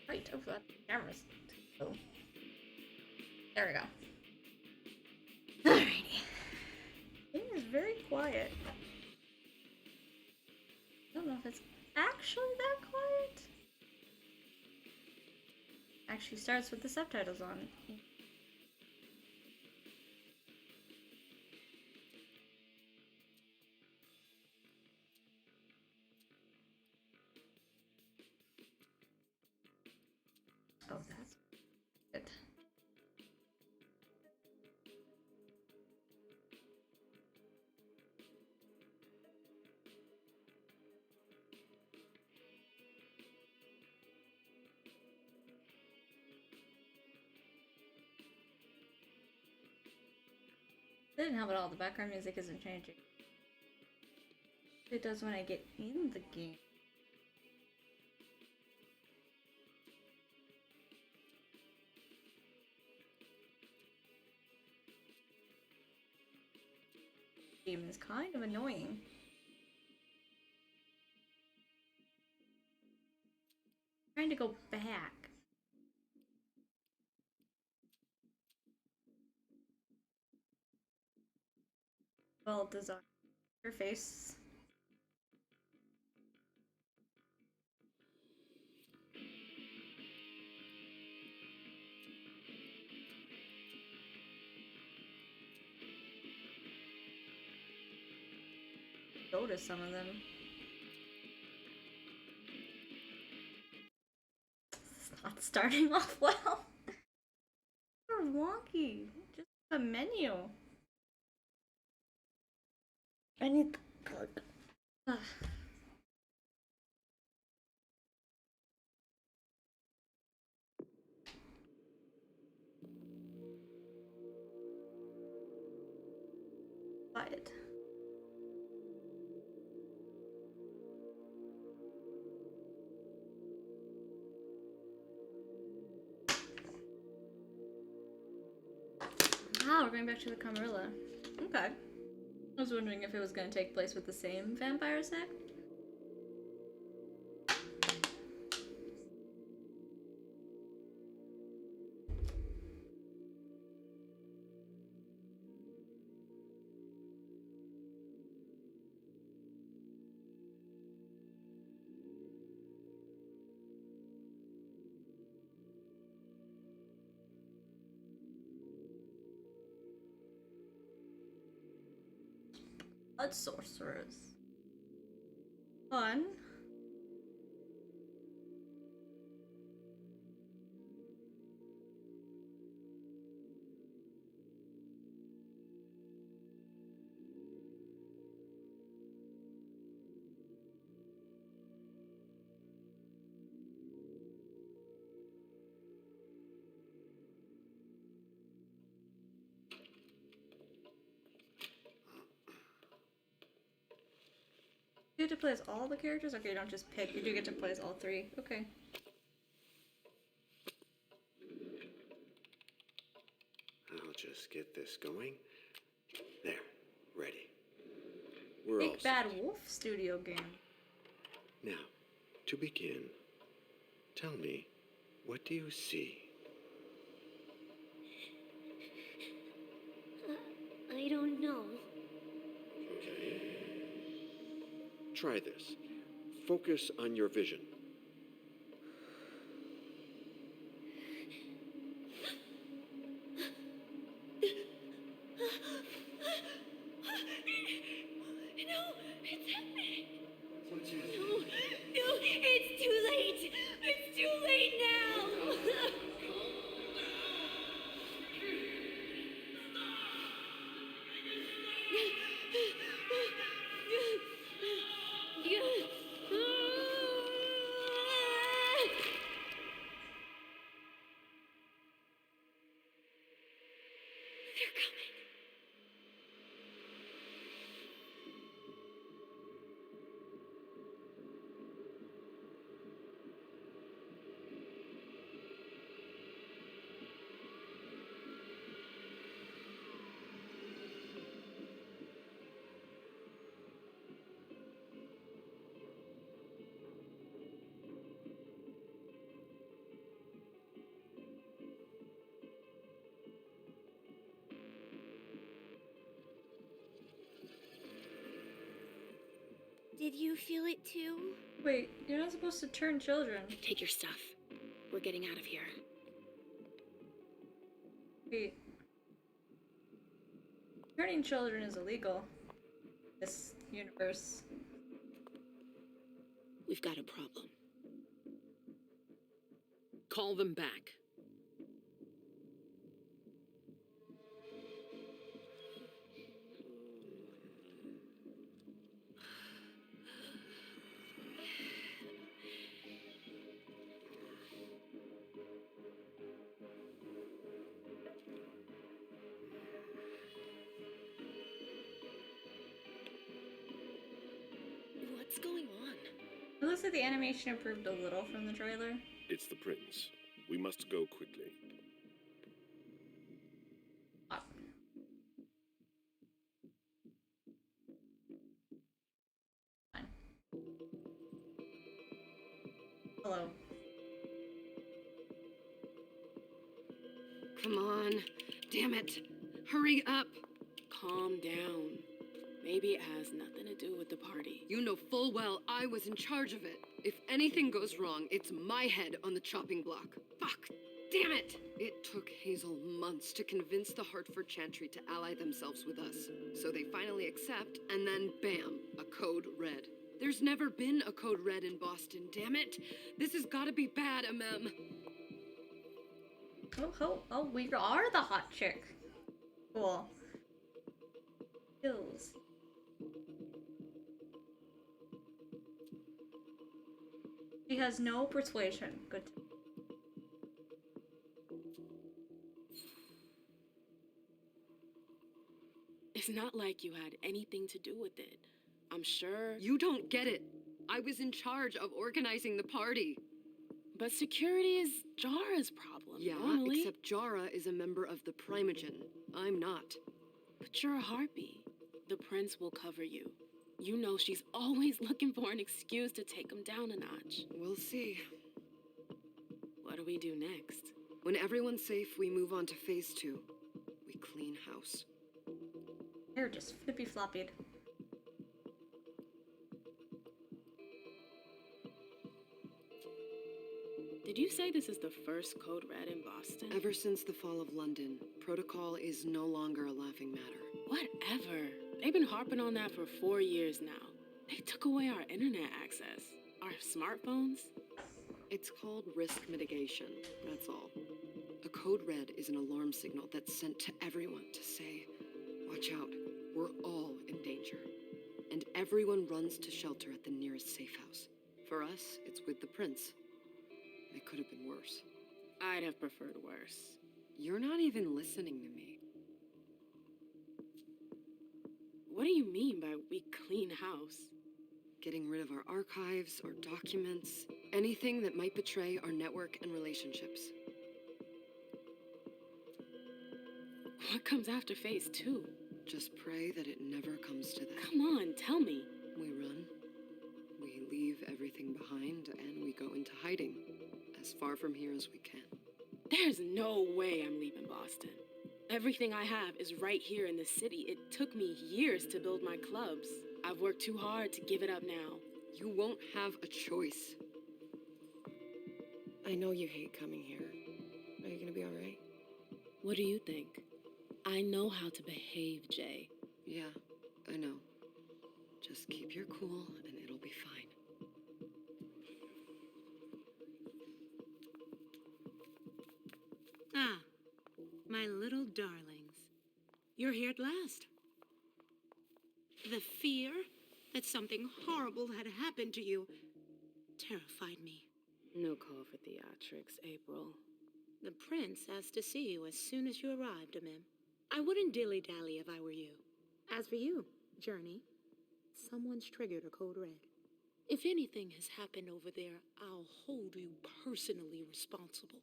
Right, over that camera's. Oh. There we go. Alrighty. It is very quiet. I don't know if it's actually that quiet. Actually starts with the subtitles on. Oh, that's good. It didn't help at all. The background music isn't changing. It does when I get in the game. Game is kind of annoying. I'm trying to go back. Well design. Your face. Go to some of them. It's not starting off well. They're wonky. Just a menu. I need the plug. Quiet. Ah, we're going back to the Camarilla. Okay. I was wondering if it was going to take place with the same vampire sect. Blood sorcerers. Fun. You get to play as all the characters? Okay, you don't just pick. You do get to play as all three. Okay. I'll just get this going. There. Ready. We're Big all Bad set. Wolf Studio game. Now, to begin, tell me, what do you see? I don't know. Okay. Try this. Focus on your vision. No, it's happening. No, it's too late. It's too late now. They're coming. Did you feel it too? Wait, you're not supposed to turn children. Take your stuff. We're getting out of here. Wait. Turning children is illegal. This universe. We've got a problem. Call them back. What's going on? It looks like the animation improved a little from the trailer. It's the prince. We must go quickly. Ah. Fine. Hello. Come on. Damn it. Hurry up. Calm down. Maybe it has nothing to do with the party. You know full well I was in charge of it. If anything goes wrong, it's my head on the chopping block. Fuck. Damn it! It took Hazel months to convince the Hartford Chantry to ally themselves with us. So they finally accept, and then bam, a code red. There's never been a code red in Boston, damn it! This has gotta be bad, MM. Oh, we are the hot chick. Cool. Kills. She has no persuasion. Good. It's not like you had anything to do with it. I'm sure. You don't get it. I was in charge of organizing the party. But security is Jara's problem. Yeah, normally. Except Jara is a member of the Primogen. I'm not. But you're a harpy. The prince will cover you. You know she's always looking for an excuse to take him down a notch. We'll see. What do we do next? When everyone's safe, we move on to phase 2. We clean house. They're just flippy-floppied. Did you say this is the first code red in Boston? Ever since the fall of London, protocol is no longer a laughing matter. Whatever. They've been harping on that for 4 years now. They took away our internet access. Our smartphones. It's called risk mitigation, that's all. A code red is an alarm signal that's sent to everyone to say, watch out, we're all in danger. And everyone runs to shelter at the nearest safe house. For us, it's with the prince. It could have been worse. I'd have preferred worse. You're not even listening to me. What do you mean by we clean house? Getting rid of our archives, our documents, anything that might betray our network and relationships. What comes after phase 2? Just pray that it never comes to that. Come on, tell me. We run. We leave everything behind and we go into hiding. As far from here as we can. There's no way I'm leaving Boston. Everything I have is right here in the city. It took me years to build my clubs. I've worked too hard to give it up now. You won't have a choice. I know you hate coming here. Are you gonna be all right? What do you think? I know how to behave, Jay. Yeah, I know. Just keep your cool and it'll be fine. Ah, my little darlings. You're here at last. The fear that something horrible had happened to you terrified me. No call for theatrics, April. The prince asked to see you as soon as you arrived, Amim. I wouldn't dilly-dally if I were you. As for you, Journey, someone's triggered a code red. If anything has happened over there, I'll hold you personally responsible.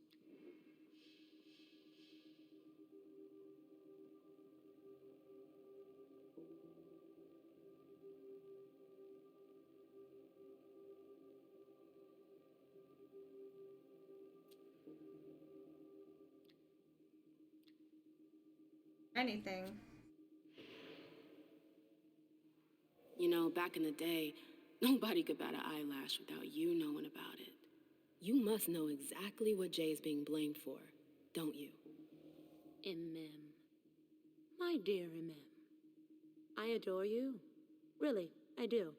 Anything. You know, back in the day, Nobody could bat an eyelash without you knowing about it. You must know exactly what Jay is being blamed for, don't you? Imem. My dear Imem. I adore you. Really, I do.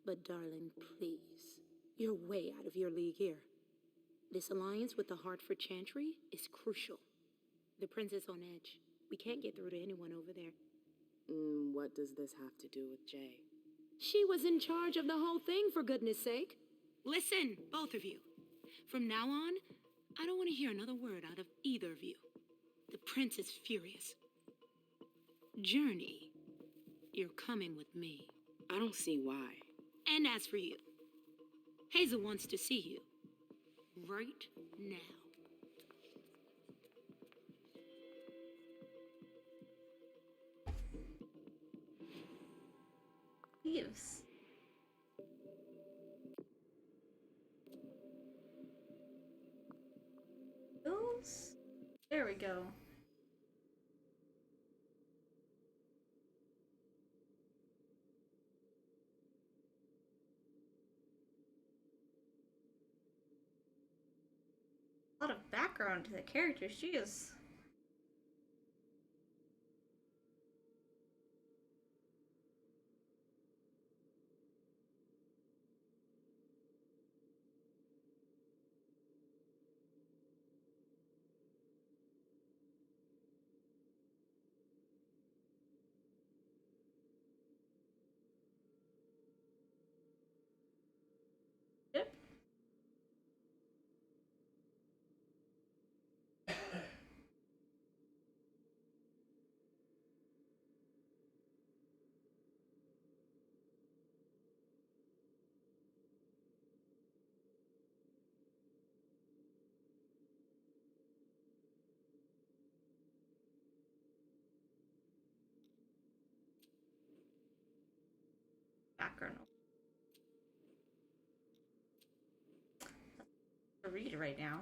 But darling, please. You're way out of your league here. This alliance with the Hartford Chantry is crucial. The prince is on edge. We can't get through to anyone over there. What does this have to do with Jay? She was in charge of the whole thing, for goodness sake. Listen, both of you. From now on, I don't want to hear another word out of either of you. The prince is furious. Journey, you're coming with me. I don't see why. And as for you, Hazel wants to see you. Right now. Leaves. Those? There we go. A lot of background to the character. She is. Yep. Background. To read right now.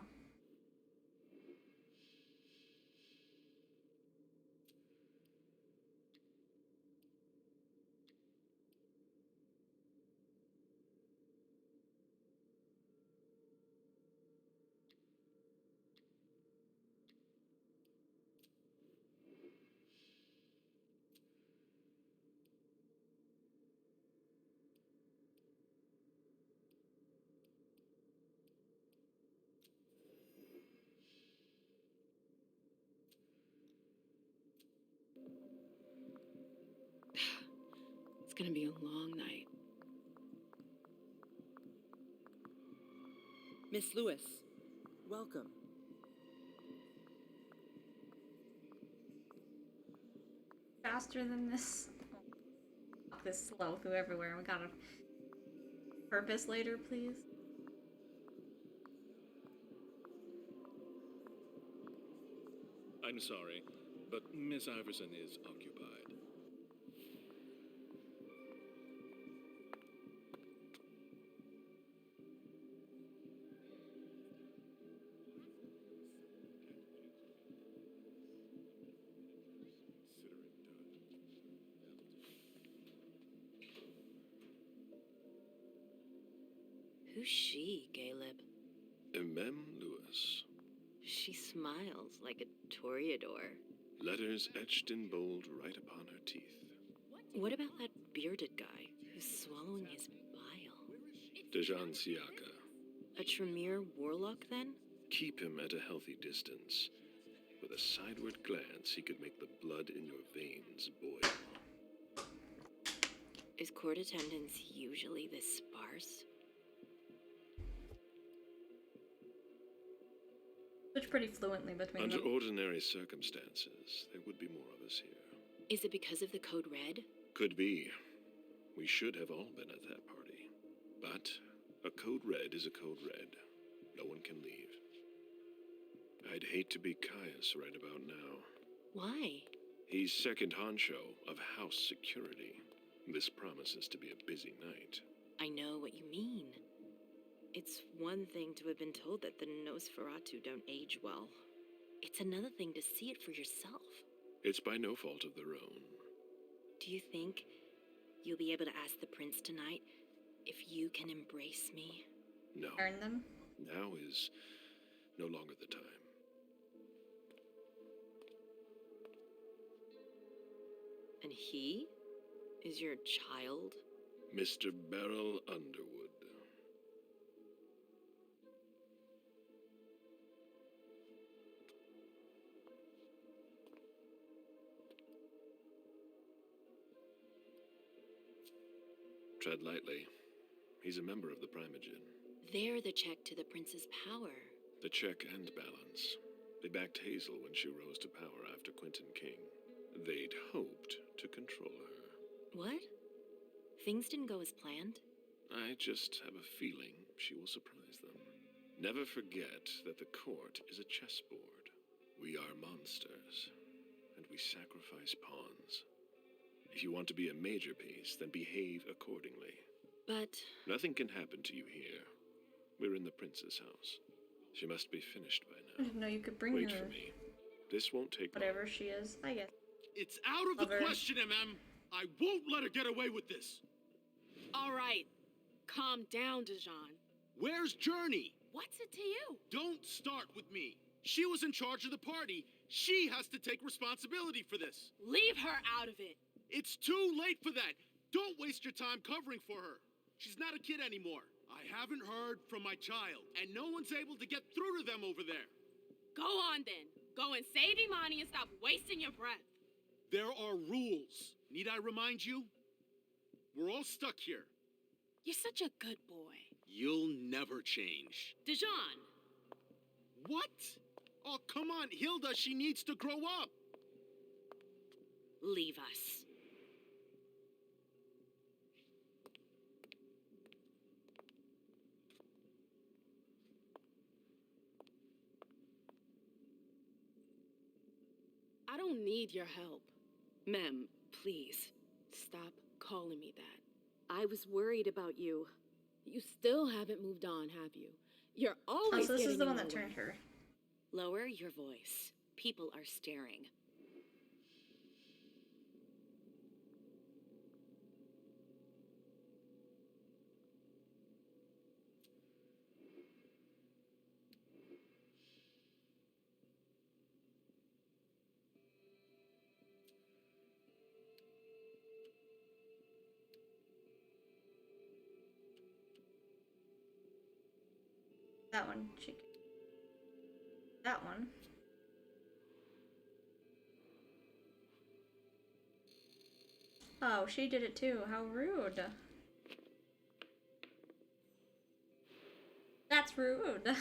It's gonna be a long night. Miss Lewis, welcome. Faster than this. Fuck this slow through everywhere. We got a purpose later, please. I'm sorry, but Miss Iverson is occupied. Who's she, Caleb? Mem Lewis. She smiles like a toreador. Letters etched in bold right upon her teeth. What about that bearded guy who's swallowing his bile? Dejan Siaka. A Tremere warlock, then? Keep him at a healthy distance. With a sideward glance, he could make the blood in your veins boil. Is court attendance usually this sparse? Switch pretty fluently between Under them. ordinary circumstances, there would be more of us here. Is it because of the Code Red? Could be. We should have all been at that party. But a code red is a code red. No one can leave. I'd hate to be Caius right about now. Why? He's second honcho of house security. This promises to be a busy night. I know what you mean. It's one thing to have been told that the Nosferatu don't age well. It's another thing to see it for yourself. It's by no fault of their own. Do you think you'll be able to ask the prince tonight If you can embrace me. No. Earn them. Now is no longer the time. And he is your child? Mr. Beryl Underwood. Tread lightly. He's a member of the Primogen. They're the check to the prince's power. The check and balance. They backed Hazel when she rose to power after Quentin King. They'd hoped to control her. What? Things didn't go as planned? I just have a feeling she will surprise them. Never forget that the court is a chessboard. We are monsters, and we sacrifice pawns. If you want to be a major piece, then behave accordingly. But... Nothing can happen to you here. We're in the prince's house. She must be finished by I now. didn't know you could bring Wait her. for me. This won't take Whatever long. she is, I guess. It's out of Lover. the question, MM. I won't let her get away with this. All right. Calm down, Dijon. Where's Journey? What's it to you? Don't start with me. She was in charge of the party. She has to take responsibility for this. Leave her out of it. It's too late for that. Don't waste your time covering for her. She's not a kid anymore. I haven't heard from my child, and no one's able to get through to them over there. Go on then. Go and save Imani and stop wasting your breath. There are rules. Need I remind you? We're all stuck here. You're such a good boy. You'll never change. Dijon. What? Oh, come on, Hilda, she needs to grow up. leave us. I don't need your help. Mem, please. Stop calling me that. I was worried about you. You still haven't moved on, have you? You're always So this is getting the in one that way. turned her. Lower your voice. People are staring. That one. That one. Oh, she did it too. How rude. That's rude.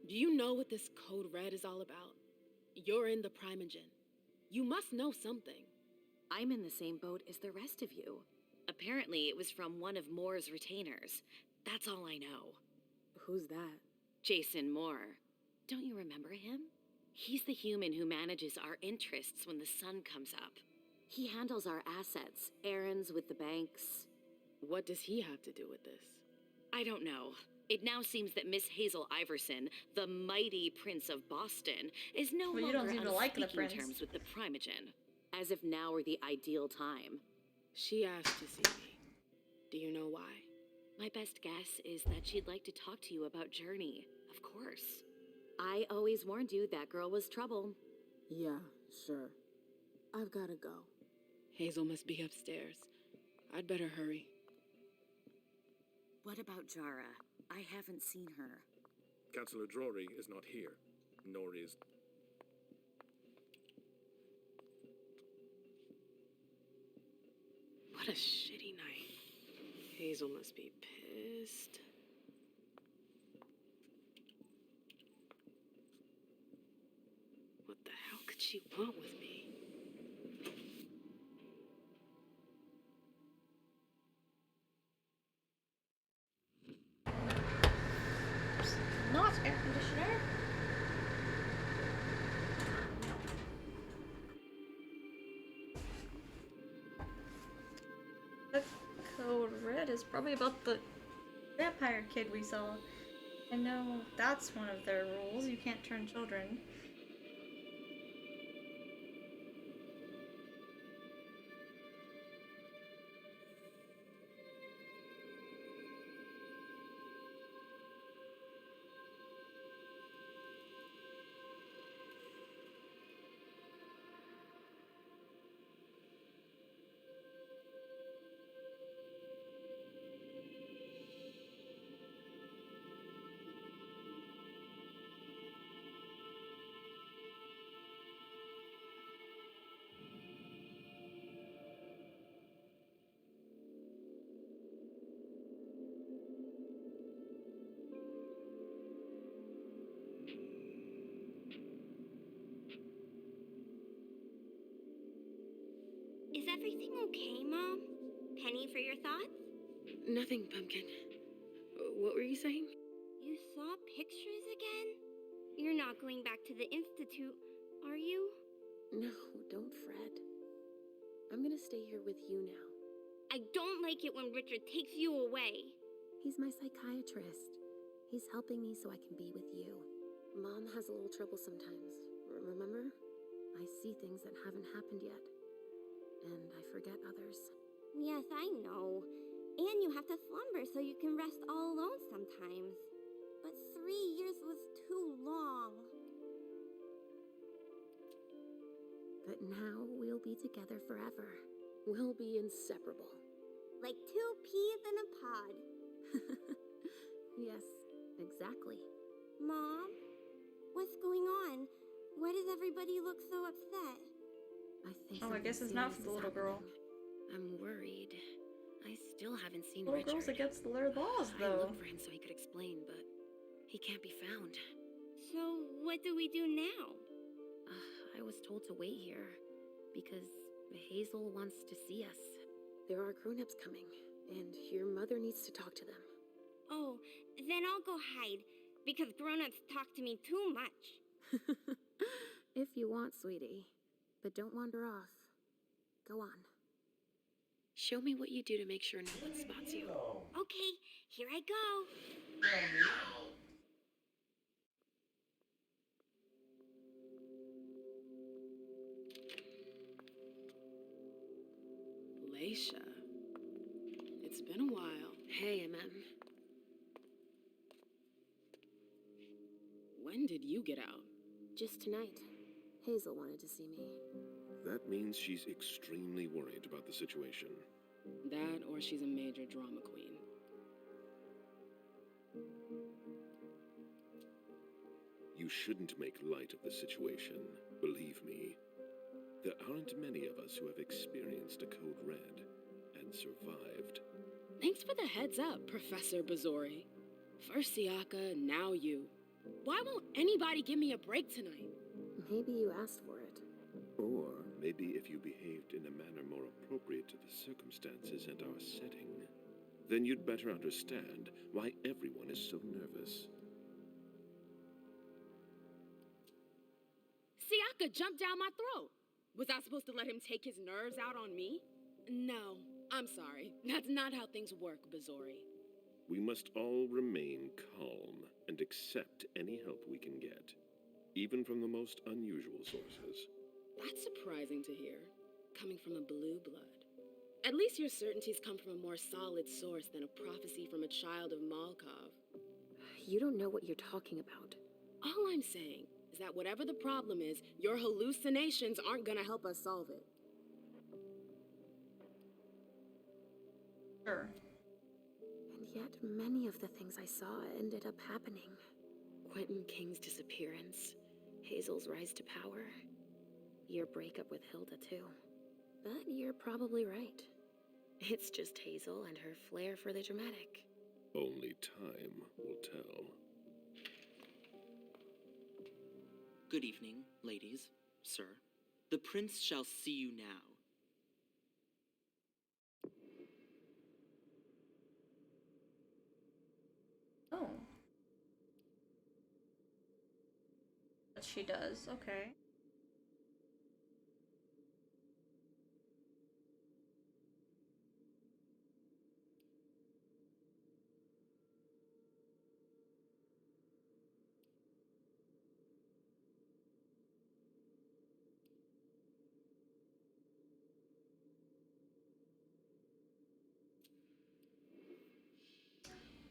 Do you know what this code red is all about? You're in the Primogen. You must know something. I'm in the same boat as the rest of you. Apparently, it was from one of Moore's retainers. That's all I know. Who's that? Jason Moore. Don't you remember him? He's the human who manages our interests when the sun comes up. He handles our assets, errands with the banks. What does he have to do with this? I don't know. It now seems that Miss Hazel Iverson, the mighty Prince of Boston, is no Well, you longer don't seem on to like the speaking prince. terms with the Primogen. As if now were the ideal time. She asked to see me. Do you know why? My best guess is that she'd like to talk to you about Journey, of course. I always warned you that girl was trouble. Yeah, sure. I've gotta go. Hazel must be upstairs. I'd better hurry. What about Jara? I haven't seen her. Councillor Drury is not here, nor is... What a shitty night. Hazel must be pissed. What the hell could she want with me? Not air conditioner. The code red is probably about the vampire kid we saw. I know that's one of their rules. You can't turn children. everything okay, Mom? Penny for your thoughts? Nothing, Pumpkin. What were you saying? You saw pictures again? You're not going back to the Institute, are you? No, don't fret. I'm gonna stay here with you now. I don't like it when Richard takes you away. He's my psychiatrist. He's helping me so I can be with you. Mom has a little trouble sometimes, remember? I see things that haven't happened yet. And I forget others. Yes, I know. And you have to slumber so you can rest all alone sometimes. But 3 years was too long. But now we'll be together forever. We'll be inseparable. Like 2 peas in a pod. Yes, exactly. Mom? What's going on? Why does everybody look so upset? I think Oh, I guess it's not for the little girl. I'm worried. I still haven't seen Little Richard. girl's against their laws, I though. looked for him so he could explain, but he can't be found. So, what do we do now? I was told to wait here because Hazel wants to see us. There are grown-ups coming, and your mother needs to talk to them. Oh, then I'll go hide, because grown-ups talk to me too much. If you want, sweetie. But don't wander off. Go on. Show me what you do to make sure no one spots you. Okay, here I go. Leisha. It's been a while. Hey, MM. When did you get out? Just tonight. Hazel wanted to see me. That means she's extremely worried about the situation. That, or she's a major drama queen. You shouldn't make light of the situation, believe me. There aren't many of us who have experienced a Code Red and survived. Thanks for the heads up, Professor Bazori. First Siaka, now you. Why won't anybody give me a break tonight? Maybe you asked for it. Or maybe if you behaved in a manner more appropriate to the circumstances and our setting, then you'd better understand why everyone is so nervous. Siaka jumped down my throat. Was I supposed to let him take his nerves out on me? No, I'm sorry. That's not how things work, Bazori. We must all remain calm and accept any help we can get, even from the most unusual sources. That's surprising to hear, coming from a blue blood. At least your certainties come from a more solid source than a prophecy from a child of Malkov. You don't know what you're talking about. All I'm saying is that whatever the problem is, your hallucinations aren't gonna help us solve it. Sure. And yet, many of the things I saw ended up happening. Quentin King's disappearance, Hazel's rise to power, your breakup with Hilda, too. But you're probably right. It's just Hazel and her flair for the dramatic. Only time will tell. Good evening, ladies, sir. The prince shall see you now. Oh. But she does, okay.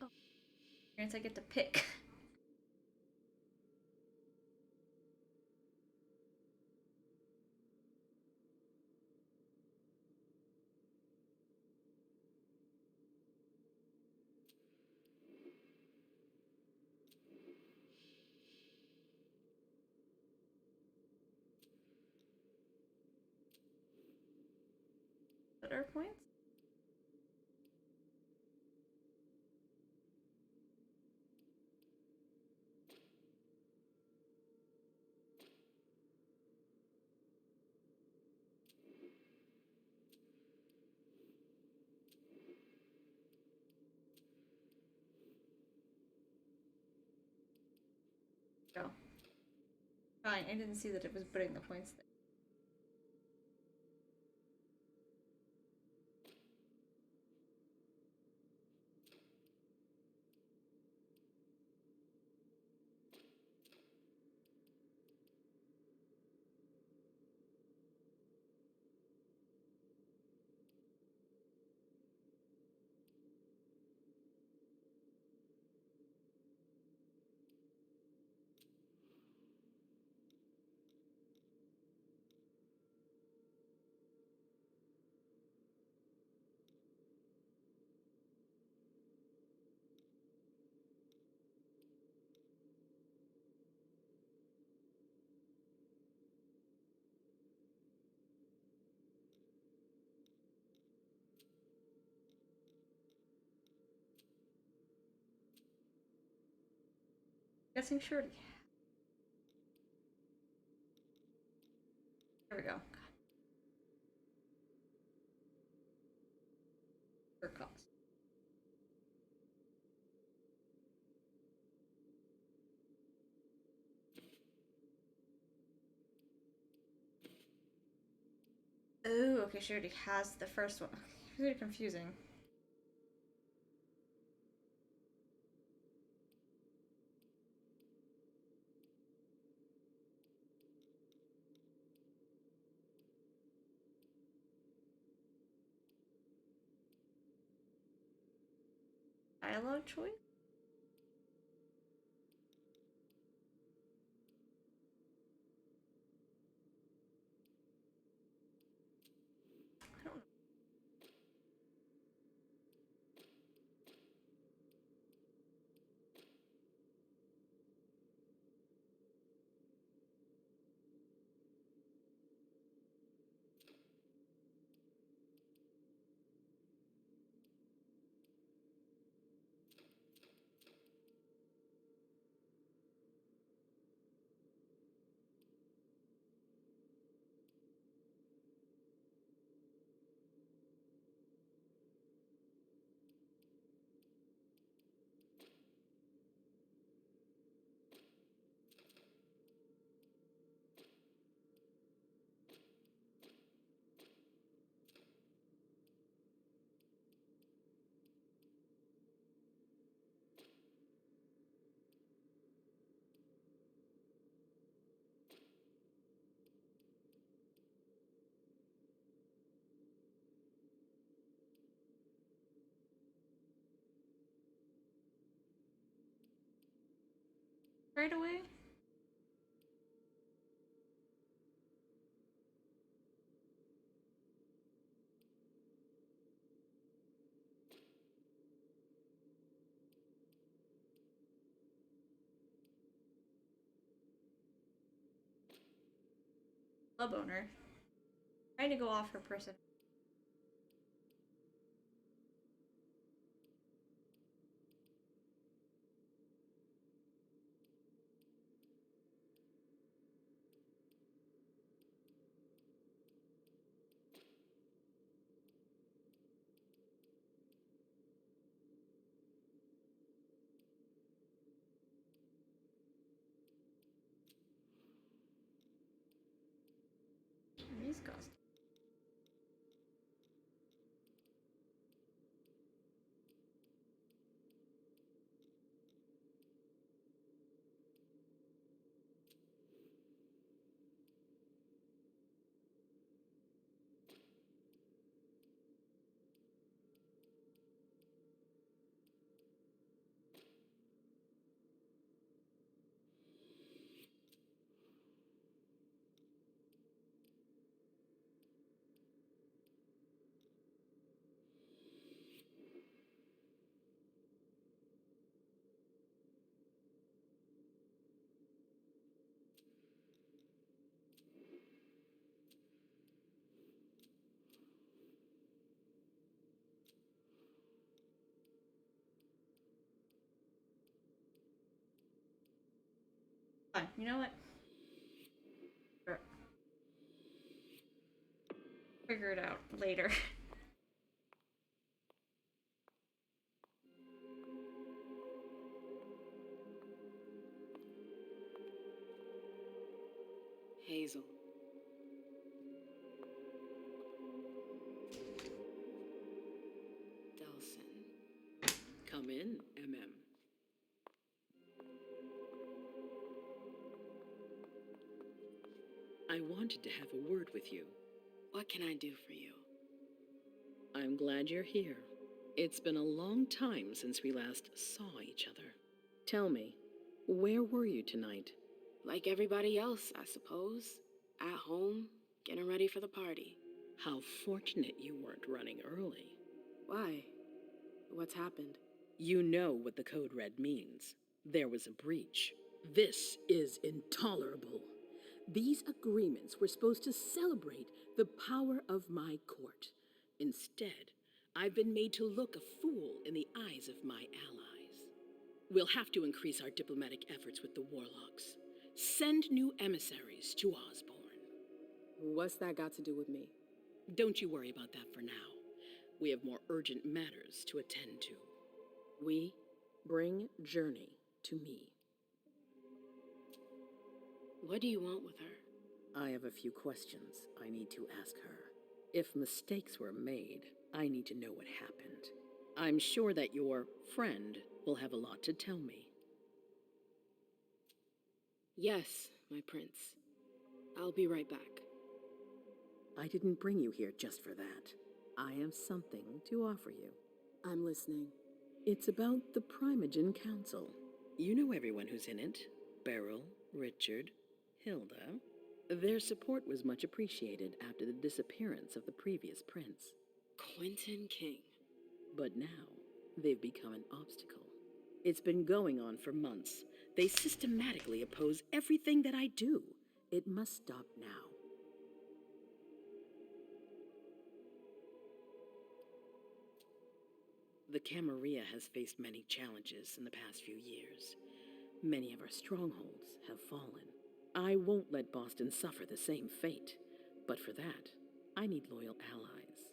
Oh. I get to pick. Better points? Go. Fine, I didn't see that it was putting the points there. Guessing Shorty. There we go. For cost. Oh, okay, she already has the first one. It's really confusing. Dialogue choice? I don't know. Right away? Club owner. Trying to go off her person. These costumes. Fine, you know what? Sure. Figure it out later. Hazel. Delson. Come in, MM. I wanted to have a word with you. What can I do for you? I'm glad you're here. It's been a long time since we last saw each other. Tell me, where were you tonight? Like everybody else, I suppose. At home, getting ready for the party. How fortunate you weren't running early. Why? What's happened? You know what the Code Red means. There was a breach. This is intolerable. These agreements were supposed to celebrate the power of my court. Instead, I've been made to look a fool in the eyes of my allies. We'll have to increase our diplomatic efforts with the Warlocks. Send new emissaries to Osborne. What's that got to do with me? Don't you worry about that for now. We have more urgent matters to attend to. We bring Journey to me. What do you want with her? I have a few questions I need to ask her. If mistakes were made, I need to know what happened. I'm sure that your friend will have a lot to tell me. Yes, my prince. I'll be right back. I didn't bring you here just for that. I have something to offer you. I'm listening. It's about the Primogen Council. You know everyone who's in it. Beryl, Richard, Hilda. Their support was much appreciated after the disappearance of the previous prince. Quentin King. But now, they've become an obstacle. It's been going on for months. They systematically oppose everything that I do. It must stop now. The Camarilla has faced many challenges in the past few years. Many of our strongholds have fallen. I won't let Boston suffer the same fate. But for that, I need loyal allies.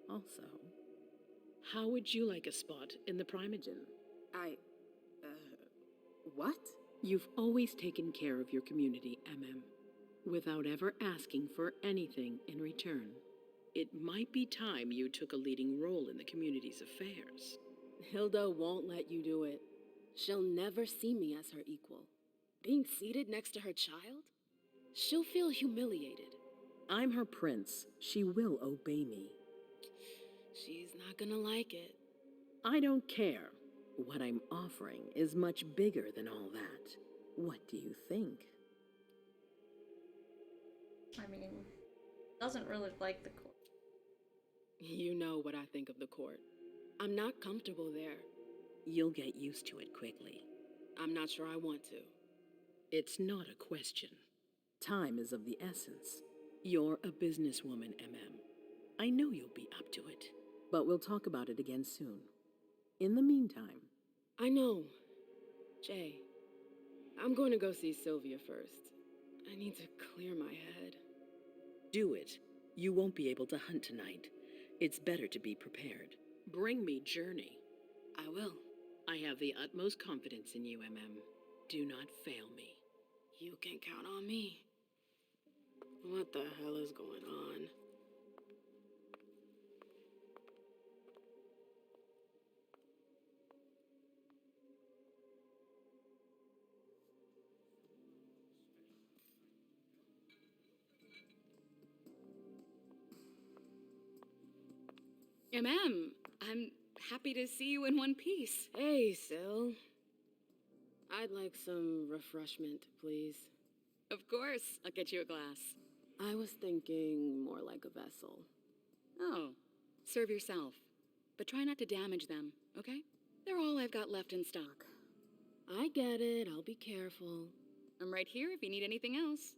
Also, how would you like a spot in the Primogen? What? You've always taken care of your community, MM, without ever asking for anything in return. It might be time you took a leading role in the community's affairs. Hilda won't let you do it. She'll never see me as her equal. Being seated next to her child? She'll feel humiliated. I'm her prince. She will obey me. She's not gonna like it. I don't care. What I'm offering is much bigger than all that. What do you think? I mean, doesn't really like the court. You know what I think of the court. I'm not comfortable there. You'll get used to it quickly. I'm not sure I want to. It's not a question. Time is of the essence. You're a businesswoman, MM. I know you'll be up to it. But we'll talk about it again soon. In the meantime... I know. Jay, I'm going to go see Sylvia first. I need to clear my head. Do it. You won't be able to hunt tonight. It's better to be prepared. Bring me Journey. I will. I have the utmost confidence in you, MM. Do not fail me. You can count on me. What the hell is going on? I'm happy to see you in one piece. Hey, Syl. I'd like some refreshment, please. Of course, I'll get you a glass. I was thinking more like a vessel. Oh, serve yourself. But try not to damage them, okay? They're all I've got left in stock. I get it, I'll be careful. I'm right here if you need anything else.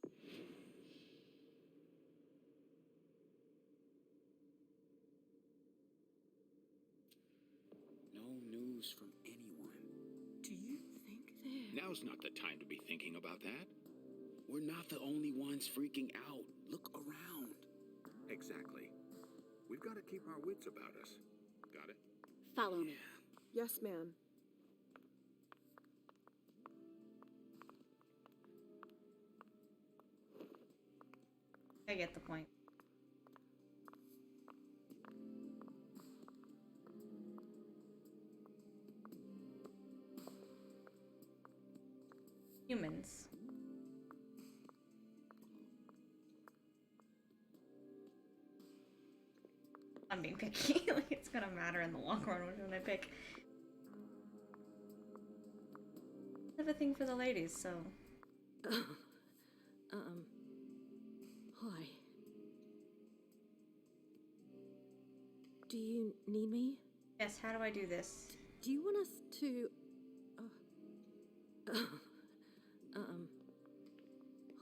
From anyone. Do you think that? Now's not the time to be thinking about that. We're not the only ones freaking out. Look around. Exactly. We've got to keep our wits about us. Got it? Follow me. Yes, ma'am. I get the point. Humans. I'm being picky. Like, it's gonna matter in the long run which one I pick. I have a thing for the ladies, so. Hi. Do you need me? Yes, how do I do this? Do you want us to...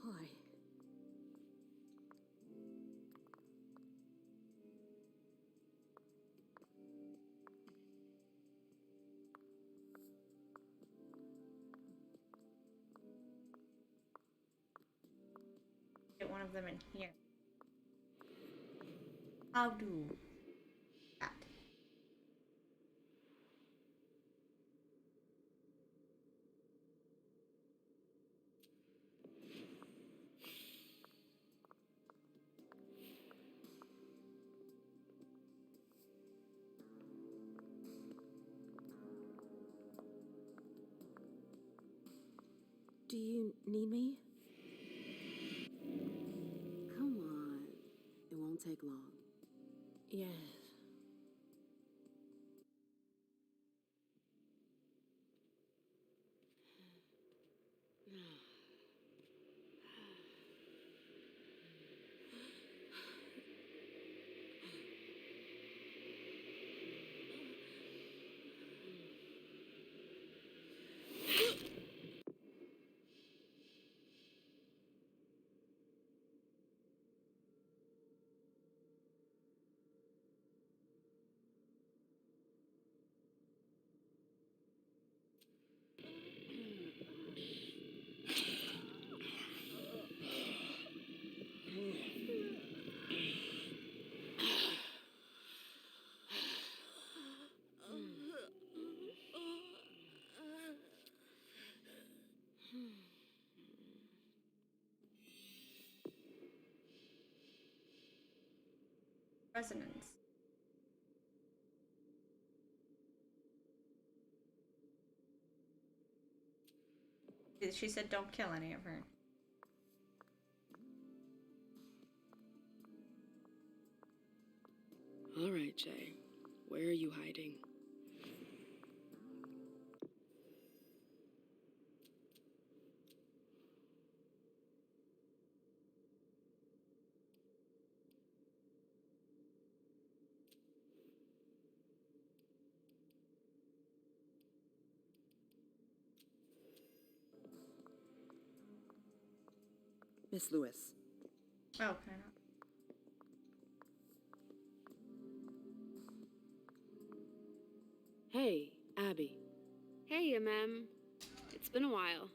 Hi. Get one of them in here. How do that? Do you need me? Come on. It won't take long. Yes. Resonance. She said don't kill any of her. All right, Jay. Where are you hiding? Miss Lewis. Oh, kind of. Hey, Abby. Hey, Mem. It's been a while.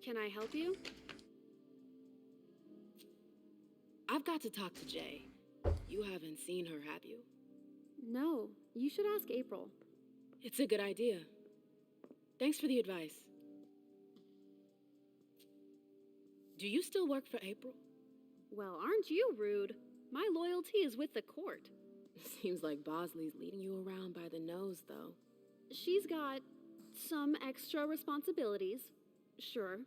Can I help you? I've got to talk to Jay. You haven't seen her, have you? No, you should ask April. It's a good idea. Thanks for the advice. Do you still work for April? Well, aren't you rude? My loyalty is with the court. Seems like Bosley's leading you around by the nose, though. She's got some extra responsibilities, sure,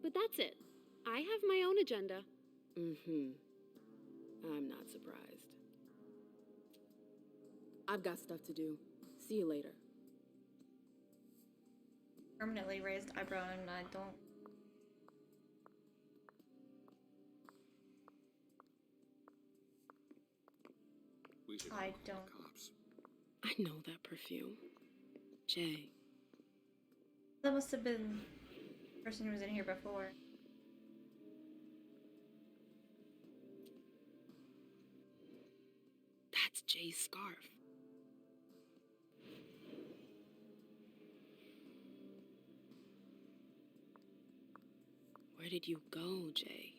but that's it. I have my own agenda. Mm-hmm. I'm not surprised. I've got stuff to do. See you later. Permanently raised eyebrow, and I don't. I don't. Cops. I know that perfume. Jay. That must have been the person who was in here before. That's Jay's scarf. Where did you go, Jay?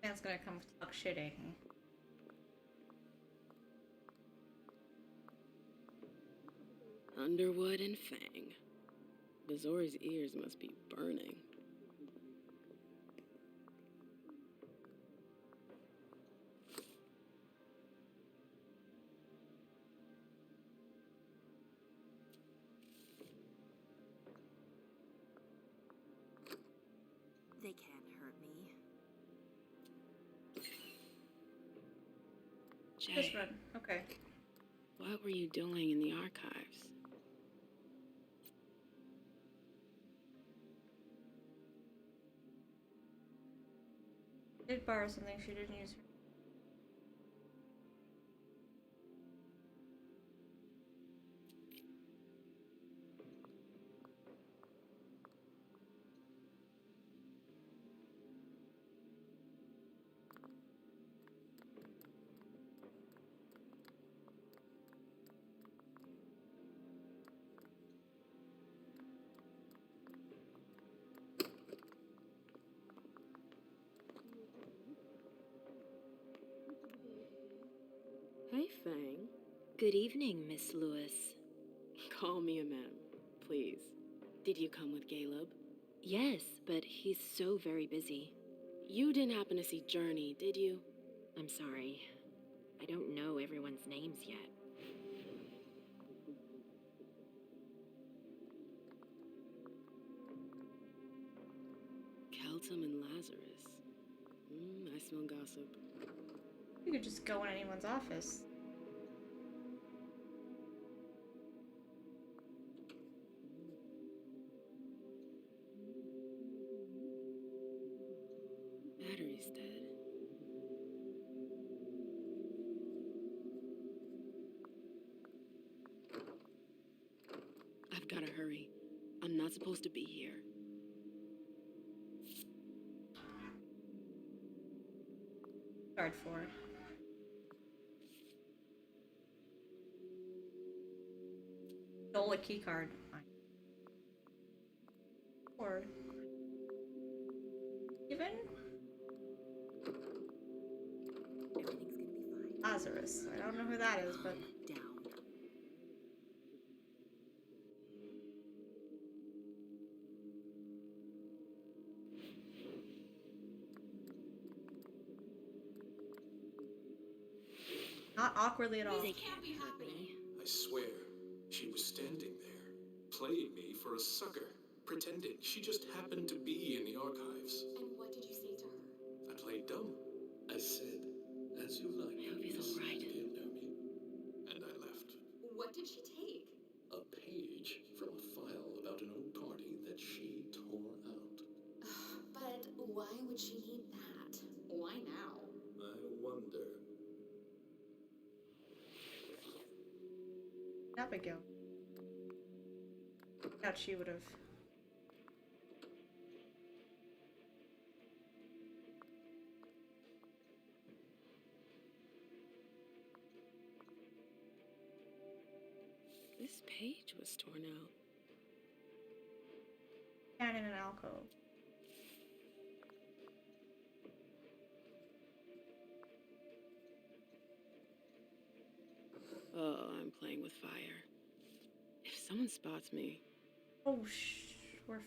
Man's gonna come talk shitting. Underwood and Fang. Bazori's ears must be burning. They can't hurt me. Just Jay, run. Okay. what were you doing in the archives? Did borrow something she didn't use. Hey, Fang. Good evening, Miss Lewis. Call me a ma'am, please. Did you come with Caleb? Yes, but he's so very busy. You didn't happen to see Journey, did you? I'm sorry. I don't know everyone's names yet. Keltum and Lazarus. I smell gossip. You could just go in anyone's office. Battery's dead. I've gotta hurry. I'm not supposed to be here. Guard for. Stole a key card. Fine. Or even Everything's gonna be fine. Lazarus. I don't know who that is, but Down. not awkwardly at all. They can't hurt me. I swear, she was standing there, playing me for a sucker, pretending she just happened to be in the archives. And what did you say to her? I played dumb. I said, as you like. I hope he's all right. And I left. What did she take? A page from a file about an old party that she tore out. But why would she need that? Why now? I wonder. Abigail. Doubt she would have. This page was torn out. And in an alcove. Oh, I'm playing with fire. If someone spots me... Oh, we're.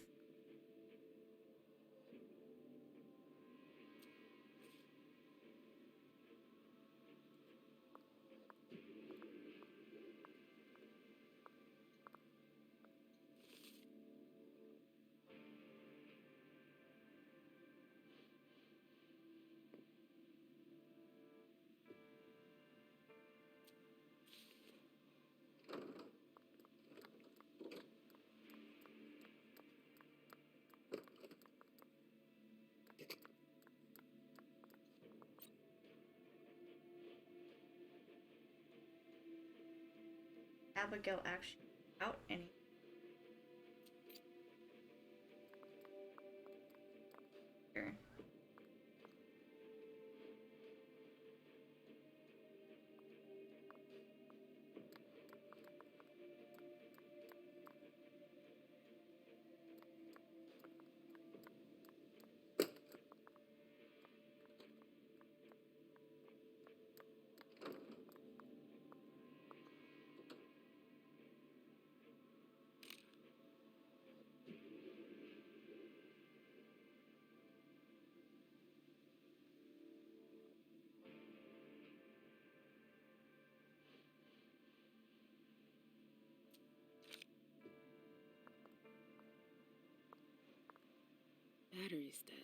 Abigail actually out any. Here. Battery's dead.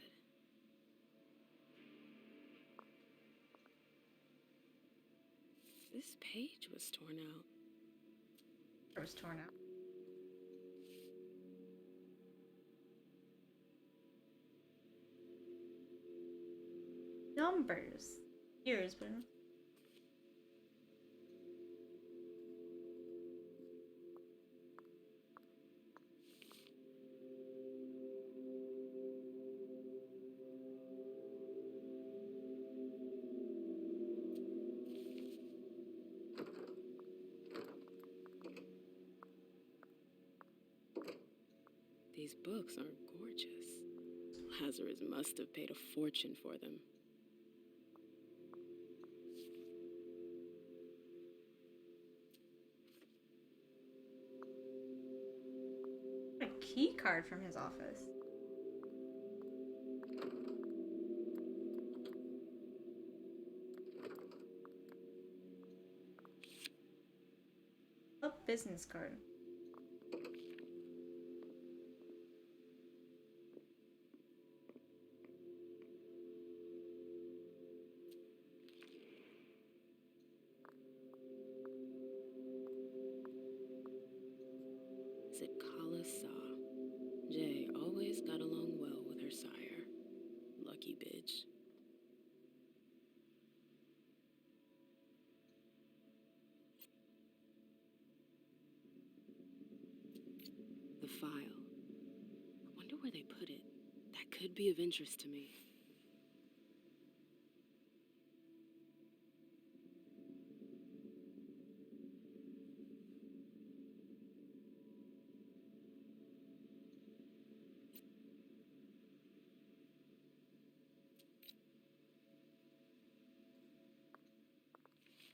This page was torn out. It was torn out. Numbers. Years, but these books are gorgeous. Lazarus must have paid a fortune for them. a key card from his office. A business card. Zitkala saw. Jay always got along well with her sire. Lucky bitch. The file. I wonder where they put it. That could be of interest to me.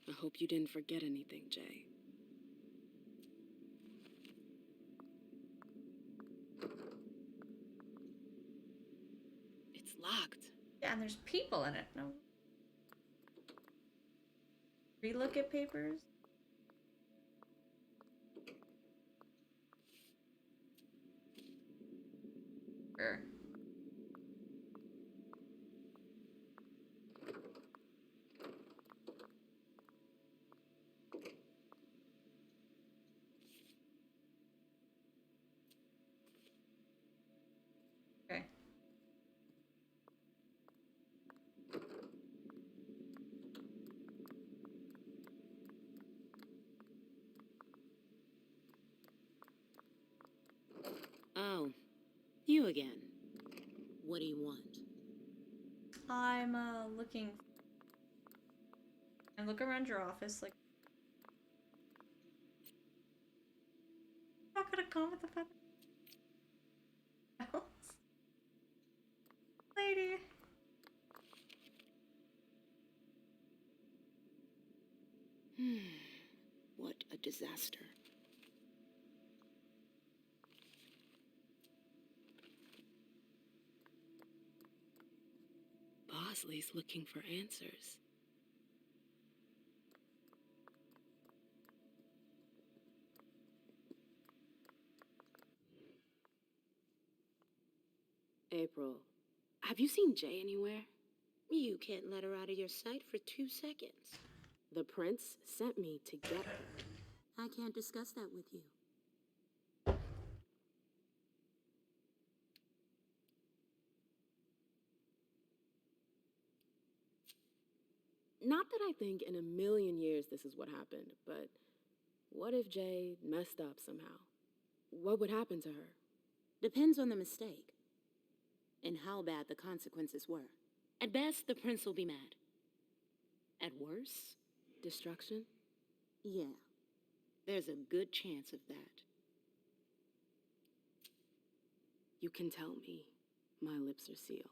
I hope you didn't forget anything, Jay. It's locked. Yeah, and there's people in it. No. Relook at papers. Sure. Okay. Oh, you again. What do you want? I'm looking. And look around your office, like. I'm not gonna come with the feather. Lady. What a disaster. Bosley's looking for answers. April, have you seen Jay anywhere? You can't let her out of your sight for 2 seconds. The prince sent me to get her. I can't discuss that with you. Not that I think in a million years this is what happened, but what if Jay messed up somehow? What would happen to her? Depends on the mistake and how bad the consequences were. At best, the prince will be mad. At worst, destruction? Yeah, there's a good chance of that. You can tell me. My lips are sealed.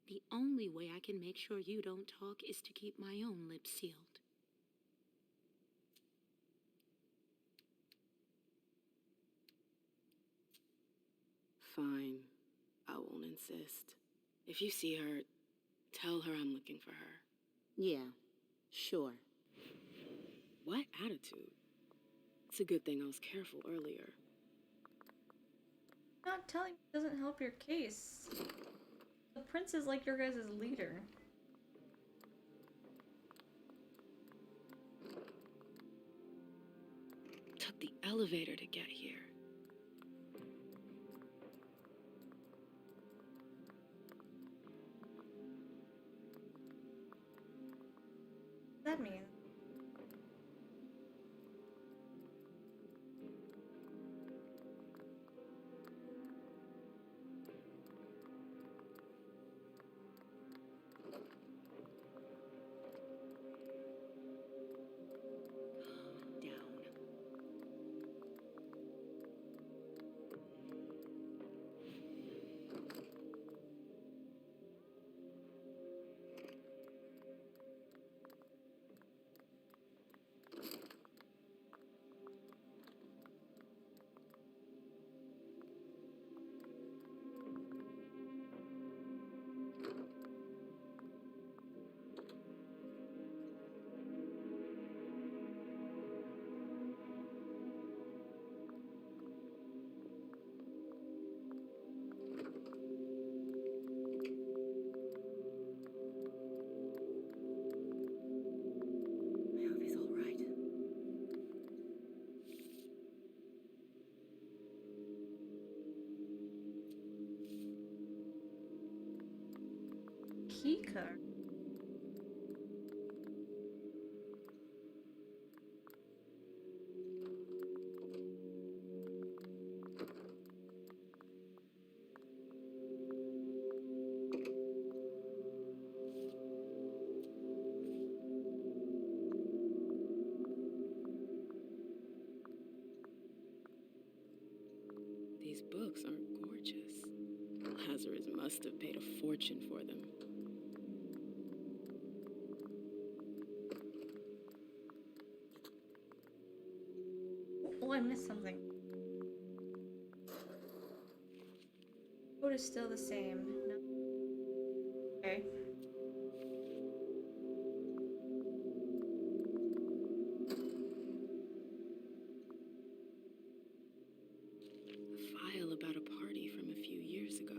The only way I can make sure you don't talk is to keep my own lips sealed. Fine. I won't insist. If you see her, tell her I'm looking for her. Yeah, sure. What attitude? It's a good thing I was careful earlier. Not telling doesn't help your case. The prince is like your guys' leader. Took the elevator to get here. What does that mean? I hope he's all right. Key card. These books are gorgeous. Lazarus must have paid a fortune for them. Oh, I missed something. Code is still the same. No. Okay. A file about a party from a few years ago.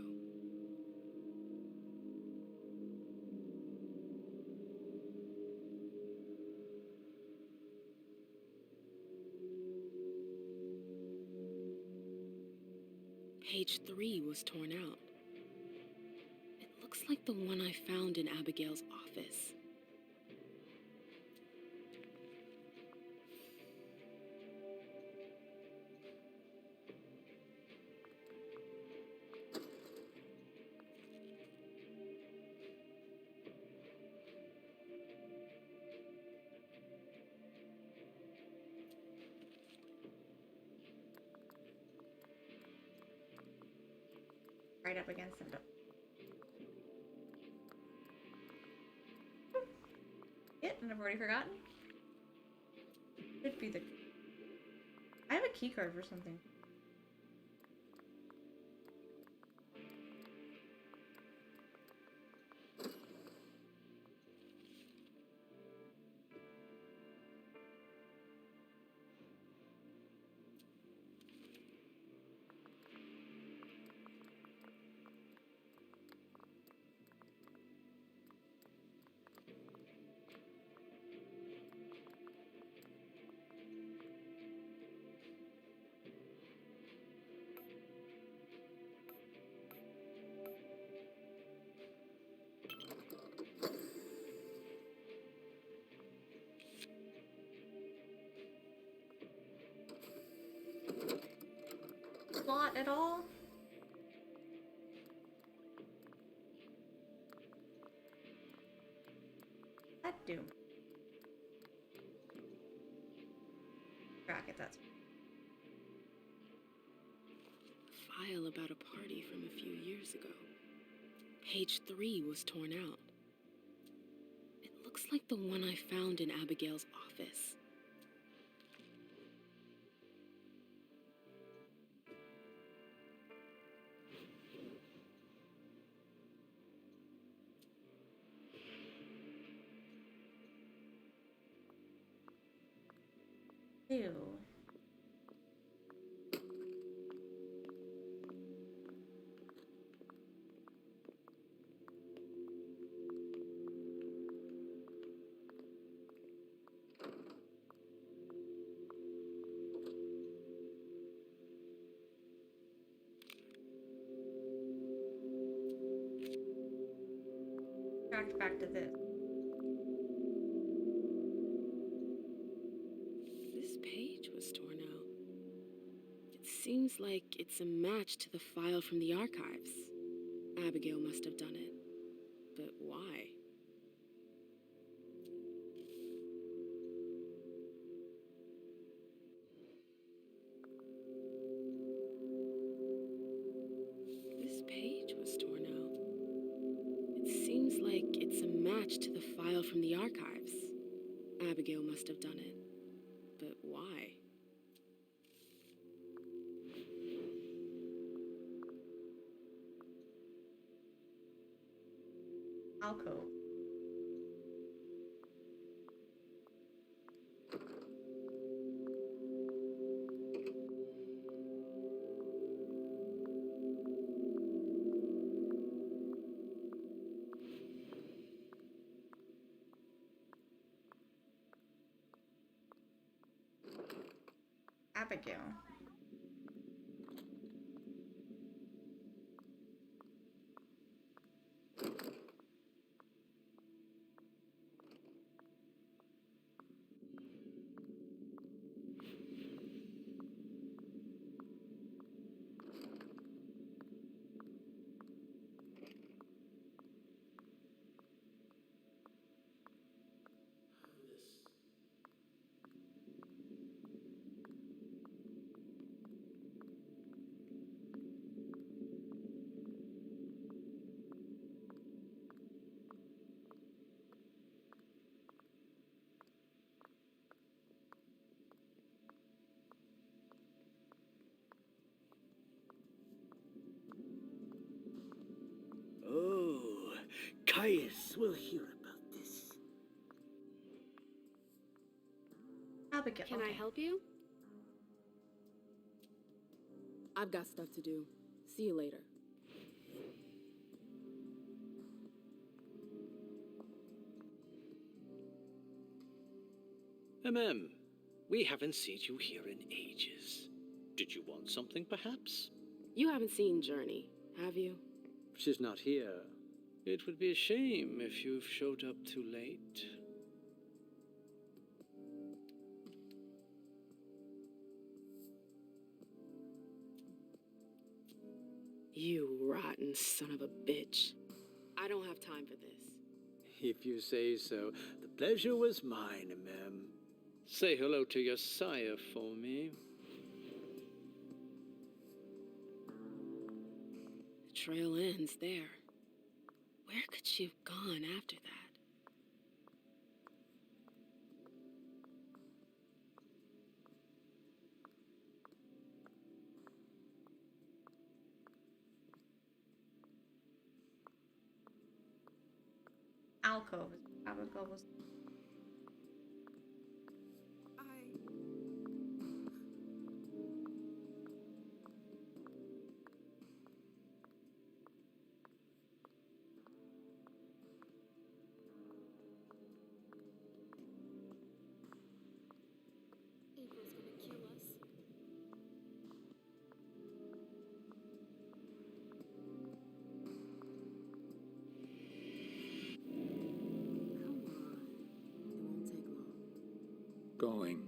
Page 3 was torn out. It looks like the one I found in Abigail's office. Right up against him. Yeah, and I've already forgotten. Should be the. I have a key card for something. Plot at all? That do. Bracket, that's. A file about a party from a few years ago. Page 3 was torn out. It looks like the one I found in Abigail's office. Ew. react back to this. This page was torn out. It seems like it's a match to the file from the archives. Abigail must have done it. But why? This page was torn out. It seems like it's a match to the file from the archives. Abigail must have done it. But why? Alcove. Abigail. Oh, Caius will hear about this. Abigail. Can I help you? I've got stuff to do. See you later. We haven't seen you here in ages. Did you want something, perhaps? You haven't seen Journey, have you? She's not here. It would be a shame if you've showed up too late. You rotten son of a bitch. I don't have time for this. If you say so. The pleasure was mine, ma'am. Say hello to your sire for me. The trail ends there. Where could she have gone after that? Alcove. Abigail was. April's gonna kill us. Going.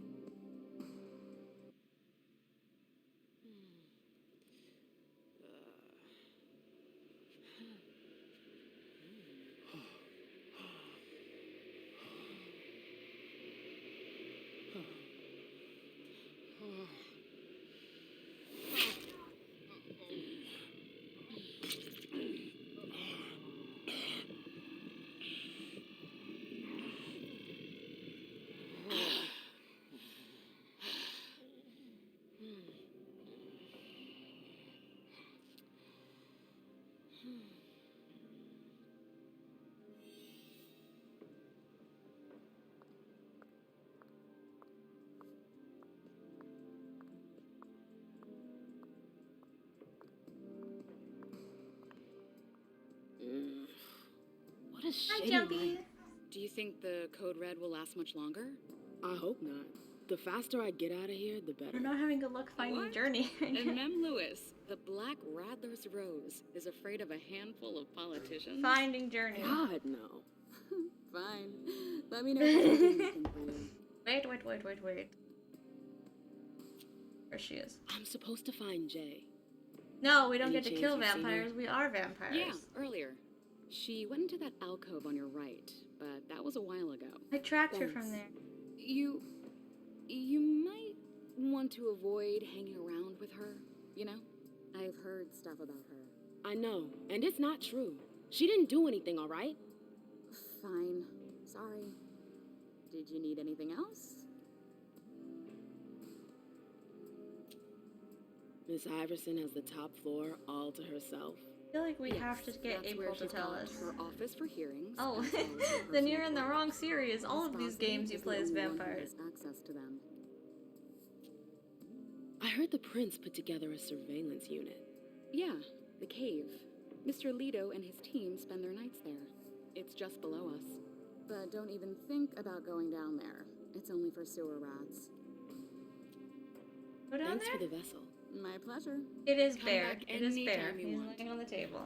What a Hi, shitty Jumpy. night. Do you think the code red will last much longer? I hope not. The faster I get out of here, the better. We're not having good luck finding What? Journey. And Mem Lewis, the Black Rattler's Rose, is afraid of a handful of politicians? Finding Journey. God, no. Fine. Let me know if there's anything for you. Wait. There she is. I'm supposed to find Jay. No, we don't Any get to chance kill you've seen her? vampires. We are vampires. Yeah, earlier. She went into that alcove on your right, but that was a while ago. I tracked her from there. You might want to avoid hanging around with her, you know? I've heard stuff about her. I know, and it's not true. She didn't do anything, all right? Fine. Sorry. Did you need anything else? Miss Iverson has the top floor all to herself. I feel like we have to get That's April where to she's tell got us. her office for hearings. Oh, as well as her then personal you're in the floor. wrong series. All of these games you play as vampires. Access to them. I heard the prince put together a surveillance unit. Yeah, the cave. Mr. Leto and his team spend their nights there. It's just below us. But don't even think about going down there. It's only for sewer rats. Go down Thanks there? for the vessel. My pleasure. It is Come Bear. back It is anytime Bear. you He's want. laying on the table.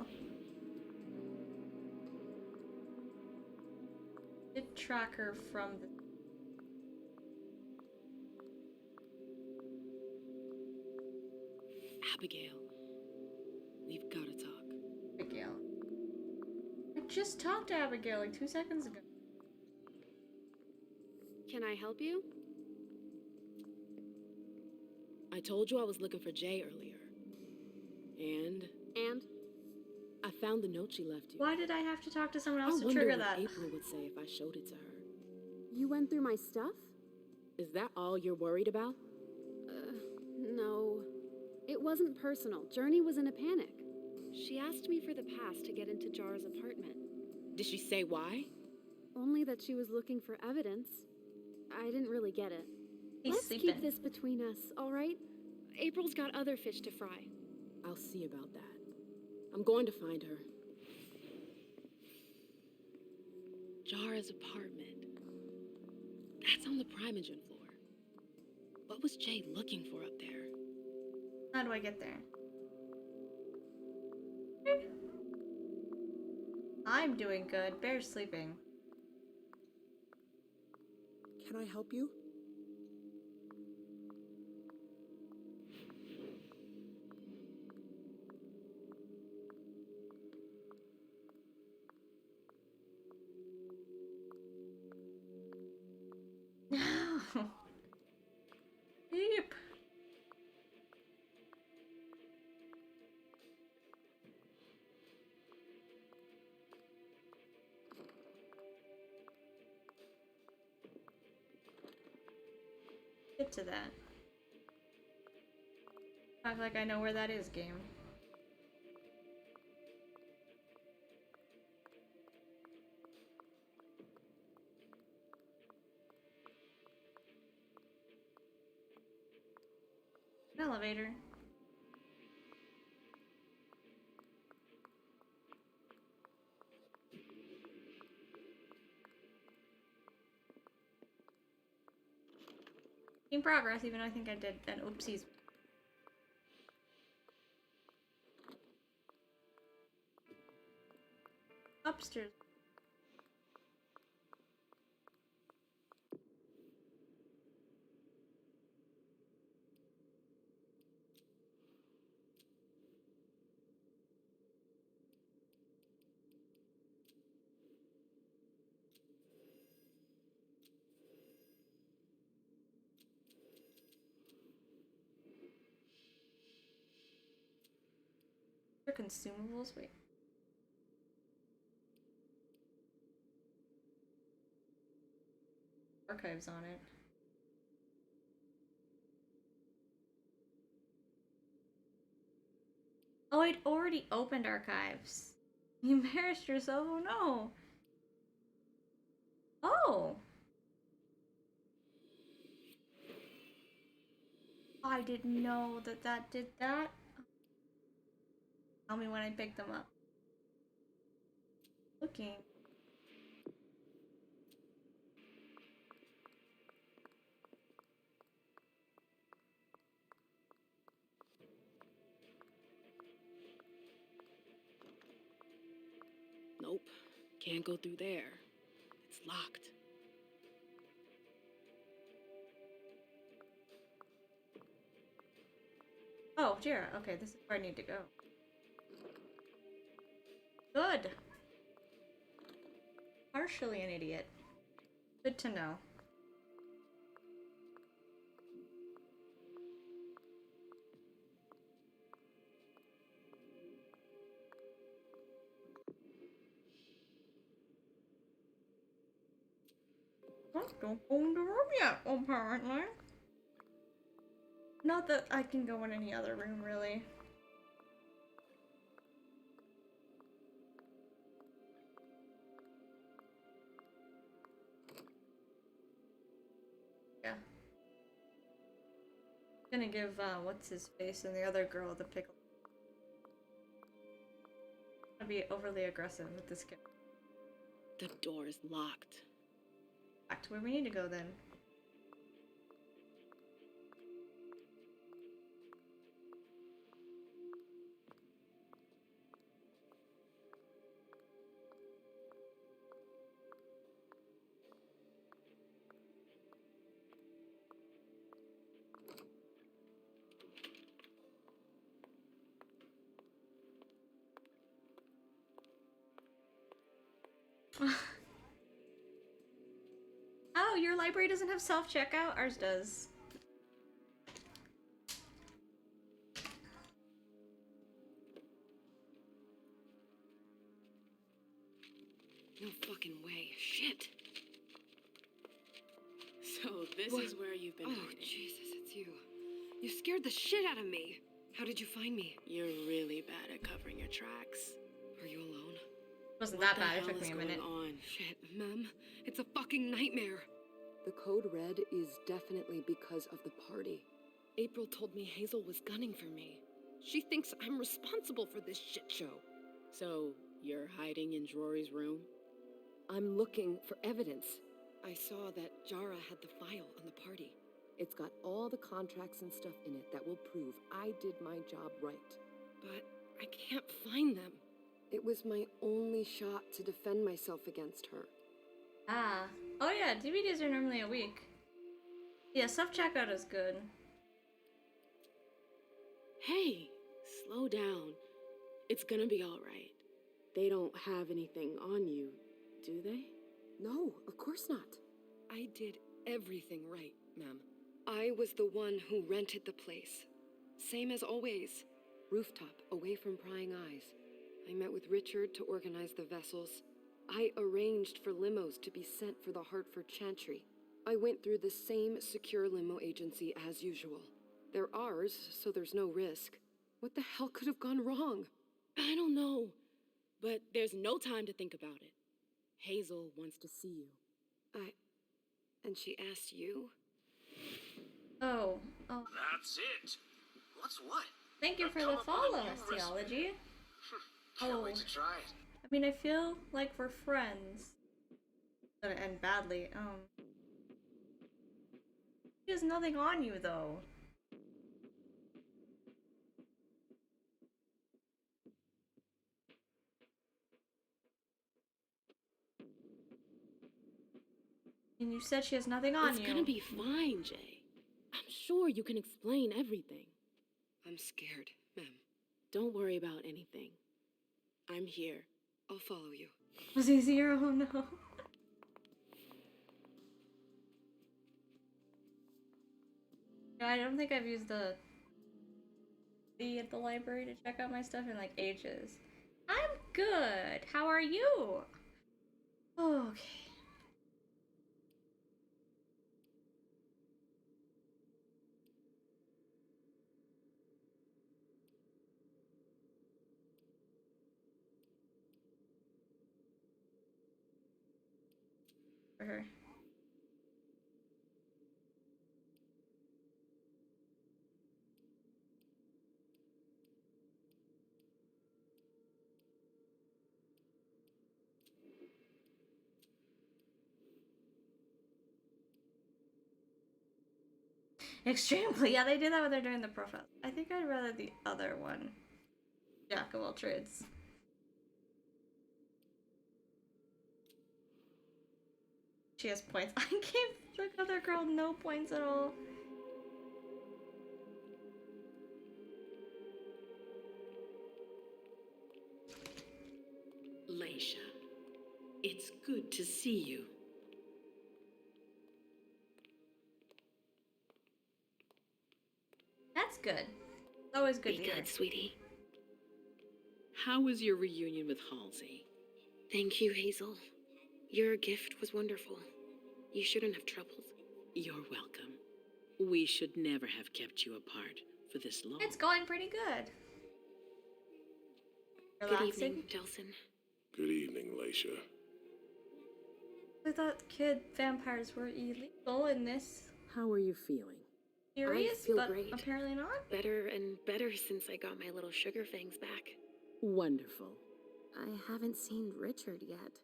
Did track her from the... Abigail, we've got to talk. Abigail. I just talked to Abigail like 2 seconds ago. Can I help you? I told you I was looking for Jay earlier. And And? I found the note she left you. Why did I have to talk to someone I else to wonder trigger what that? April would say if I showed it to her. You went through my stuff? Is that all you're worried about? No. It wasn't personal. Journey was in a panic. She asked me for the pass to get into Jar's apartment. Did she say why? Only that she was looking for evidence. I didn't really get it. He's Let's sleeping. keep this between us, all right? April's got other fish to fry. I'll see about that. I'm going to find her. Jara's apartment. That's on the Primogen floor. What was Jay looking for up there? How do I get there? I'm doing good. Bear's sleeping. Can I help you? No. Sleep. Get to that. Act like I know where that is, game. An elevator. In progress, even though I think I did an oopsies. Upstairs. For consumables, wait. Archives on it. Oh, I'd already opened archives. You embarrassed yourself? Oh no. Oh. I didn't know that that did that. Tell me when I pick them up. Looking. Can't go through there. It's locked. Oh, Jira. Okay, this is where I need to go. Good. Partially an idiot. Good to know. Don't go in the room yet, apparently. Not that I can go in any other room, really. Yeah. Gonna give, what's his face and the other girl the pickle. Gonna be overly aggressive with this kid. The door is locked. Back to where we need to go then. Oh, your library doesn't have self-checkout? Ours does. No fucking way. Shit. So this is where you've been hiding. Jesus, it's you. You scared the shit out of me. How did you find me? You're really bad at covering your tracks. Are you alone? Wasn't that bad, it took me a minute. Shit, Mem. It's a fucking nightmare. The code red is definitely because of the party. April told me Hazel was gunning for me. She thinks I'm responsible for this shit show. So, you're hiding in Rory's room? I'm looking for evidence. I saw that Jara had the file on the party. It's got all the contracts and stuff in it that will prove I did my job right. But I can't find them. It was my only shot to defend myself against her. Ah. Oh yeah, DVDs are normally a week. Yeah, self-checkout is good. Hey, slow down. It's gonna be alright. They don't have anything on you, do they? No, of course not. I did everything right, Mem. I was the one who rented the place. Same as always. Rooftop, away from prying eyes. I met with Richard to organize the vessels. I arranged for limos to be sent for the Hartford Chantry. I went through the same secure limo agency as usual. They're ours, so there's no risk. What the hell could have gone wrong? I don't know, but there's no time to think about it. Hazel wants to see you. And she asked you? Oh. That's it. What's what? Thank you for the follow, Theology. Can't wait to try it. I mean, I feel like we're friends. It's gonna end badly. She has nothing on you, though. And you said she has nothing on you. It's gonna be fine, Jay. I'm sure you can explain everything. I'm scared, Mem. Don't worry about anything. I'm here. I'll follow you. Was easier? Oh no. No, I don't think I've used the at the library to check out my stuff in like ages. I'm good. How are you? Okay. For her. Extremely. Yeah, they do that when they're doing the profile. I think I'd rather the other one. Jack of all trades. She has points. I gave the other girl no points at all. Leisha, it's good to see you. That's good. It's always good Be to hear. good, sweetie. How was your reunion with Halsey? Thank you, Hazel. Your gift was wonderful. You shouldn't have troubled. You're welcome. We should never have kept you apart for this long. It's going pretty good. Good Relaxing. evening, Delson. Good evening, Leisha. I thought kid vampires were illegal in this How are you feeling? series, I feel but great. apparently not. Better and better since I got my little sugar fangs back. Wonderful. I haven't seen Richard yet.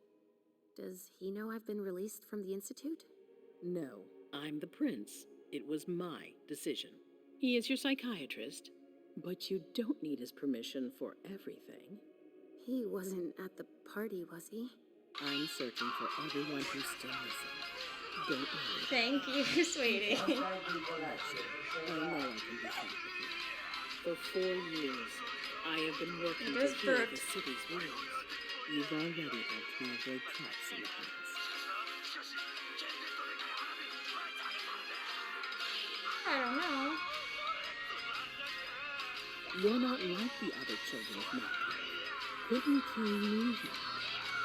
Does he know I've been released from the Institute? No, I'm the prince. It was my decision. He is your psychiatrist, but you don't need his permission for everything. He wasn't at the party, was he? I'm searching for everyone who's still missing. Don't worry. Thank you, sweetie. I know I can be frank with you. For 4 years, I have been working to Just heal burped. the city's wounds. You've already helped me avoid traps in the past. I don't know. You're not like the other children of Malcolm. Couldn't you move me?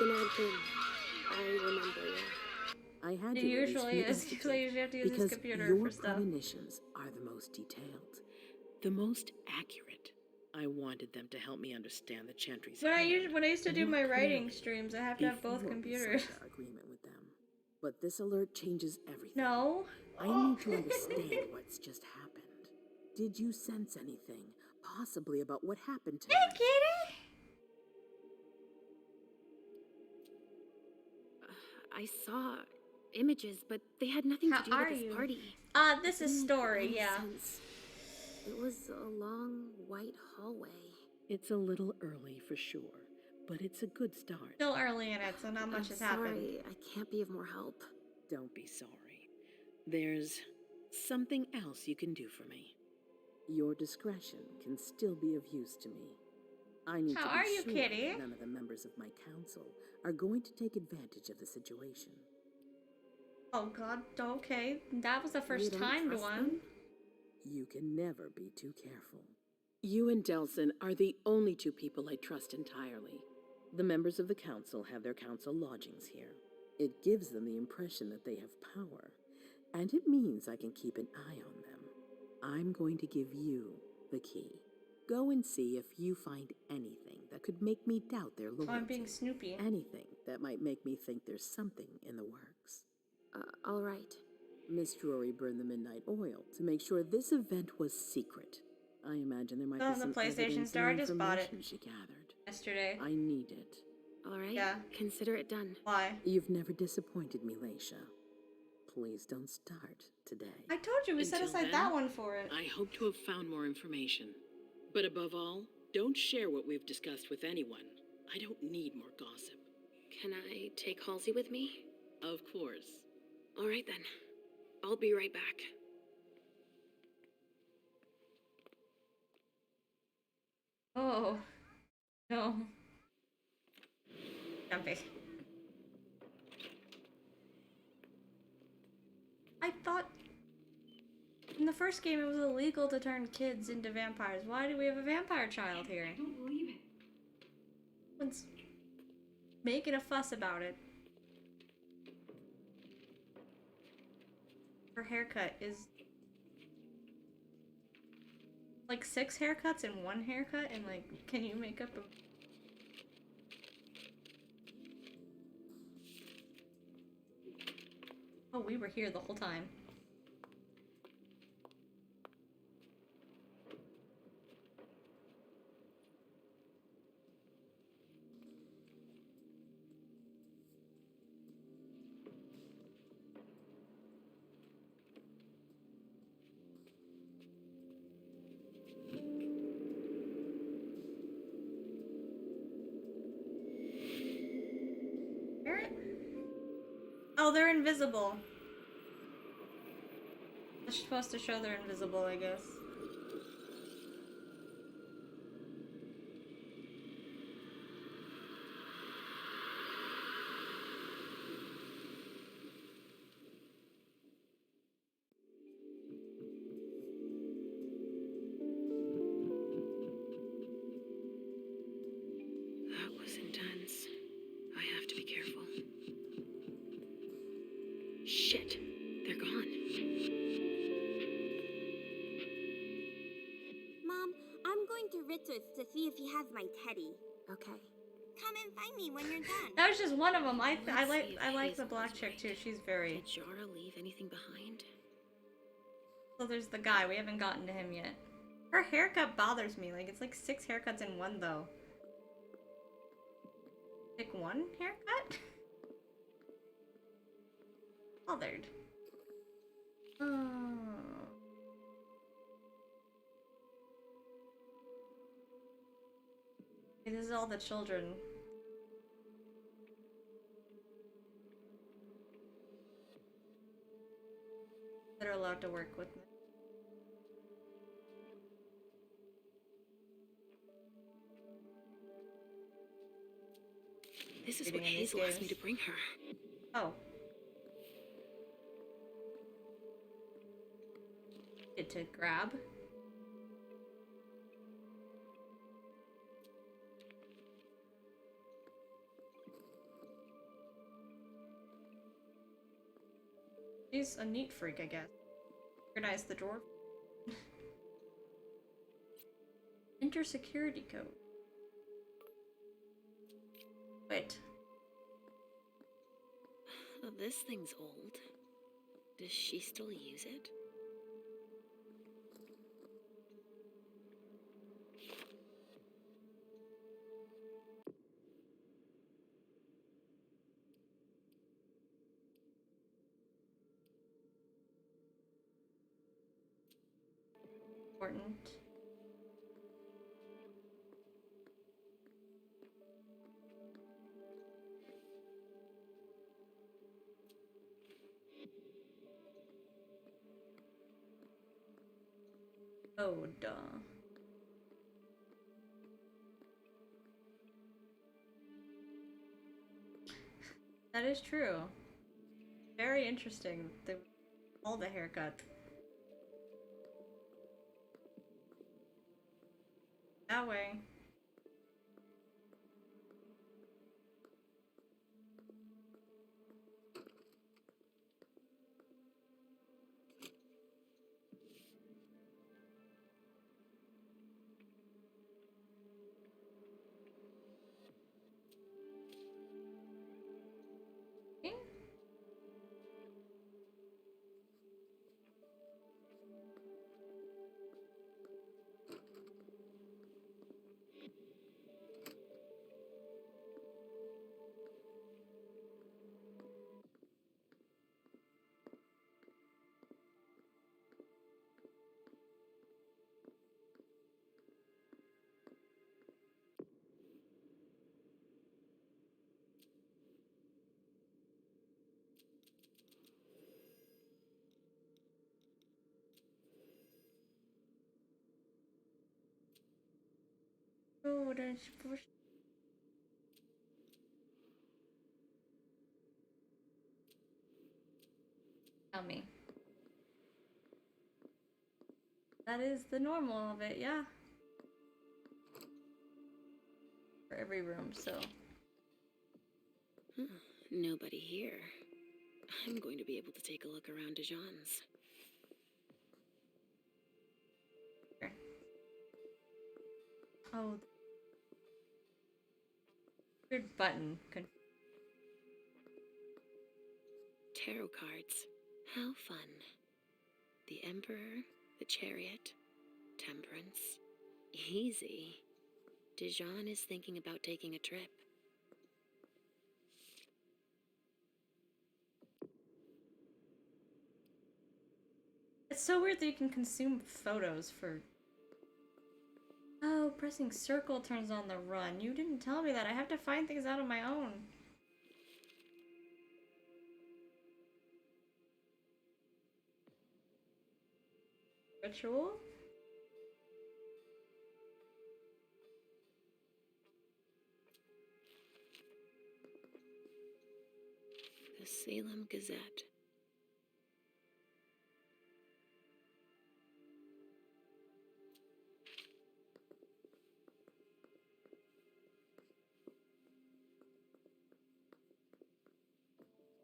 I remember, yeah. I had It to release usually from the is. Institute Usually you have to use because his computer your for stuff. premonitions are the most detailed, the most accurate. I wanted them to help me understand the Chantry's When I hand used to do more my writing clearly streams, I have to have both before we computers. signed our agreement with them. But this alert changes everything. No. I need to understand what's just happened. Did you sense anything, possibly about what happened to me? Hey, kitty! I saw images, but they had nothing How to do are with this you? party. This is Didn't make story, any yeah. sense. It was a long white hallway. It's a little early for sure, but it's a good start. Still early in it, so not much has happened. Sorry, I can't be of more help. Don't be sorry. There's something else you can do for me. Your discretion can still be of use to me. I need How to are be you, sure kitty? that none of the members of my council are going to take advantage of the situation. Oh god, okay. That was the first don't timed trust one. them? You can never be too careful. You and Delson are the only two people I trust entirely. The members of the council have their council lodgings here. It gives them the impression that they have power, and it means I can keep an eye on them. I'm going to give you the key. Go and see if you find anything that could make me doubt their loyalty. Oh, I'm being Snoopy. Anything that might make me think there's something in the works. All right. Miss Drury burned the midnight oil to make sure this event was secret. I imagine there might Oh, be the some PlayStation evidence Store, I and just bought it. information she gathered. Yesterday. I need it. All right. Yeah. Consider it done. Why? You've never disappointed me, Leisha. Please don't start today. I told you we set Until aside then, that one for it. I hope to have found more information. But above all, don't share what we've discussed with anyone. I don't need more gossip. Can I take Halsey with me? Of course. All right then. I'll be right back. Oh. No. Jumpy. I thought in the first game it was illegal to turn kids into vampires. Why do we have a vampire child here? I don't believe it. Everyone's making a fuss about it. Her haircut is like 6 haircuts in one haircut, and like, can you make up a... Oh, we were here the whole time. Oh, they're invisible. They're supposed to show they're invisible, I guess. That was intense. I have to be careful. Shit, they're gone. Mom, I'm going to Richard's to see if he has my teddy. Okay. Come and find me when you're done. That was just one of them. I Let's like see if the Hazel black was chick right. too. She's very. Did Jara leave anything behind? So there's the guy. We haven't gotten to him yet. Her haircut bothers me. Like it's like 6 haircuts in one though. Pick one haircut? Bothered. Oh. Okay, this is all the children. That are allowed to work with me. This is what Hazel asked me to bring her. Oh. Get to grab. She's a neat freak, I guess. Organize the drawer. Enter security code. Wait. Oh, this thing's old. Does she still use it? Important. Oh, duh. That is true. Very interesting. All the haircuts. That way. Oh, that's push. Tell me. That is the normal of it, yeah. For every room, so. Nobody here. I'm going to be able to take a look around Dijon's. Here. Oh. Weird button. Tarot cards. How fun. The Emperor, the Chariot, Temperance. Easy. Dijon is thinking about taking a trip. It's so weird that you can consume photos for... Oh, pressing circle turns on the run. You didn't tell me that. I have to find things out on my own. ritual? The Salem Gazette.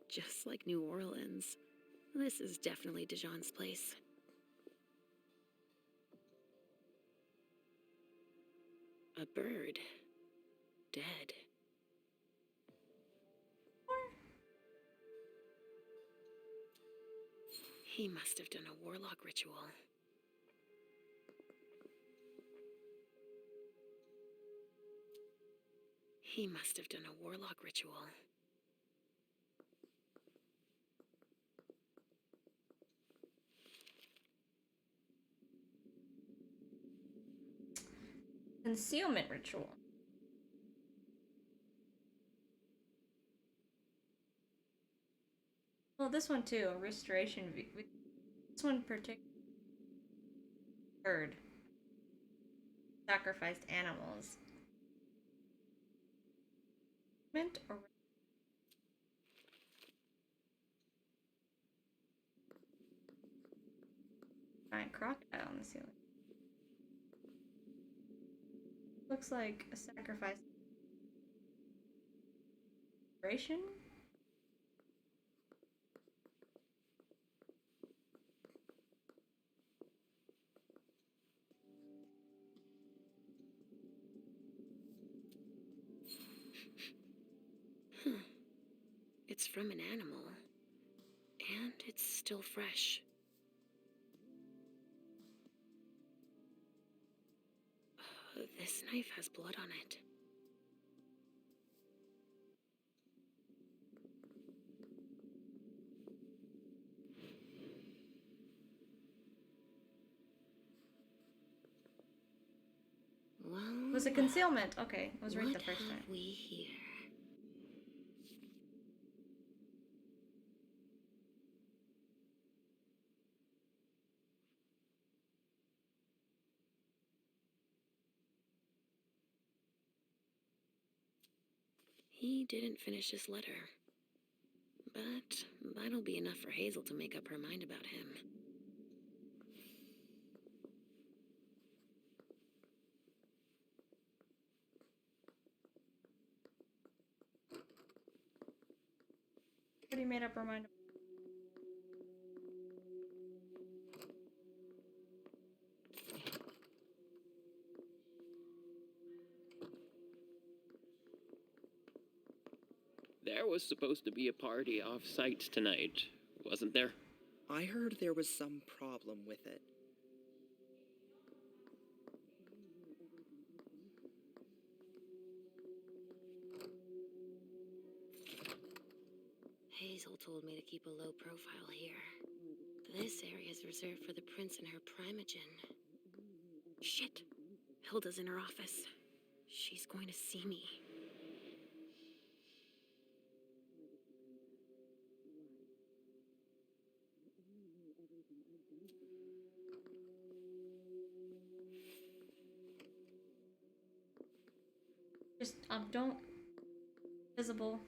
Just like New Orleans. This is definitely Dijon's place. A bird. Dead. He must have done a warlock ritual. He must have done a warlock ritual. Concealment ritual. Well, this one too, a restoration. This one particular bird. Sacrificed animals. Mint or giant crocodile on the ceiling. Looks like a sacrifice. Restoration? Huh. It's from an animal. And it's still fresh. This knife has blood on it. Well, Was it concealment? Okay, I was right the first time. What have we here? He didn't finish his letter. But that'll be enough for Hazel to make up her mind about him. Already made up her mind. There was supposed to be a party off-site tonight, wasn't there? I heard there was some problem with it. Hazel told me to keep a low profile here. This area is reserved for the prince and her primogen. Shit! Hilda's in her office. She's going to see me. Just, don't. Visible.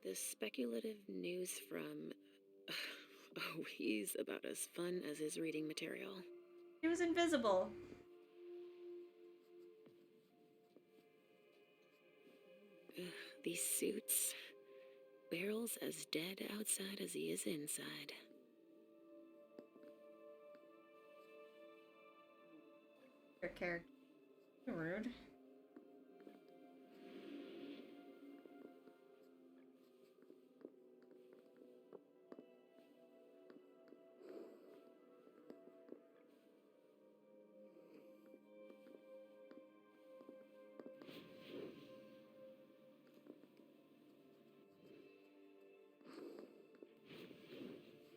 The speculative news from... Oh, he's about as fun as his reading material. He was invisible. Ugh, these suits. Barrel's as dead outside as he is inside. Your character. Rude.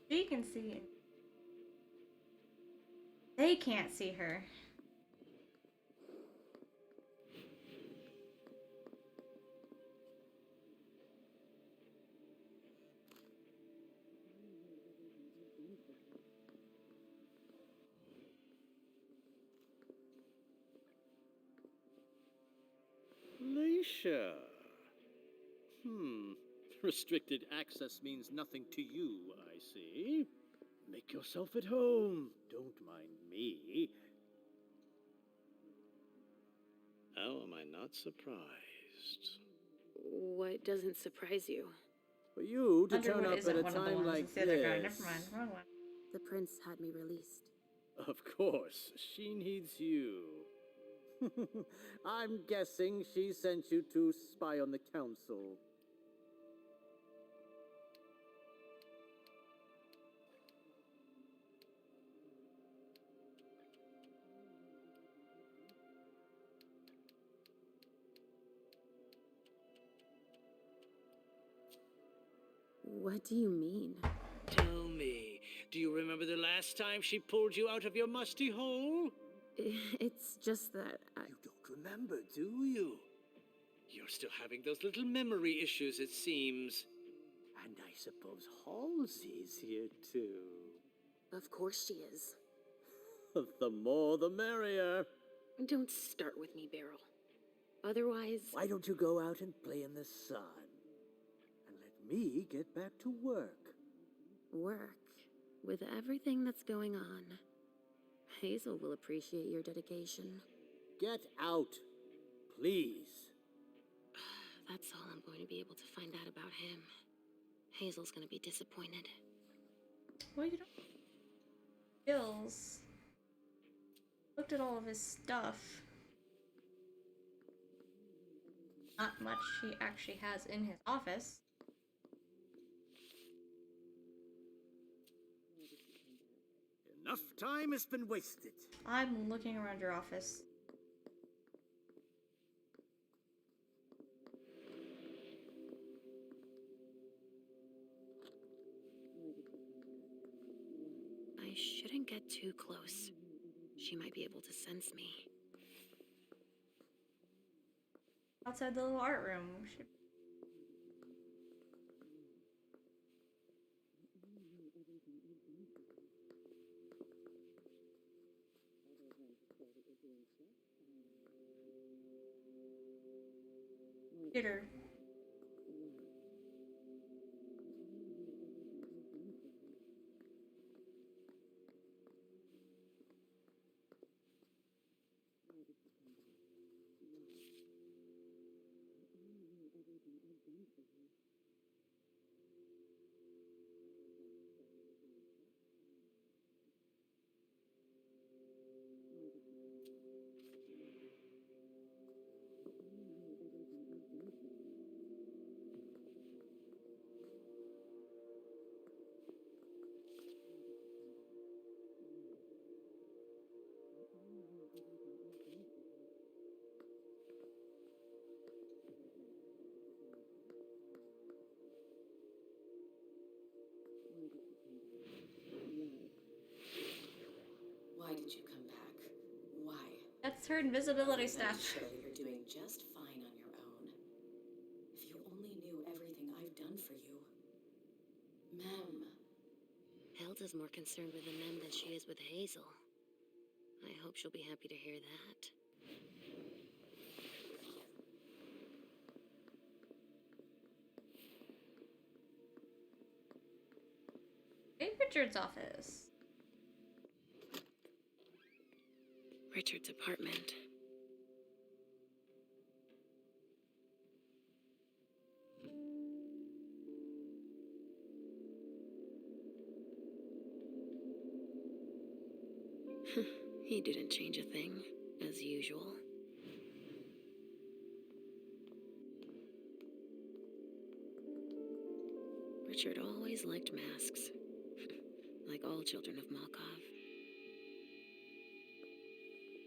She can see it. They can't see her. Leisha. Restricted access means nothing to you, I see. Make yourself at home. Don't mind me. How am I not surprised? What doesn't surprise you? For you to turn Underwood up isn't at a one of the time ones. like It's the other guy. this. Never mind. Wrong one. The prince had me released. Of course, she needs you. I'm guessing she sent you to spy on the council. What do you mean? Tell me, do you remember the last time she pulled you out of your musty hole? It's just that You don't remember, do you? You're still having those little memory issues, it seems. And I suppose Halsey's here too. Of course she is. The more the merrier. Don't start with me, Beryl. Otherwise... Why don't you go out and play in the sun? And let me get back to work. Work? With everything that's going on. Hazel will appreciate your dedication. Get out, please. That's all I'm going to be able to find out about him. Hazel's gonna be disappointed. Well, you don't. Skills. Looked at all of his stuff. Not much he actually has in his office. Enough time has been wasted. I'm looking around your office. I shouldn't get too close. She might be able to sense me. Outside the little art room. Computer. Why did you come back? Why? That's her invisibility stuff. Sure, you're doing just fine on your own. If you only knew everything I've done for you. Mem. Hilda's more concerned with the Mem than she is with Hazel. I hope she'll be happy to hear that. Richard's office. Richard's apartment. He didn't change a thing, as usual. Richard always liked masks, like all children of Malkov.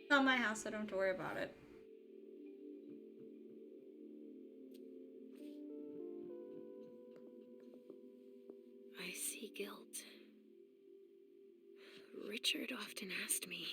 It's not my house, so I don't have to worry about it. I see guilt. Richard often asked me.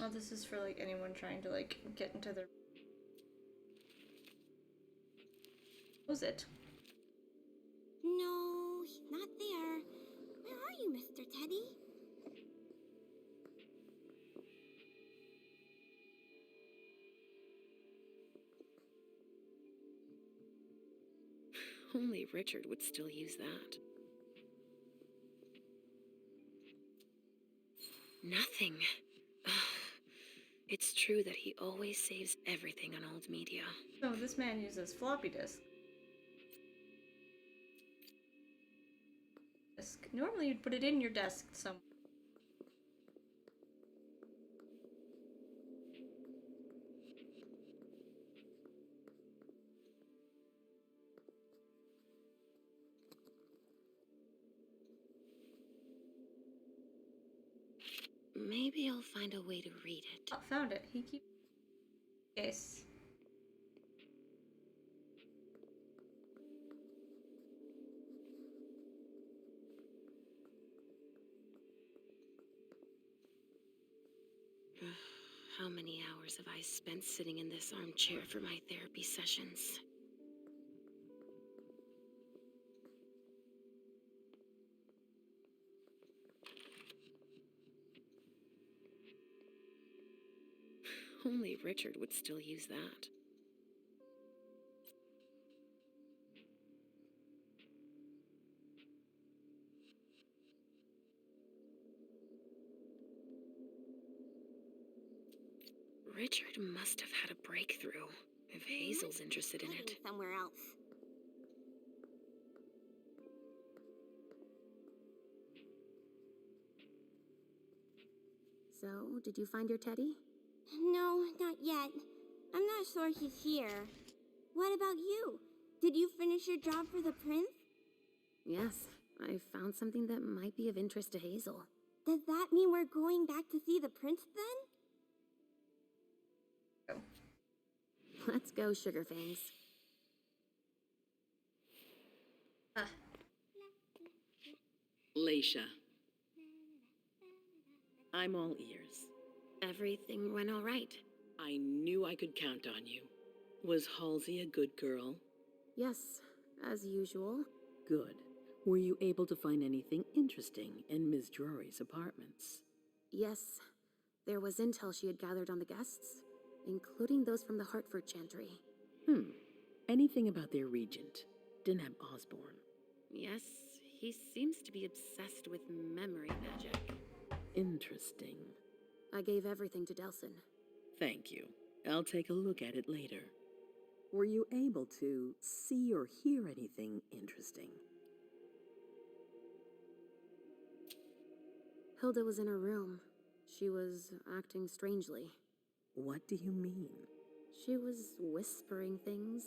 Oh, this is for like anyone trying to like get into the. Close it. No, he's not there. Where are you, Mr. Teddy? Only Richard would still use that. Nothing. Ugh. It's true that he always saves everything on old media. So this man uses floppy disk. Normally you'd put it in your desk somewhere. Maybe I'll find a way to read it. Oh, found it. He keeps case. How many hours have I spent sitting in this armchair for my therapy sessions? Only Richard would still use that. Richard must have had a breakthrough, if Hazel's interested in it. Somewhere else. So, did you find your Teddy? No, not yet. I'm not sure he's here. What about you? Did you finish your job for the prince? Yes, I found something that might be of interest to Hazel. Does that mean we're going back to see the prince then? Let's go, Sugarfangs. Leisha. I'm all ears. Everything went all right. I knew I could count on you. Was Halsey a good girl? Yes, as usual. Good. Were you able to find anything interesting in Ms. Drury's apartments? Yes, there was intel she had gathered on the guests, including those from the Hartford Chantry. Anything about their regent, Deneb Osborne? Yes, he seems to be obsessed with memory magic. Interesting. I gave everything to Delson. Thank you. I'll take a look at it later. Were you able to see or hear anything interesting? Hilda was in her room. She was acting strangely. What do you mean? She was whispering things,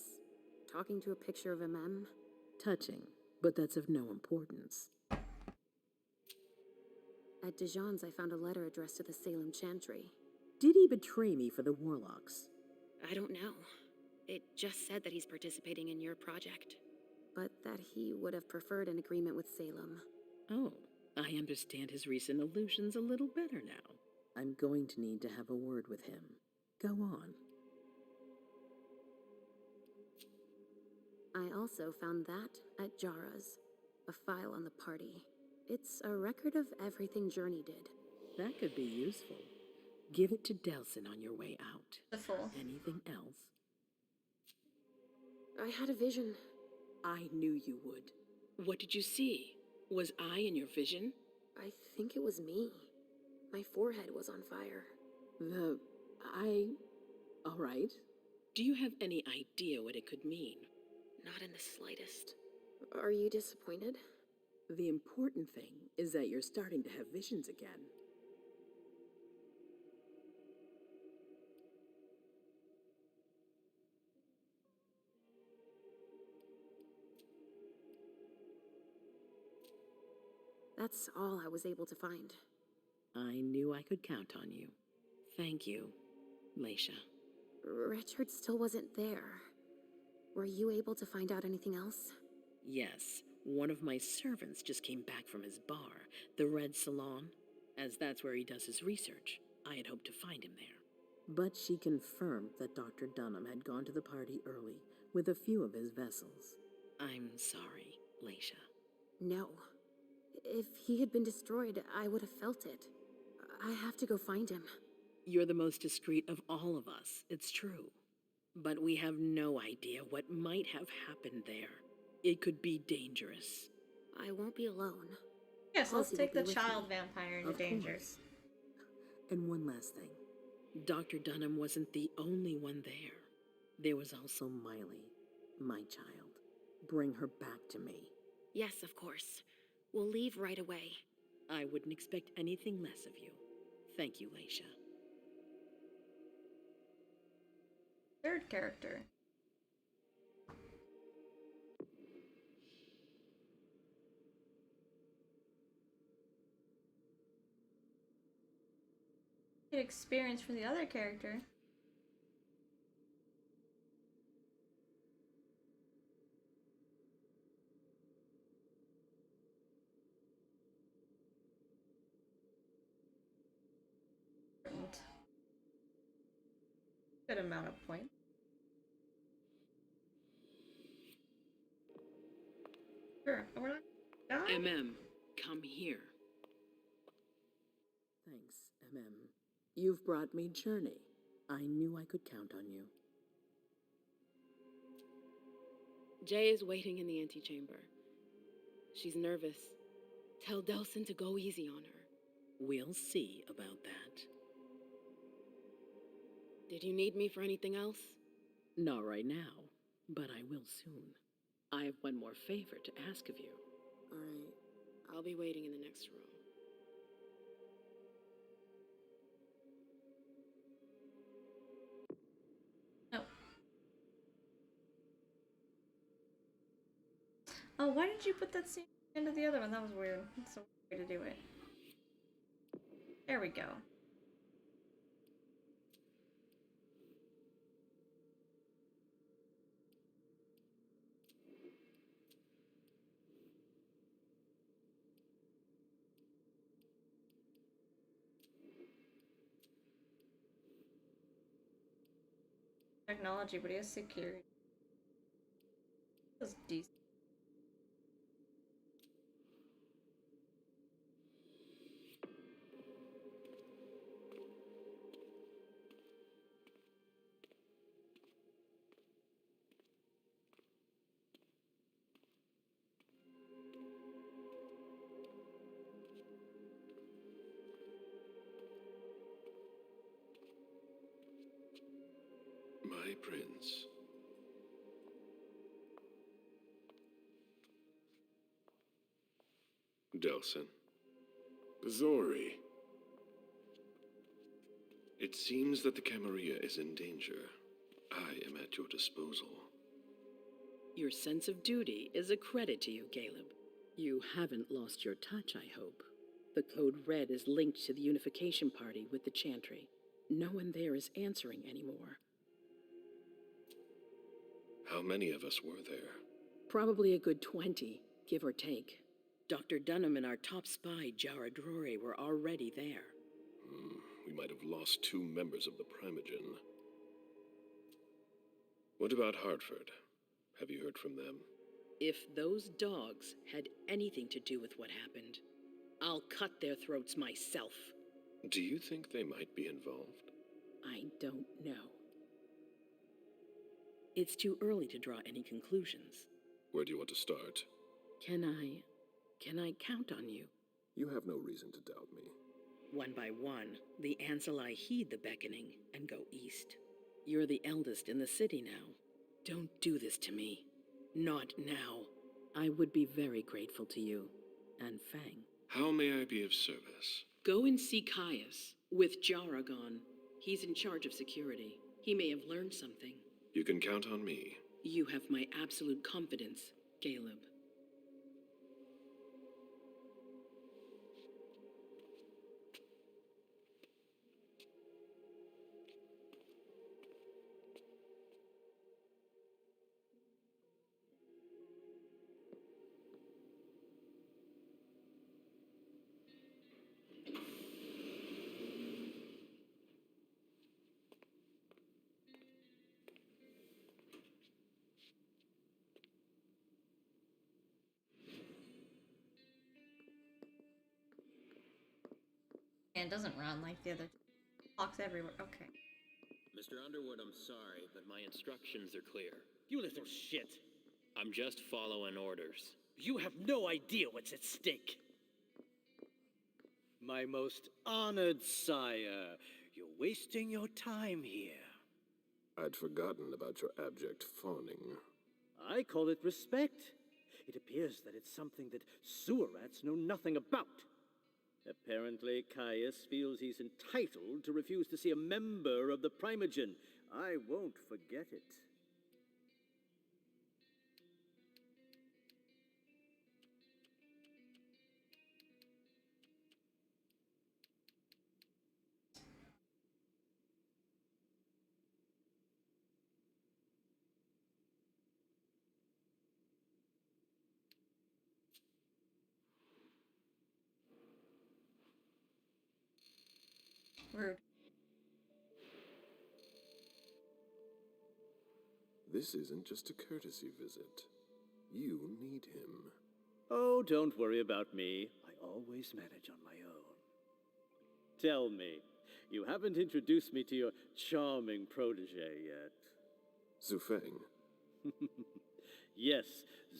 talking to a picture of a mem. Touching, but that's of no importance. At Dijon's, I found a letter addressed to the Salem Chantry. Did he betray me for the Warlocks? I don't know. It just said that he's participating in your project. But that he would have preferred an agreement with Salem. Oh, I understand his recent illusions a little better now. I'm going to need to have a word with him. Go on. I also found that at Jara's. A file on the party. It's a record of everything Journey did. That could be useful. Give it to Delson on your way out. Wonderful. Anything else? I had a vision. I knew you would. What did you see? Was I in your vision? I think it was me. My forehead was on fire. All right. Do you have any idea what it could mean? Not in the slightest. Are you disappointed? The important thing is that you're starting to have visions again. That's all I was able to find. I knew I could count on you. Thank you, Leisha. Richard still wasn't there. Were you able to find out anything else? Yes, one of my servants just came back from his bar, the Red Salon, as that's where he does his research. I had hoped to find him there. But she confirmed that Dr. Dunham had gone to the party early with a few of his vessels. I'm sorry, Leisha. No. If he had been destroyed, I would have felt it. I have to go find him. You're the most discreet of all of us, it's true. But we have no idea what might have happened there. It could be dangerous. I won't be alone. Yes, let's Halsey take will the be with child me. vampire into Of danger. course. And one last thing. Dr. Dunham wasn't the only one there. There was also Miley, my child. Bring her back to me. Yes, of course. We'll leave right away. I wouldn't expect anything less of you. Thank you, Leisha. Third character. Get experience from the other character. Good amount of points. Sure, we're not done. Come here. Thanks, You've brought me Journey. I knew I could count on you. Jay is waiting in the antechamber. She's nervous. Tell Delson to go easy on her. We'll see about that. Did you need me for anything else? Not right now, but I will soon. I have one more favor to ask of you. All right. I'll be waiting in the next room. Oh, why did you put that scene into the other one? That was weird. That's a weird way to do it. There we go. Technology, but he has security. That's decent. My prince. Delson. Zori. It seems that the Camarilla is in danger. I am at your disposal. Your sense of duty is a credit to you, Caleb. You haven't lost your touch, I hope. The Code Red is linked to the Unification Party with the Chantry. No one there is answering anymore. How many of us were there? Probably a good 20, give or take. Dr. Dunham and our top spy, Jara Drory, were already there. We might have lost 2 members of the Primogen. What about Hartford? Have you heard from them? If those dogs had anything to do with what happened, I'll cut their throats myself. Do you think they might be involved? I don't know. It's too early to draw any conclusions. Where do you want to start? Can I count on you? You have no reason to doubt me. One by one, the Ancilai heed the beckoning and go east. You're the eldest in the city now. Don't do this to me. Not now. I would be very grateful to you. And Fang. How may I be of service? Go and see Caius with Jaragon. He's in charge of security. He may have learned something. You can count on me. You have my absolute confidence, Caleb. And doesn't run like the other walks everywhere. Okay. Mr. Underwood, I'm sorry, but my instructions are clear. You little shit. I'm just following orders. You have no idea what's at stake. My most honored sire, you're wasting your time here. I'd forgotten about your abject fawning. I call it respect. It appears that it's something that sewer rats know nothing about. Apparently, Caius feels he's entitled to refuse to see a member of the Primogen. I won't forget it. Rude. This isn't just a courtesy visit. You need him. Oh, don't worry about me. I always manage on my own. Tell me, you haven't introduced me to your charming protege yet. Zhu Feng. Yes,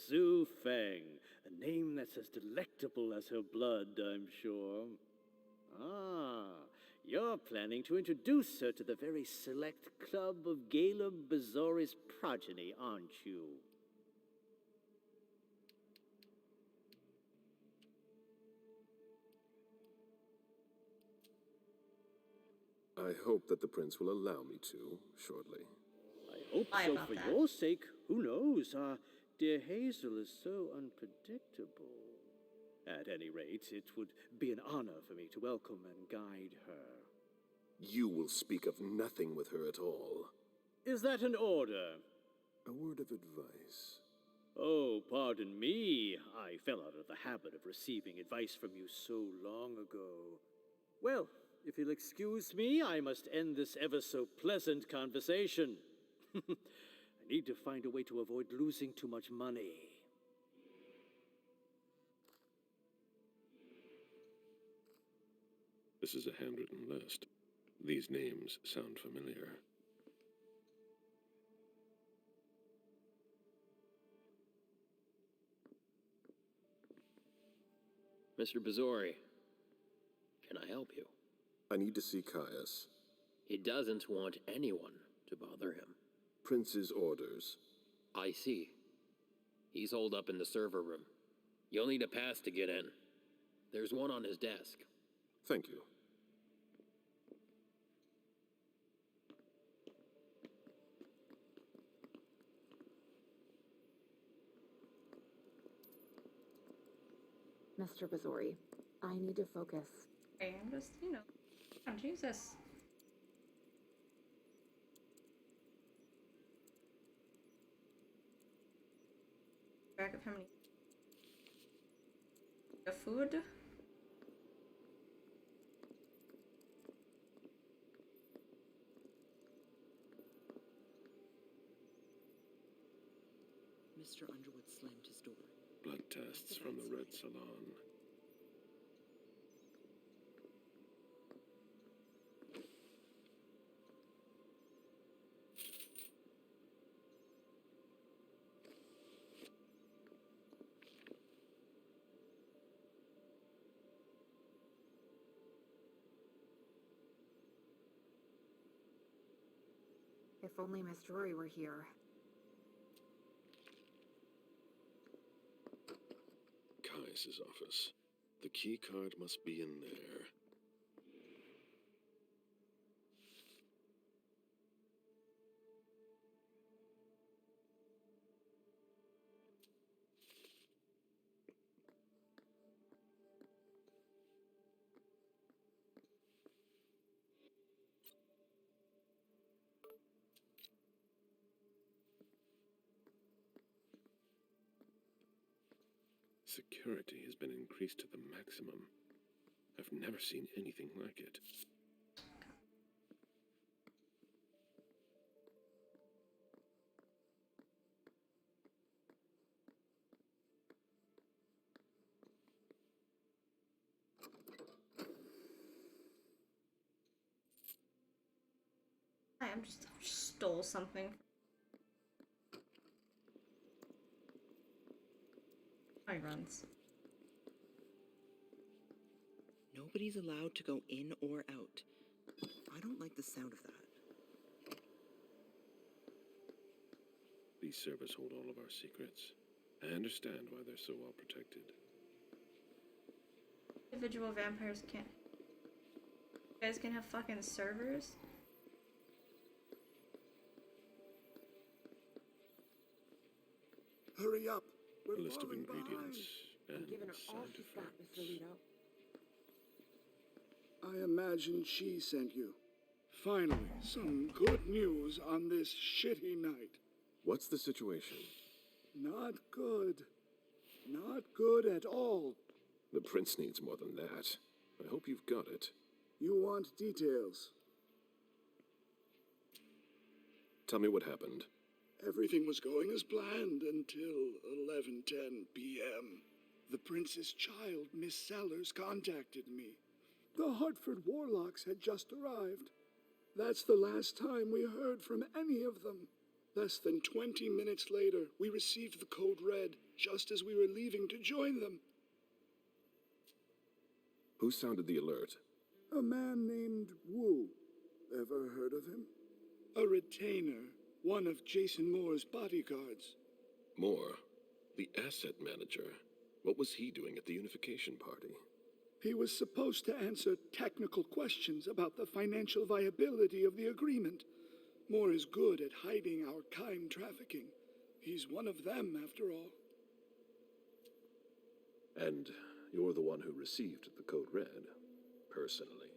Zhu Feng. A name that's as delectable as her blood, I'm sure. Ah, you're planning to introduce her to the very select club of Caleb Bazori's progeny, aren't you? I hope that the prince will allow me to, shortly. I hope so for your sake. Who knows? Dear Hazel is so unpredictable. At any rate, it would be an honor for me to welcome and guide her. You will speak of nothing with her at all. Is that an order? A word of advice. Oh, pardon me. I fell out of the habit of receiving advice from you so long ago. Well, if you'll excuse me, I must end this ever so pleasant conversation. I need to find a way to avoid losing too much money. This is a handwritten list. These names sound familiar. Mr. Bazori, can I help you? I need to see Caius. He doesn't want anyone to bother him. Prince's orders. I see. He's holed up in the server room. You'll need a pass to get in. There's one on his desk. Thank you. Mr. Bazori, I need to focus. Okay, I'm just, oh, Jesus. Track of how many. The food? Mr. Underwood slammed his door. Blood tests from the Red Salon. If only Miss Drury were here. Caius's office. The key card must be in there. Security has been increased to the maximum. I've never seen anything like it. I stole something. He runs. Nobody's allowed to go in or out. I don't like the sound of that. These servers hold all of our secrets. I understand why they're so well protected. Individual vampires can't. You guys can have fucking servers? Hurry up. A list of ingredients and Giving her all sound she's got, effects. Mr. Leto. I imagine she sent you. Finally, some good news on this shitty night. What's the situation? Not good. Not good at all. The prince needs more than that. I hope you've got it. You want details. Tell me what happened. Everything was going as planned until 11:10 p.m. The prince's child, Miss Sellers, contacted me. The Hartford Warlocks had just arrived. That's the last time we heard from any of them. Less than 20 minutes later, we received the code red, just as we were leaving to join them. Who sounded the alert? A man named Wu. Ever heard of him? A retainer, one of Jason Moore's bodyguards. Moore, the asset manager. What was he doing at the unification party? He was supposed to answer technical questions about the financial viability of the agreement. Moore is good at hiding our kind trafficking. He's one of them, after all. And you're the one who received the code red, personally.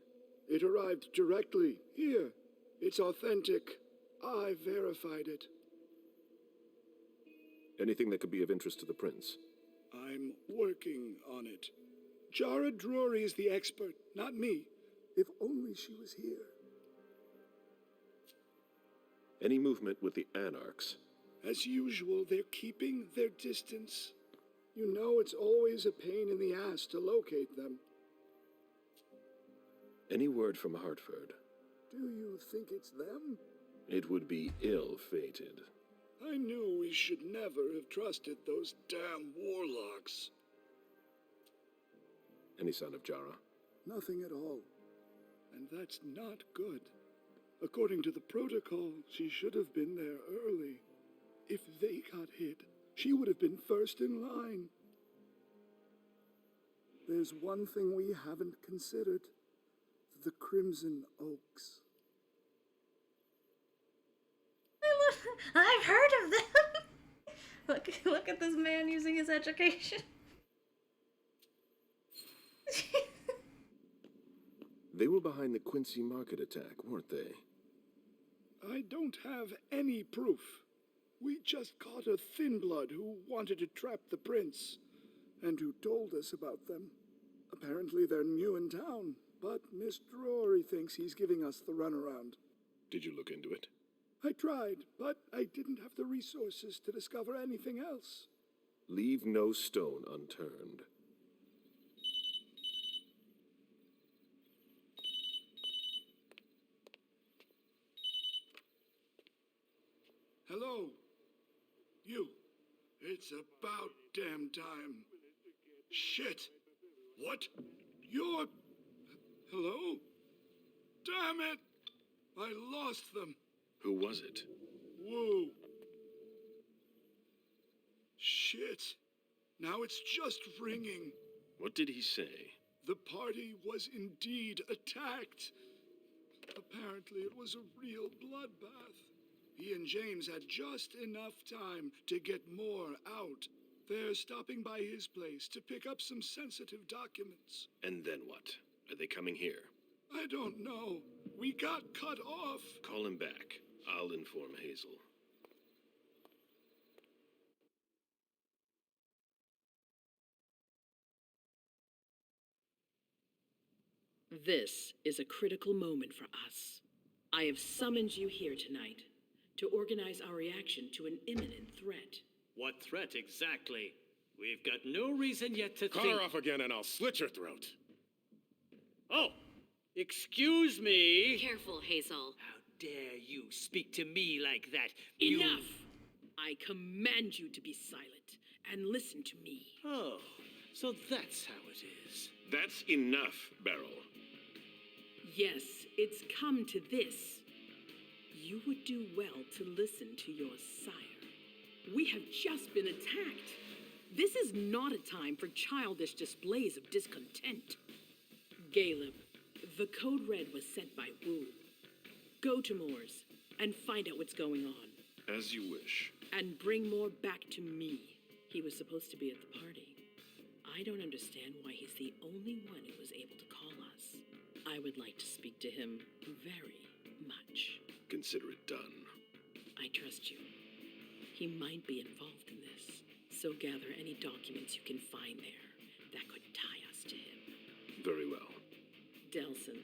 It arrived directly, here. It's authentic. I verified it. Anything that could be of interest to the prince? I'm working on it. Jara Drury is the expert, not me. If only she was here. Any movement with the Anarchs? As usual, they're keeping their distance. You know it's always a pain in the ass to locate them. Any word from Hartford? Do you think it's them? It would be ill-fated. I knew we should never have trusted those damn warlocks. Any sign of Jara? Nothing at all. And that's not good. According to the protocol, she should have been there early. If they got hit, she would have been first in line. There's one thing we haven't considered. The Crimson Oaks. I've heard of them! Look at this man using his education. They were behind the Quincy Market attack, weren't they? I don't have any proof. We just caught a thin blood who wanted to trap the prince, and who told us about them. Apparently they're new in town, but Miss Drury thinks he's giving us the runaround. Did you look into it? I tried, but I didn't have the resources to discover anything else. Leave no stone unturned. Hello? You. It's about damn time. Shit. What? You're... Hello? Damn it! I lost them. Who was it? Whoa. Shit. Now it's just ringing. What did he say? The party was indeed attacked. Apparently it was a real bloodbath. He and James had just enough time to get more out. They're stopping by his place to pick up some sensitive documents. And then what? Are they coming here? I don't know. We got cut off. Call him back. I'll inform Hazel. This is a critical moment for us. I have summoned you here tonight to organize our reaction to an imminent threat. What threat exactly? We've got no reason yet to Cut think... her off again and I'll slit your throat. Oh! Excuse me! Careful, Hazel. How dare you speak to me like that? Enough! I command you to be silent and listen to me. Oh, so that's how it is. That's enough, Beryl. Yes, it's come to this. You would do well to listen to your sire. We have just been attacked. This is not a time for childish displays of discontent. Caleb, the code red was sent by Wu. Go to Moore's and find out what's going on. As you wish. And bring Moore back to me. He was supposed to be at the party. I don't understand why he's the only one who was able to call us. I would like to speak to him very much. Consider it done. I trust you. He might be involved in this, so gather any documents you can find there that could tie us to him. Very well. Delson,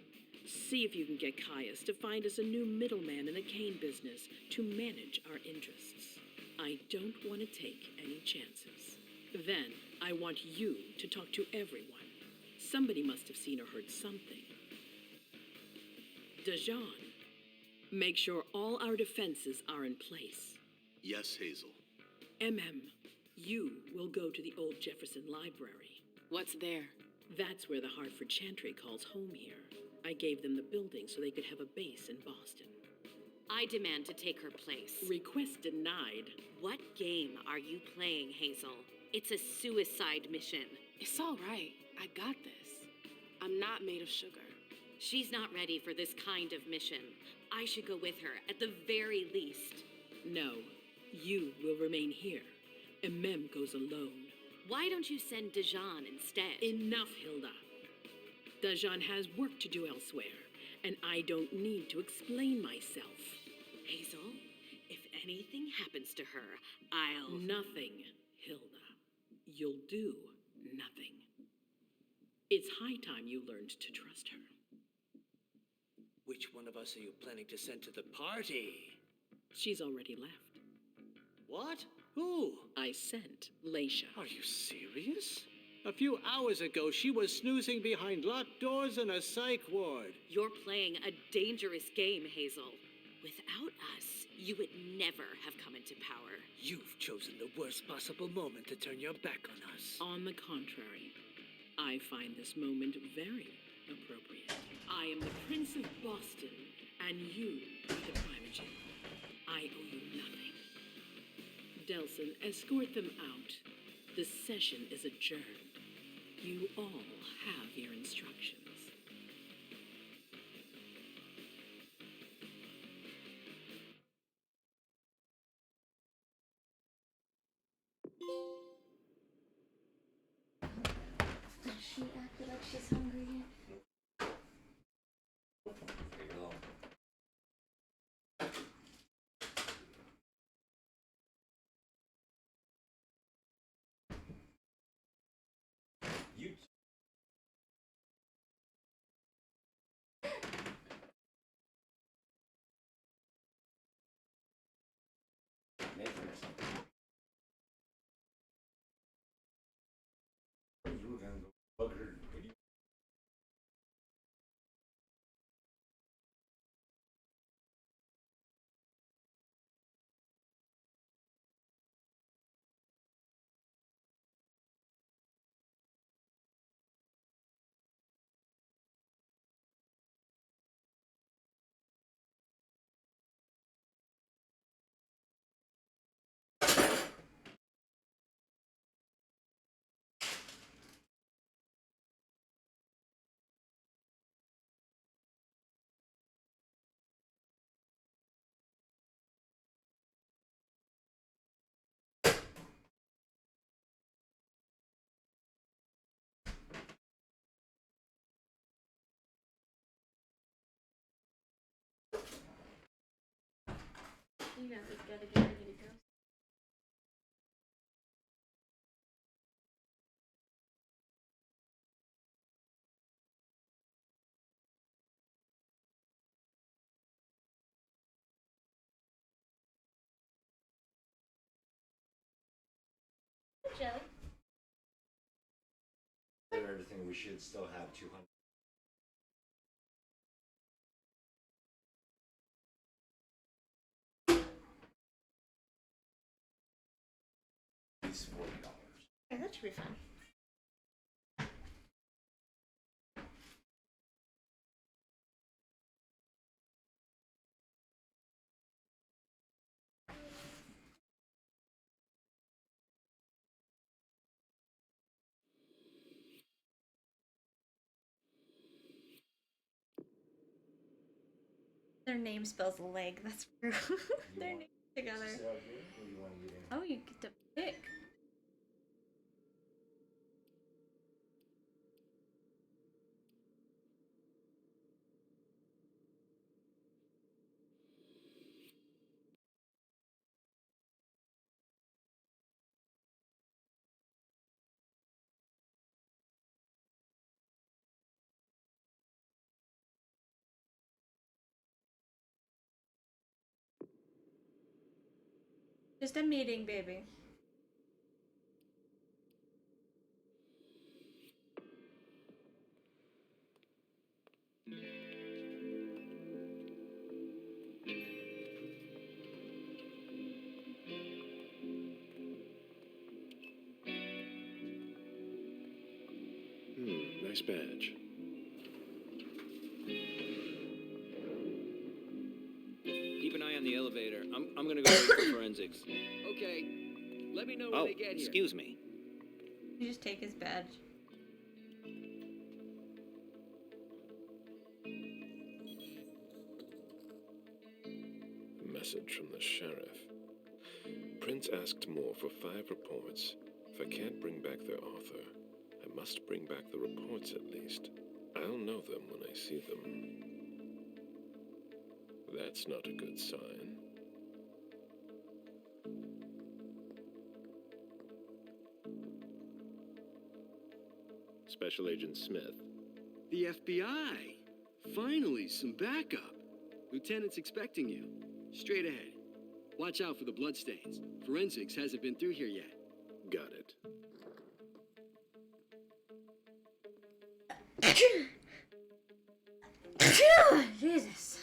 see if you can get Caius to find us a new middleman in the cane business to manage our interests. I don't want to take any chances. Then, I want you to talk to everyone. Somebody must have seen or heard something. Dajan, make sure all our defenses are in place. Yes, Hazel. You will go to the old Jefferson Library. What's there? That's where the Hartford Chantry calls home here. I gave them the building so they could have a base in Boston. I demand to take her place. Request denied. What game are you playing, Hazel? It's a suicide mission. It's all right. I got this. I'm not made of sugar. She's not ready for this kind of mission. I should go with her, at the very least. No, you will remain here. Mem goes alone. Why don't you send Dajan instead? Enough, Hilda. Dajan has work to do elsewhere, and I don't need to explain myself. Hazel, if anything happens to her, I'll... Nothing, Hilda. You'll do nothing. It's high time you learned to trust her. Which one of us are you planning to send to the party? She's already left. What? Who? I sent Leisha. Are you serious? A few hours ago, she was snoozing behind locked doors in a psych ward. You're playing a dangerous game, Hazel. Without us, you would never have come into power. You've chosen the worst possible moment to turn your back on us. On the contrary, I find this moment very appropriate. I am the Prince of Boston, and you are the Primogen. I owe you nothing. Delson, escort them out. The session is adjourned. You all have your instructions. She acted like she's hungry. You guys just gotta get ready to go. Jelly. Everything we should still have 200. At least $40. Yeah, that should be fun. Their name spells leg. That's true. Their names together. Sit out here, or you want to get in? Oh, you get to pick. Just a meeting, baby. Nice badge. Keep an eye on the elevator. I'm gonna go wait for forensics. Okay. Let me know when they get here. Excuse me. You just take his badge. A message from the sheriff. Prince asked more for 5 reports. If I can't bring back their author, I must bring back the reports at least. I'll know them when I see them. That's not a good sign. Special Agent Smith. The FBI! Finally, some backup. Lieutenant's expecting you. Straight ahead. Watch out for the bloodstains. Forensics hasn't been through here yet. Got it. Jesus.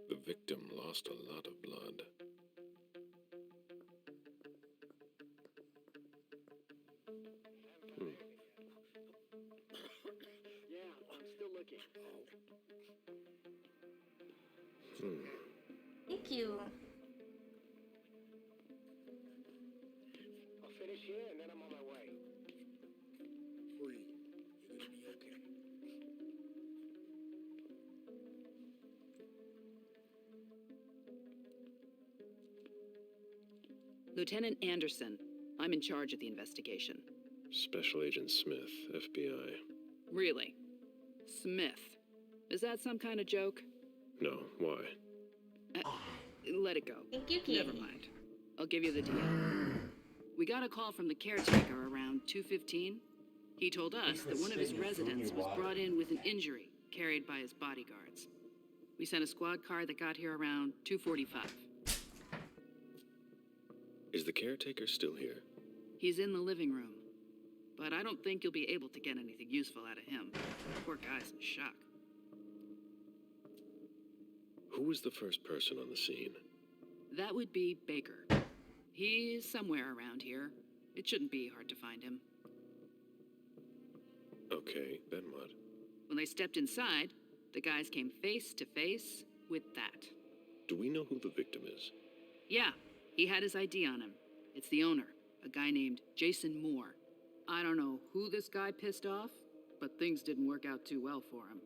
The victim lost a lot of blood. Yeah, I'm still looking. Thank you. I'll finish here and then I'm on my way. Free. You're gonna be okay. Lieutenant Anderson, I'm in charge of the investigation. Special Agent Smith, FBI. Really? Smith. Is that some kind of joke? No, why? Let it go. Thank you, Kitty. Never mind. I'll give you the deal. We got a call from the caretaker around 2:15. He told us that one of his residents was brought in with an injury carried by his bodyguards. We sent a squad car that got here around 2:45. Is the caretaker still here? He's in the living room, but I don't think you'll be able to get anything useful out of him. Poor guy's in shock. Who was the first person on the scene? That would be Baker. He's somewhere around here. It shouldn't be hard to find him. Okay, then what? When they stepped inside, the guys came face to face with that. Do we know who the victim is? Yeah, he had his ID on him. It's the owner, a guy named Jason Moore. I don't know who this guy pissed off, but things didn't work out too well for him.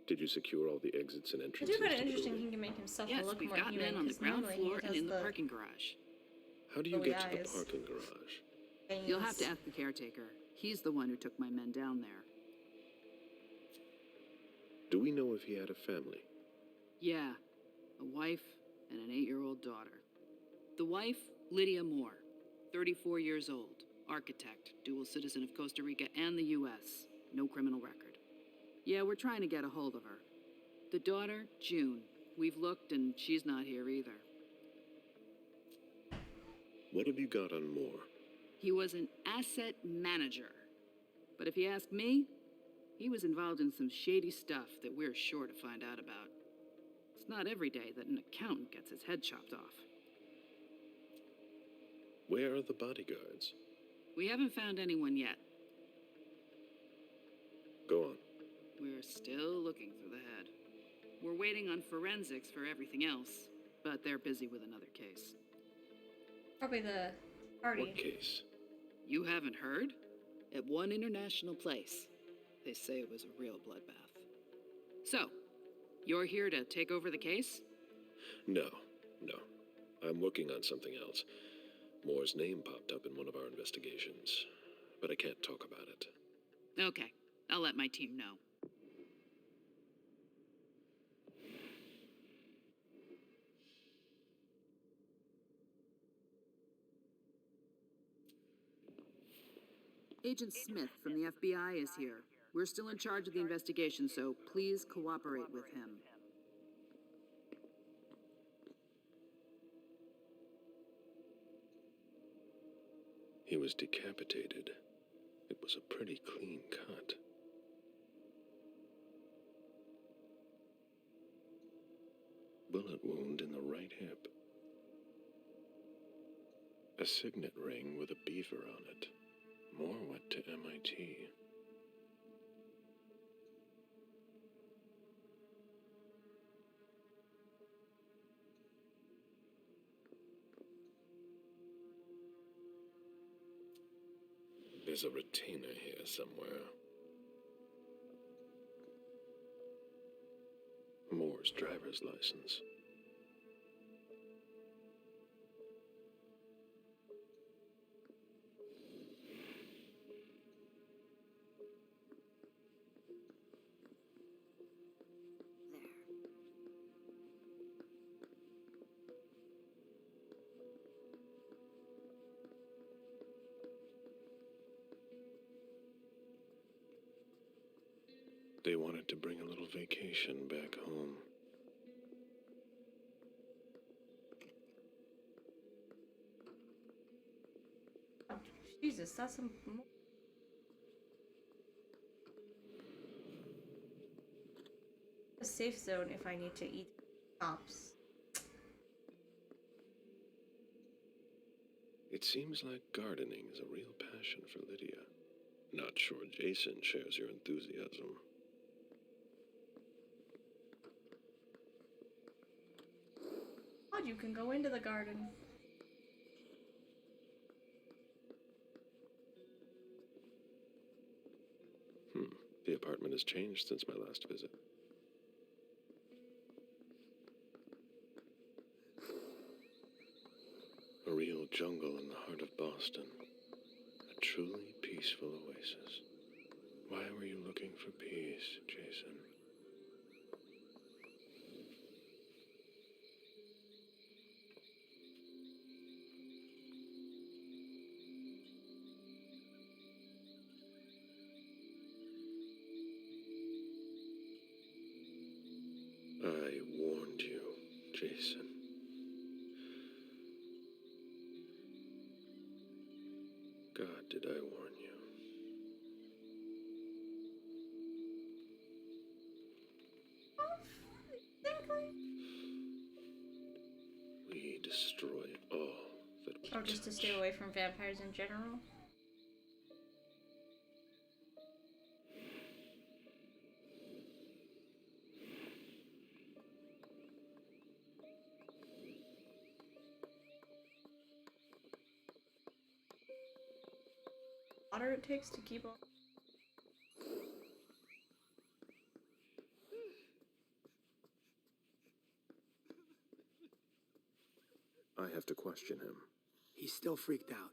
Did you secure all the exits and I entrances? do find it to the interesting building? he can make himself Yes, look we've more gotten human. in on the 'Cause ground normally floor he and has in the parking garage. How do you Billy get to the eyes. parking garage? You'll have to ask the caretaker. He's the one who took my men down there. Do we know if he had a family? Yeah, a wife and an 8-year-old daughter. The wife, Lydia Moore, 34 years old, architect, dual citizen of Costa Rica and the U.S., no criminal record. Yeah, we're trying to get a hold of her. The daughter, June. We've looked and she's not here either. What have you got on Moore? He was an asset manager. But if you ask me, he was involved in some shady stuff that we're sure to find out about. It's not every day that an accountant gets his head chopped off. Where are the bodyguards? We haven't found anyone yet. Go on. We're still looking for the head. We're waiting on forensics for everything else, but they're busy with another case. Probably the party. What case? You haven't heard? At one international place. They say it was a real bloodbath. So, you're here to take over the case? No. I'm working on something else. Moore's name popped up in one of our investigations, but I can't talk about it. Okay, I'll let my team know. Agent Smith from the FBI is here. We're still in charge of the investigation, so please cooperate with him. He was decapitated. It was a pretty clean cut. Bullet wound in the right hip. A signet ring with a beaver on it. Moore went to MIT. There's a retainer here somewhere. Moore's driver's license. They wanted to bring a little vacation back home. Oh, Jesus, that's some. A safe zone if I need to eat chops. It seems like gardening is a real passion for Lydia. Not sure Jason shares your enthusiasm. God, you can go into the garden. The apartment has changed since my last visit. A real jungle in the heart of Boston. A truly peaceful oasis. Why were you looking for peace, Jason? I warned you, Jason. God, did I warn you? We destroy all that we Or just to stay away from vampires in general? Water it takes to keep on. I have to question him. He's still freaked out.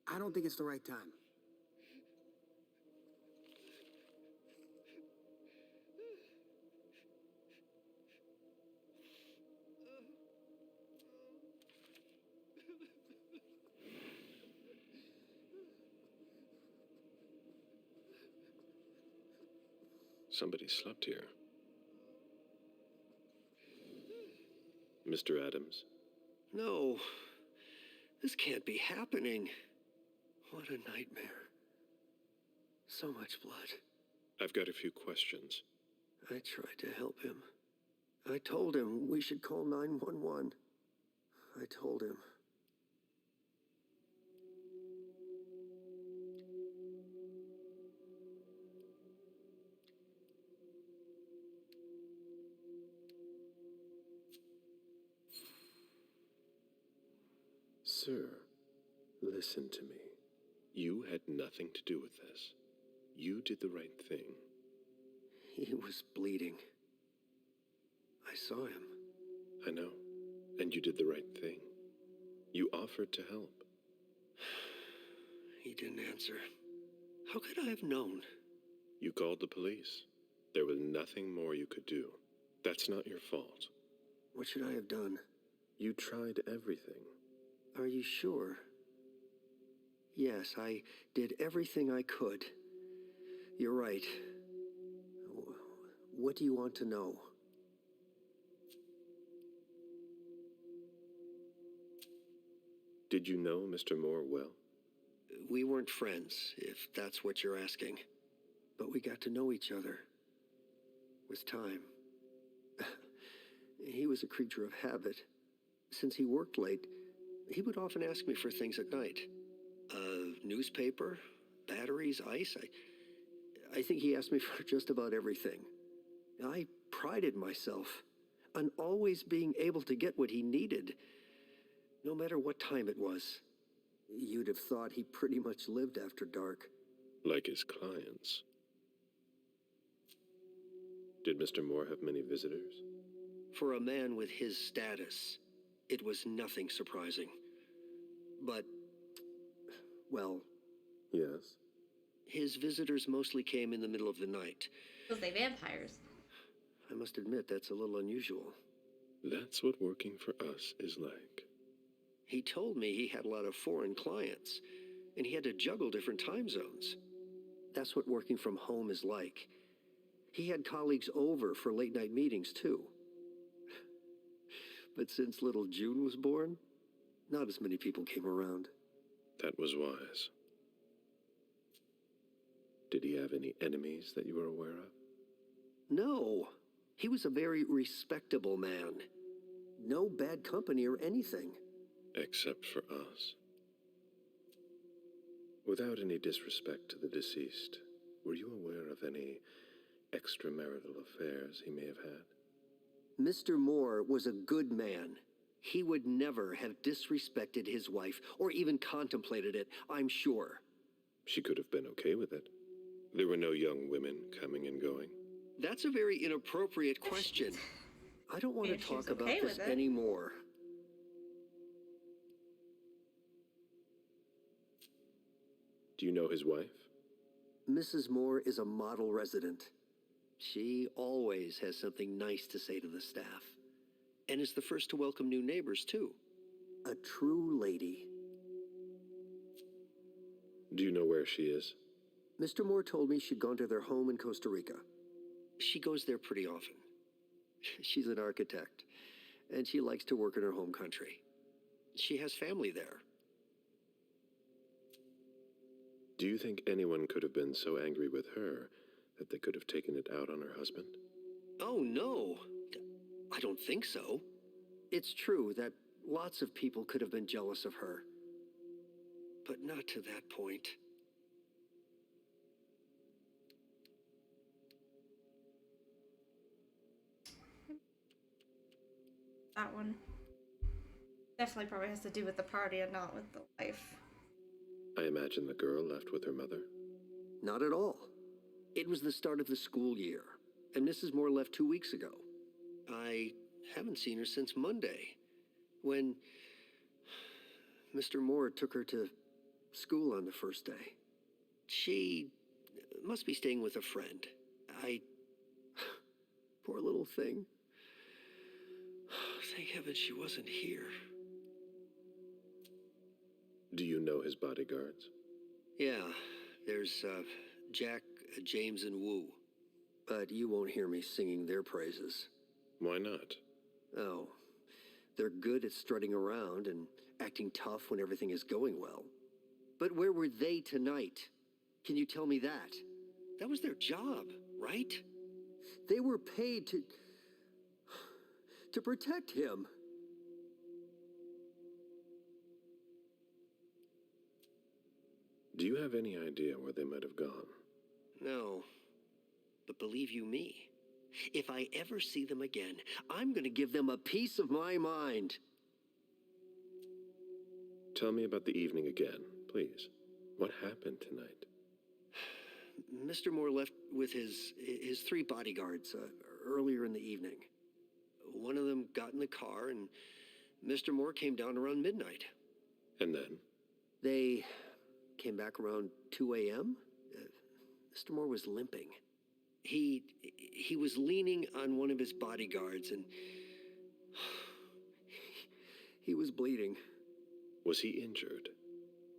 I don't think it's the right time. Somebody slept here. Mr. Adams? No. This can't be happening. What a nightmare. So much blood. I've got a few questions. I tried to help him. I told him we should call 911. I told him. Sir, listen to me. You had nothing to do with this. You did the right thing. He was bleeding. I saw him. I know. And you did the right thing. You offered to help. He didn't answer. How could I have known? You called the police. There was nothing more you could do. That's not your fault. What should I have done? You tried everything. Are you sure? Yes, I did everything I could. You're right. What do you want to know? Did you know Mr. Moore well? We weren't friends, if that's what you're asking. But we got to know each other. With time. He was a creature of habit. Since he worked late, he would often ask me for things at night. Newspaper, batteries, ice. I think he asked me for just about everything. I prided myself on always being able to get what he needed, no matter what time it was. You'd have thought he pretty much lived after dark. Like his clients. Did Mr. Moore have many visitors? For a man with his status, it was nothing surprising. But, well... Yes? His visitors mostly came in the middle of the night. Was they vampires? I must admit, that's a little unusual. That's what working for us is like. He told me he had a lot of foreign clients, and he had to juggle different time zones. That's what working from home is like. He had colleagues over for late-night meetings, too. But since little June was born, not as many people came around. That was wise. Did he have any enemies that you were aware of? No. He was a very respectable man. No bad company or anything. Except for us. Without any disrespect to the deceased, were you aware of any extramarital affairs he may have had? Mr. Moore was a good man. He would never have disrespected his wife, or even contemplated it, I'm sure. She could have been okay with it. There were no young women coming and going. That's a very inappropriate question. I don't want to talk about this anymore. Do you know his wife? Mrs. Moore is a model resident. She always has something nice to say to the staff. And is the first to welcome new neighbors, too. A true lady. Do you know where she is? Mr. Moore told me she'd gone to their home in Costa Rica. She goes there pretty often. She's an architect, and she likes to work in her home country. She has family there. Do you think anyone could have been so angry with her that they could have taken it out on her husband? Oh, no. I don't think so. It's true that lots of people could have been jealous of her. But not to that point. That one definitely probably has to do with the party and not with the wife. I imagine the girl left with her mother. Not at all. It was the start of the school year, and Mrs. Moore left 2 weeks ago. I haven't seen her since Monday, when Mr. Moore took her to school on the first day. She must be staying with a friend. Poor little thing. Thank heaven she wasn't here. Do you know his bodyguards? Yeah, there's Jack, James, and Wu. but you won't hear me singing their praises. Why not? Oh, they're good at strutting around and acting tough when everything is going well. But where were they tonight? Can you tell me that? That was their job, right? They were paid to protect him. Do you have any idea where they might have gone? No, but believe you me, if I ever see them again, I'm gonna give them a piece of my mind. Tell me about the evening again, please. What happened tonight? Mr. Moore left with his 3 bodyguards earlier in the evening. One of them got in the car, and Mr. Moore came down around midnight. And then? They came back around 2 a.m. Mr. Moore was limping. He was leaning on one of his bodyguards, and he was bleeding. Was he injured?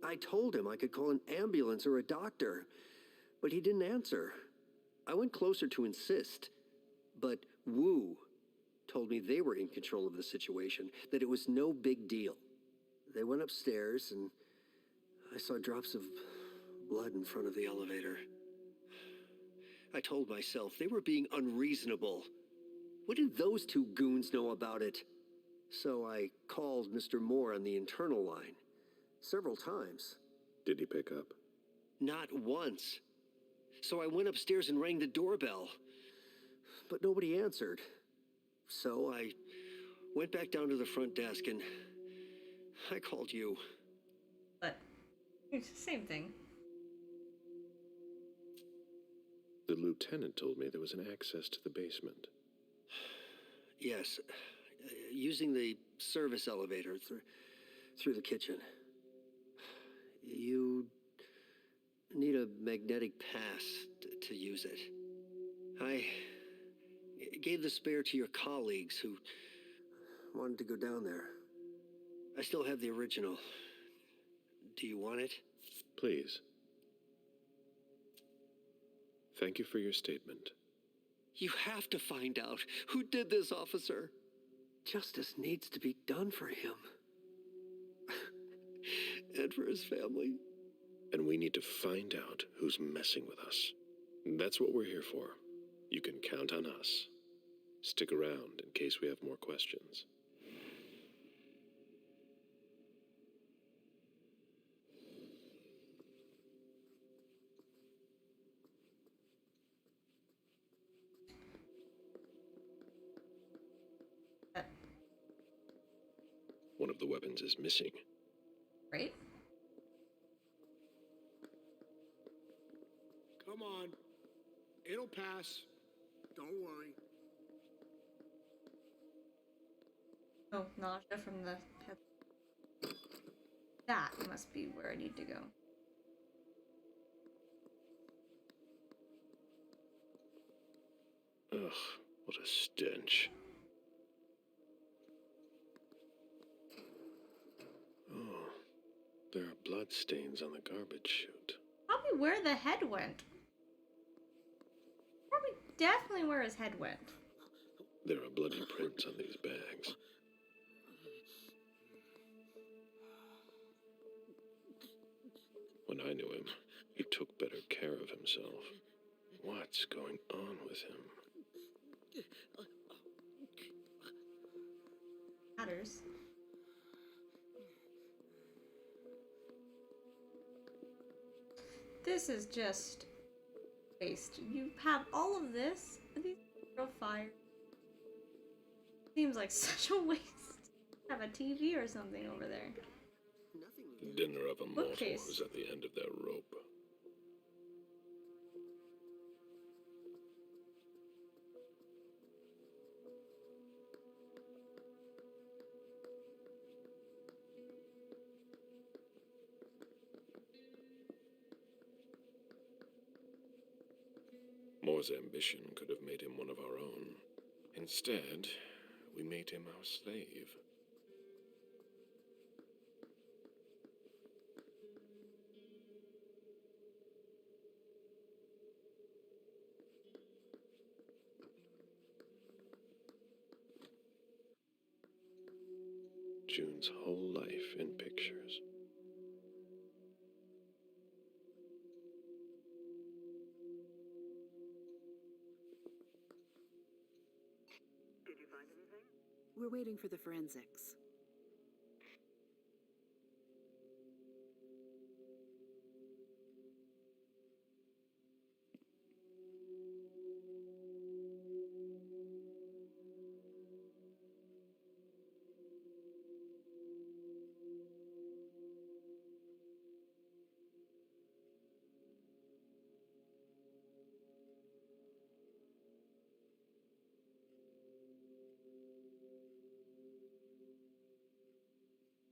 I told him I could call an ambulance or a doctor, but he didn't answer. I went closer to insist, but Wu told me they were in control of the situation, that it was no big deal. They went upstairs, and I saw drops of blood in front of the elevator. I told myself they were being unreasonable. What did those 2 goons know about it? So I called Mr. Moore on the internal line several times. Did he pick up? Not once. So I went upstairs and rang the doorbell, but nobody answered. So I went back down to the front desk and I called you. But it's the same thing. The lieutenant told me there was an access to the basement. Yes, using the service elevator through the kitchen. You need a magnetic pass to use it. I gave the spare to your colleagues who wanted to go down there. I still have the original. Do you want it? Please. Thank you for your statement. You have to find out who did this, officer. Justice needs to be done for him. And for his family. And we need to find out who's messing with us. That's what we're here for. You can count on us. Stick around in case we have more questions. One of the weapons is missing. Right? Come on. It'll pass. Don't worry. Oh, nausea from the head. That must be where I need to go. Ugh, what a stench. Oh, there are blood stains on the garbage chute. Probably where the head went. Probably definitely where his head went. There are bloody prints on these bags. When I knew him, he took better care of himself. What's going on with him? Matters. This is just waste. You have all of this, and these real fire. Seems like such a waste. Have a TV or something over there. Dinner of a mortal Bookcase. is at the end of that rope. Moore's ambition could have made him one of our own. Instead, we made him our slave. June's whole life in pictures. We're waiting for the forensics.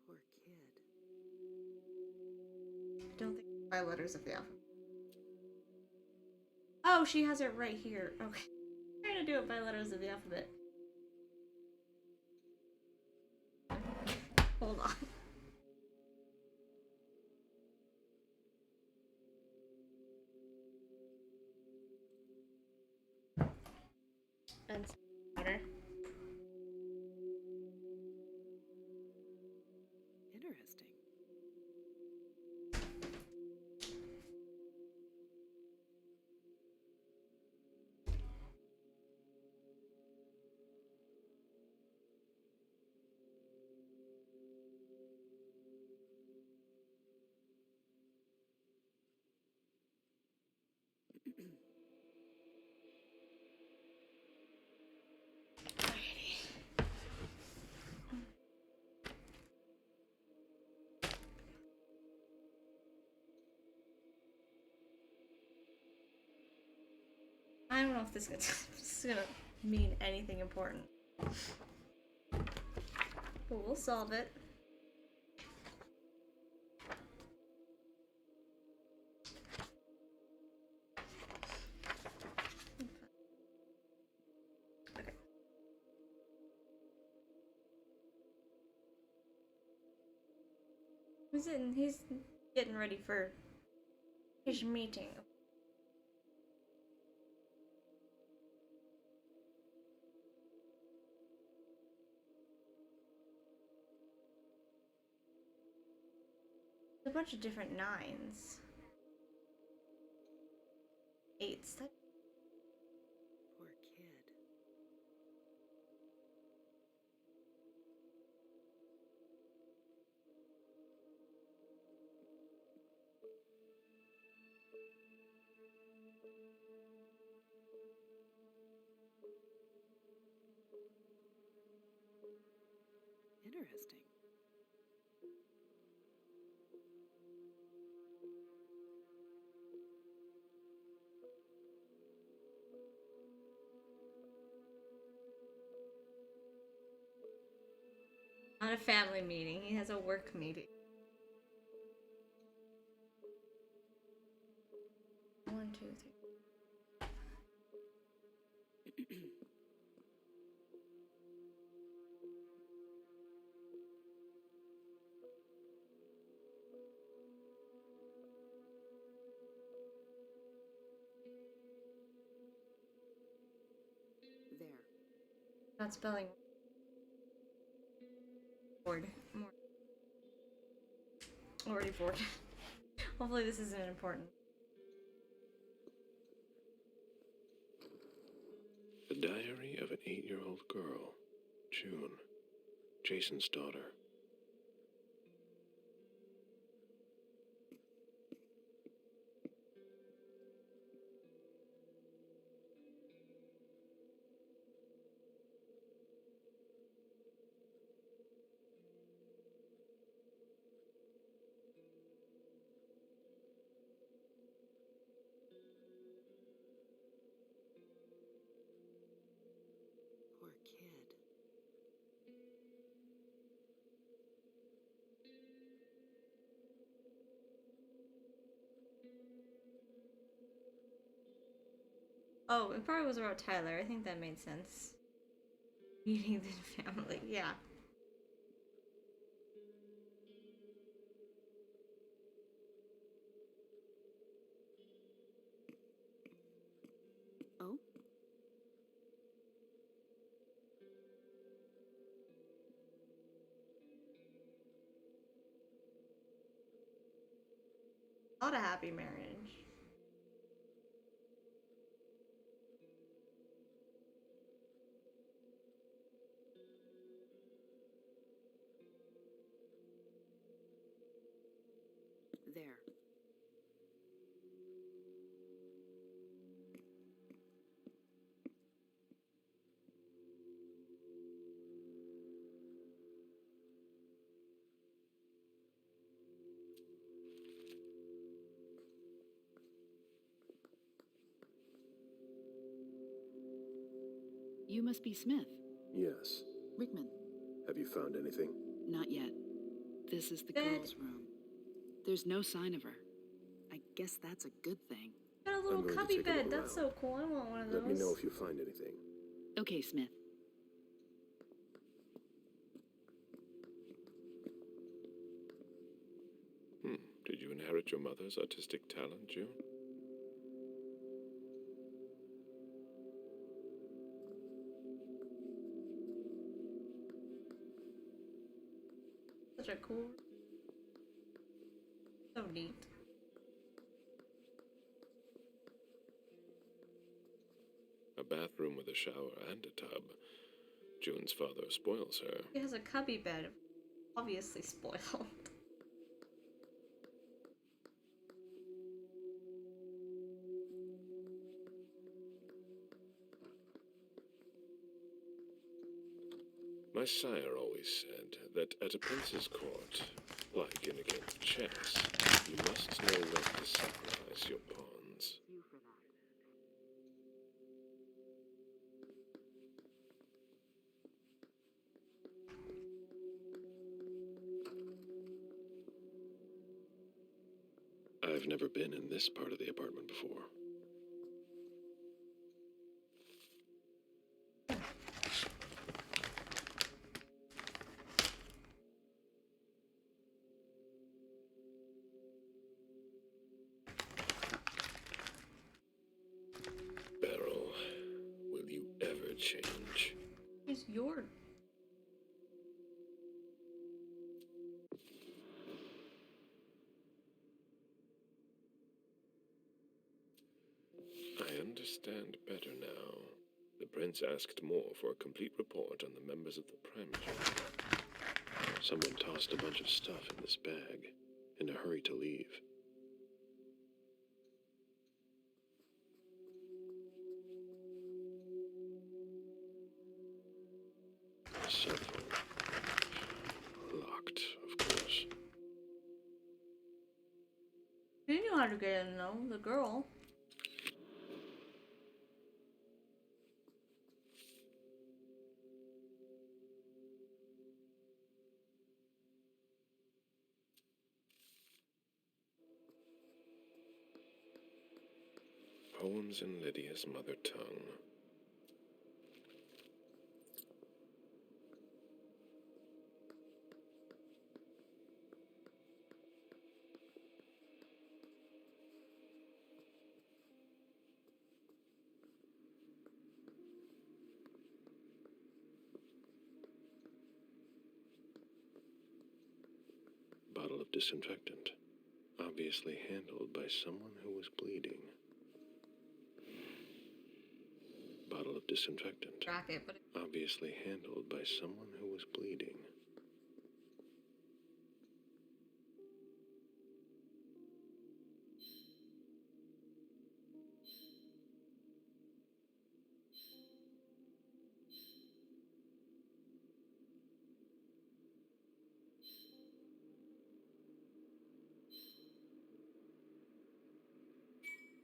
Poor kid. I don't think by letters of the alphabet. Oh, she has it right here. Okay. I'm trying to do it by letters of the alphabet. Hold on. And water. Interesting. I don't know if this is gonna mean anything important. But we'll solve it. Okay. He's getting ready for his meeting. A bunch of different 9s. 8s. That Poor kid. Interesting. not a family meeting. He has a work meeting. 1, 2, 3. There. Not spelling. Bored. More. Already bored. Hopefully this isn't important. The diary of an 8-year-old girl, June, Jason's daughter. Poor kid. Oh, it probably was about Tyler. I think that made sense. Meeting the family, yeah. Oh? Not a happy marriage. There. You must be Smith. Yes. Rickman. Have you found anything? Not yet. This is the Dead. girl's room. There's no sign of her. I guess that's a good thing. Got a little I'm going to cubby take a bed. look That's around. so cool. I want one of those. Let me know if you find anything. Okay, Smith. Did you inherit your mother's artistic talent, June? Such a cool. So neat. A bathroom with a shower and a tub. June's father spoils her. He has a cubby bed. Obviously spoiled. My sire always said that at a prince's court, like in a game of chess, you must know when to sacrifice your pawns. I've never been in this part of the apartment before. Beryl, will you ever change? He's your. I understand better now. The prince asked more for a complete report on the members of the Primogen. Someone tossed a bunch of stuff in this bag, in a hurry to leave. A cell phone. Locked, of course. He knew how to get in though, the girl. Poems in Lydia's mother tongue. Bottle of disinfectant. Obviously handled by someone who was bleeding. Bottle of disinfectant. Racket, but Obviously handled by someone who was bleeding.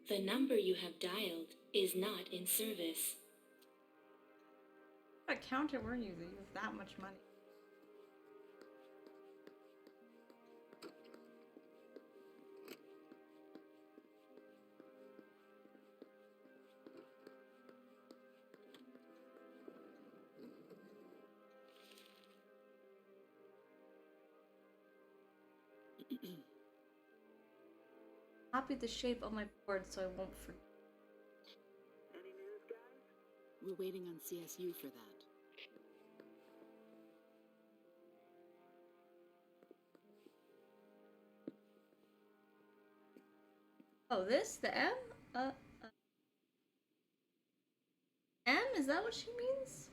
The number you have dialed is not in service. what accountant were you that you have that much money? Copy the shape of my board so I won't forget. We're waiting on CSU for that. Oh, this? The M? M? Is that what she means?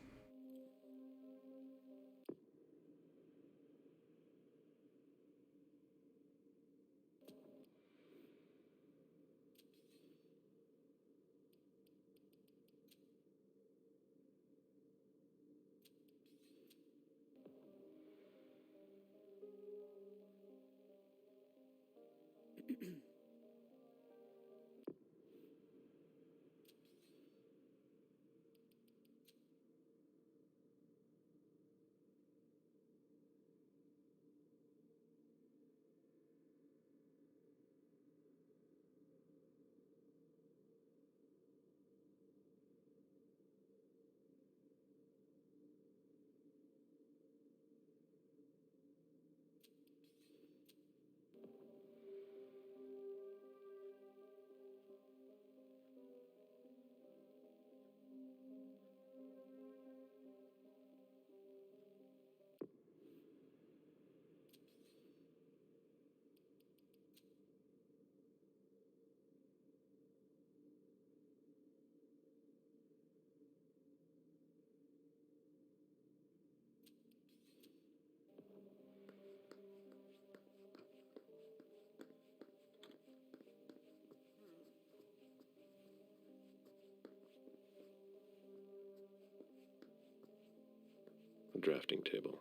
A drafting table.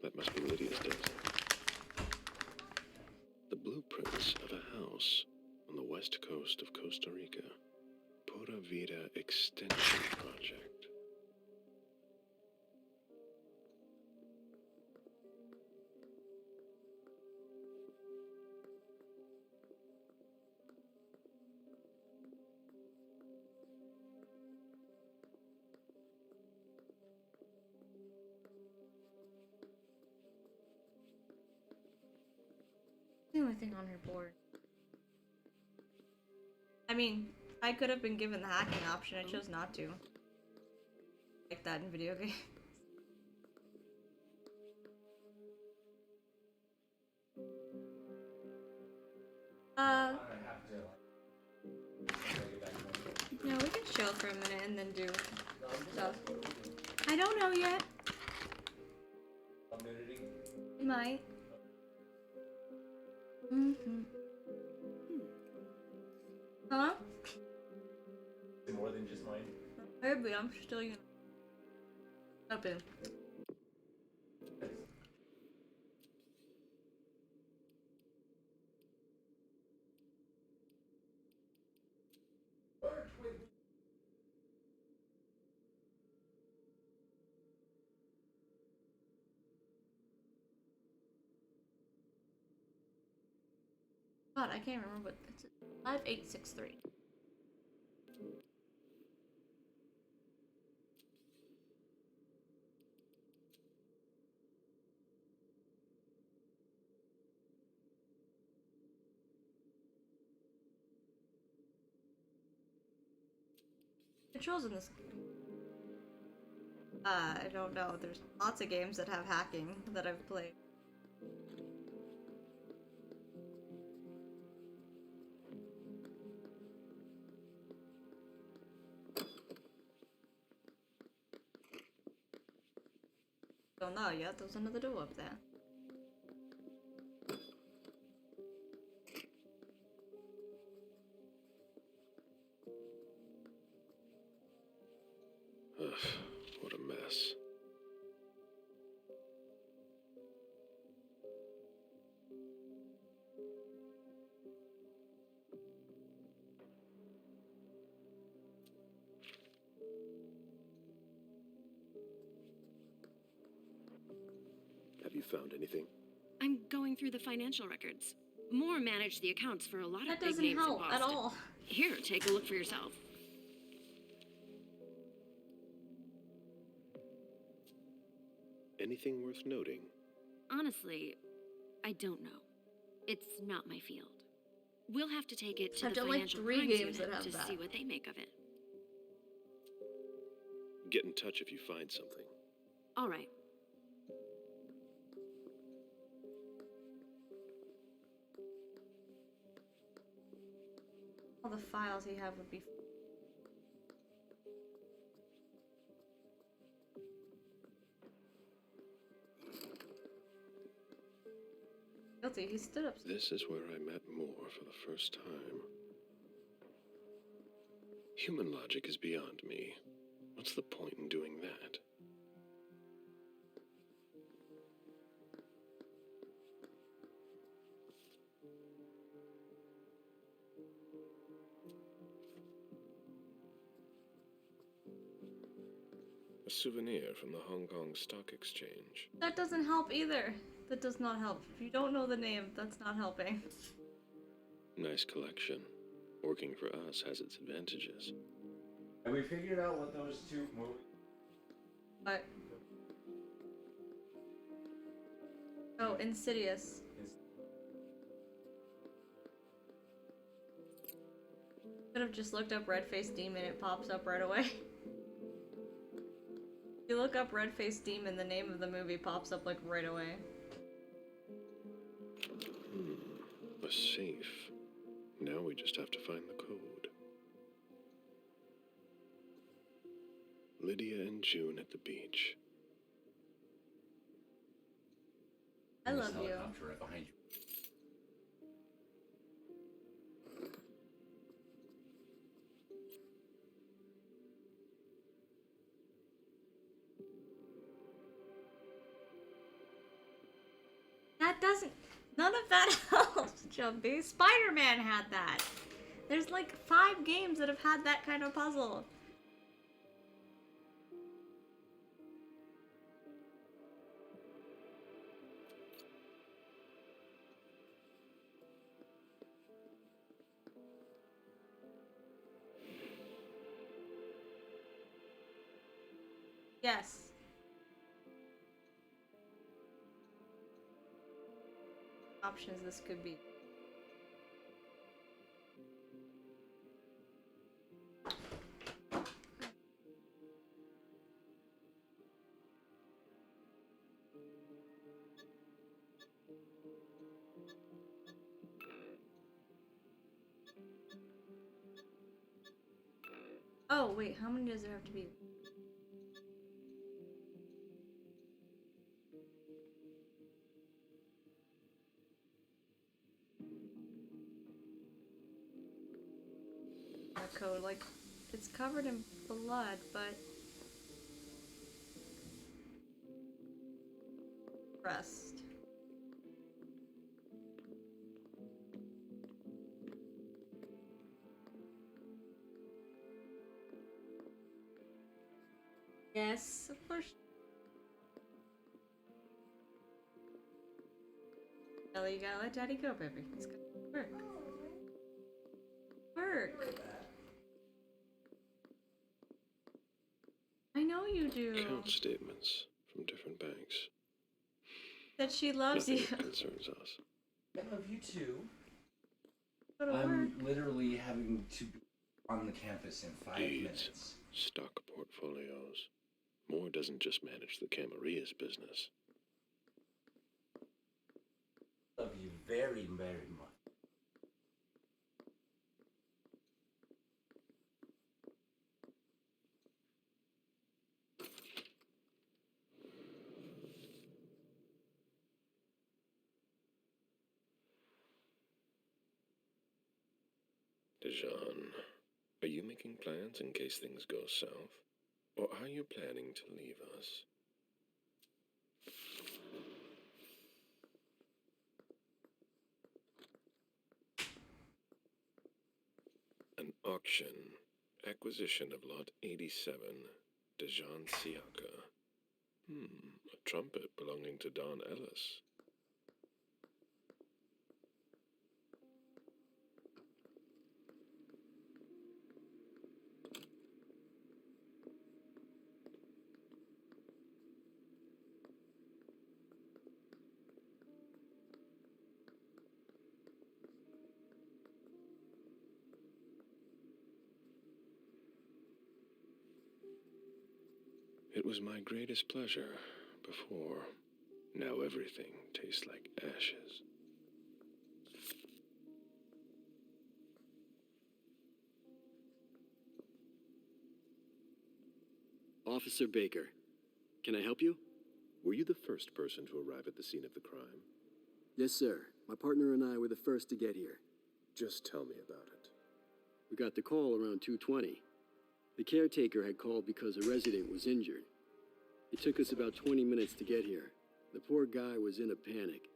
That must be Lydia's desk. The blueprints of a house on the west coast of Costa Rica. Pura Vida Extension Project. The only thing on her board. I mean, I could have been given the hacking option, I chose not to. Like that in video games. No, we can chill for a minute and then do stuff. I don't know yet. We might. Huh? Is it more than just mine? Maybe I'm still up in. God, I can't remember what this is. 5863. Controls in this. I don't know. There's lots of games that have hacking that I've played. Don't know yet. There's another door up there. Ugh, what a mess. Have you found anything? I'm going through the financial records. Moore managed the accounts for a lot of big names in help Boston. at all. Here, take a look for yourself. Anything worth noting? Honestly, I don't know. It's not my field. We'll have to take it to I've the done like financial 3 crimes games unit that have to that. see what they make of it. Get in touch if you find something. All right. the files he had would be. Guilty, he stood up. This is where I met Moore for the first time. Human logic is beyond me. What's the point in doing that? A souvenir from the Hong Kong Stock Exchange. That doesn't help either. That does not help. If you don't know the name, that's not helping. Nice collection. Working for us has its advantages. Have we figured out what those two movies? What? Oh, Insidious. Could have just looked up Red-Faced Demon, it pops up right away. If you look up Red-Faced Demon, the name of the movie pops up like right away. A safe. Now we just have to find the code. Lydia and June at the beach. I love you. Right behind you. That doesn't... None of that helps, Jumpy. Spider-Man had that. There's like 5 games that have had that kind of puzzle. Yes. Options this could be. Oh, wait, how many does there have to be? Code, like, it's covered in blood, but rest. Yes, of course. Ellie, you gotta let Daddy go, baby. He's gonna work. Work. I know you do. Account statements from different banks. That she loves Nothing you. that concerns us. I love you too. Go to work. I'm literally having to be on the campus in 5 Deeds, minutes. stock portfolios. Moore doesn't just manage the Camaria's business. Love you very, very much. Dijon, are you making plans in case things go south? Or are you planning to leave us? An auction. Acquisition of Lot 87. Dijon Siaka. A trumpet belonging to Don Ellis. It was my greatest pleasure before. Now everything tastes like ashes. Officer Baker. Can I help you? Were you the first person to arrive at the scene of the crime? Yes, sir. My partner and I were the first to get here. Just tell me about it. We got the call around 2:20. The caretaker had called because a resident was injured. It took us about 20 minutes to get here. The poor guy was in a panic.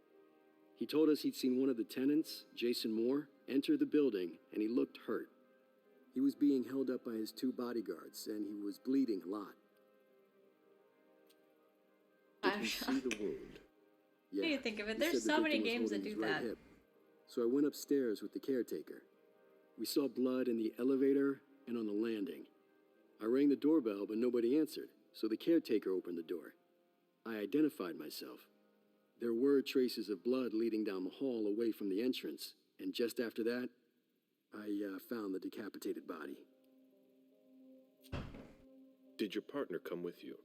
He told us he'd seen one of the tenants, Jason Moore, enter the building, and he looked hurt. He was being held up by his 2 bodyguards, and he was bleeding a lot. Did you see the wound? Yeah. What do you think of it? He There's said the so many victim was games that holding do his right that. hip. So I went upstairs with the caretaker. We saw blood in the elevator and on the landing. I rang the doorbell, but nobody answered, so the caretaker opened the door. I identified myself. There were traces of blood leading down the hall away from the entrance, and just after that, I found the decapitated body. Did your partner come with you?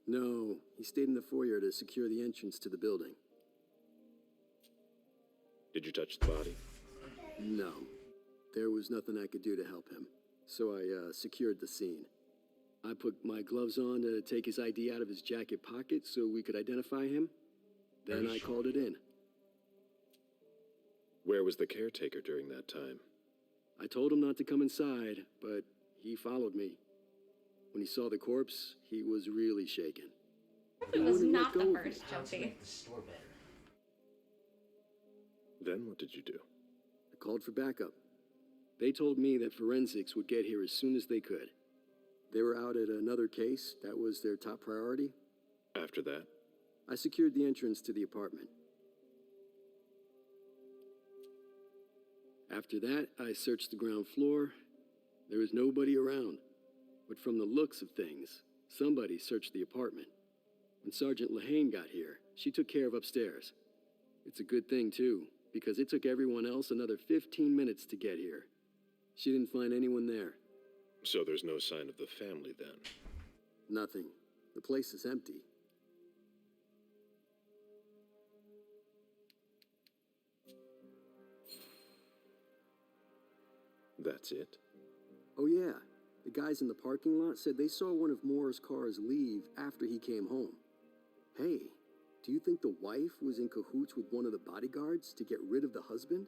No, he stayed in the foyer to secure the entrance to the building. Did you touch the body? No. There was nothing I could do to help him, so I secured the scene. I put my gloves on to take his ID out of his jacket pocket so we could identify him. Then I called it in. Where was the caretaker during that time? I told him not to come inside, but he followed me. When he saw the corpse, he was really shaken. It was not the first, Jumpy. Then what did you do? I called for backup. They told me that forensics would get here as soon as they could. They were out at another case. That was their top priority. After that? I secured the entrance to the apartment. After that, I searched the ground floor. There was nobody around. But from the looks of things, somebody searched the apartment. When Sergeant Lehane got here, she took care of upstairs. It's a good thing, too, because it took everyone else another 15 minutes to get here. She didn't find anyone there. So there's no sign of the family then? Nothing. The place is empty. That's it? Oh yeah, the guys in the parking lot said they saw one of Moore's cars leave after he came home. Hey, do you think the wife was in cahoots with one of the bodyguards to get rid of the husband?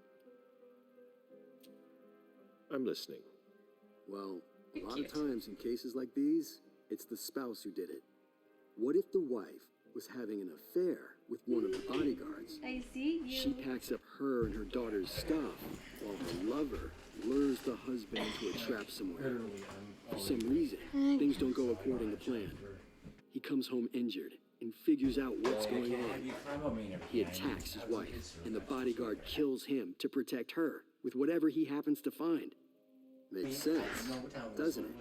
I'm listening. Well, a lot of times in cases like these, it's the spouse who did it. What if the wife was having an affair with one of the bodyguards? I see you. She packs up her and her daughter's stuff, while her lover lures the husband into a trap somewhere. For some reason, things don't go according to plan. He comes home injured and figures out what's going on. He attacks his wife, and the bodyguard kills him to protect her with whatever he happens to find. Makes sense, doesn't it?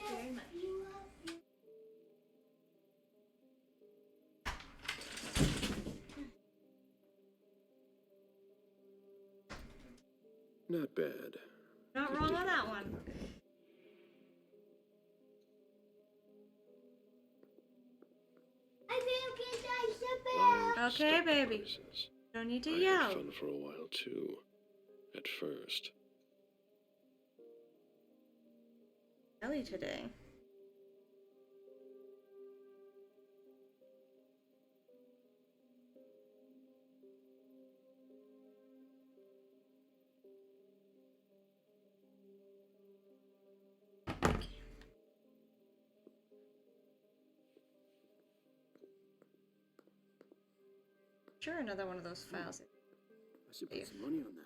Very much. Not bad. Not wrong on that one. Okay, baby. Don't need to I yell. had fun for a while too. At first. Ellie today. Sure, another one of those files. I should put some money on that.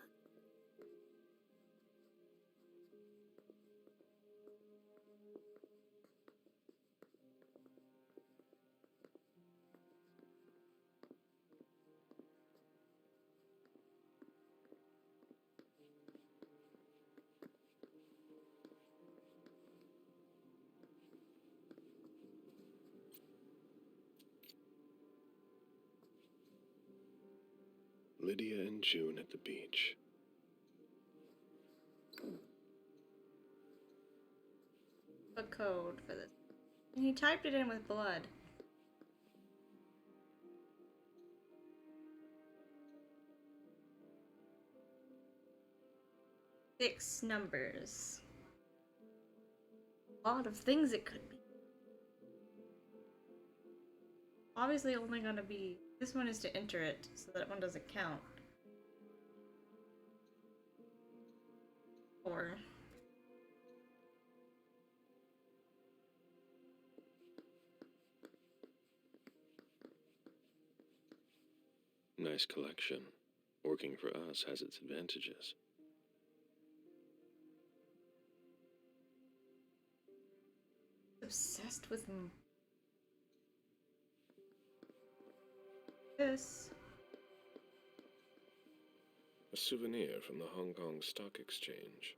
Lydia and June at the beach. code for this. And he typed it in with blood. Six numbers. A lot of things it could be. Obviously only gonna be... This one is to enter it, so that one doesn't count. 4. Nice collection. Working for us has its advantages. Obsessed with this. A souvenir from the Hong Kong Stock Exchange.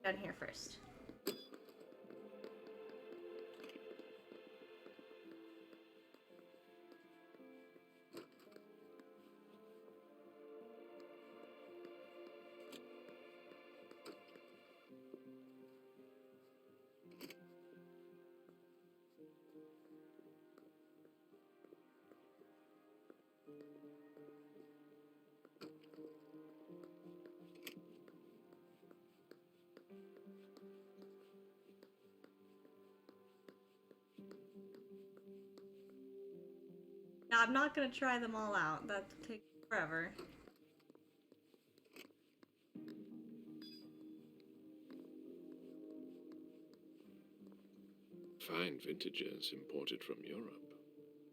Down here first. Now, I'm not gonna try them all out. That takes forever. Fine vintages imported from Europe.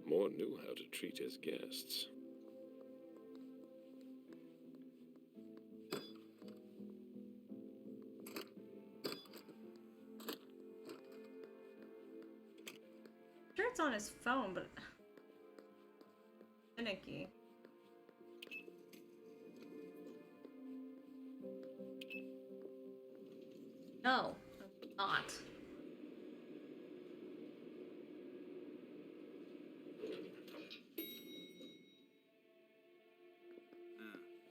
More knew how to treat his guests. Sure, it's on his phone, but finicky. No, I'm not.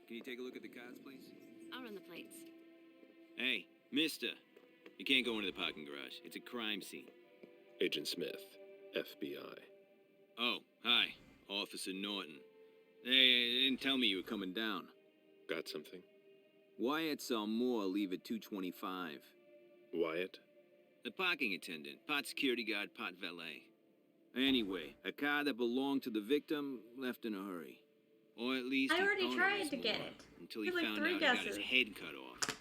Can you take a look at the cards, please? I'll run the plates. Hey, mister. You can't go into the parking garage. It's a crime scene. Agent Smith, FBI. Oh, hi. Officer Norton. Hey, they didn't tell me you were coming down. Got something? Wyatt saw Moore leave at 2:25. Wyatt? The parking attendant. Part security guard, part valet. Anyway, a car that belonged to the victim left in a hurry. Or at least I already he thought tried was to get Moore, it. until he Like found 3 out he got his guesses. head cut off.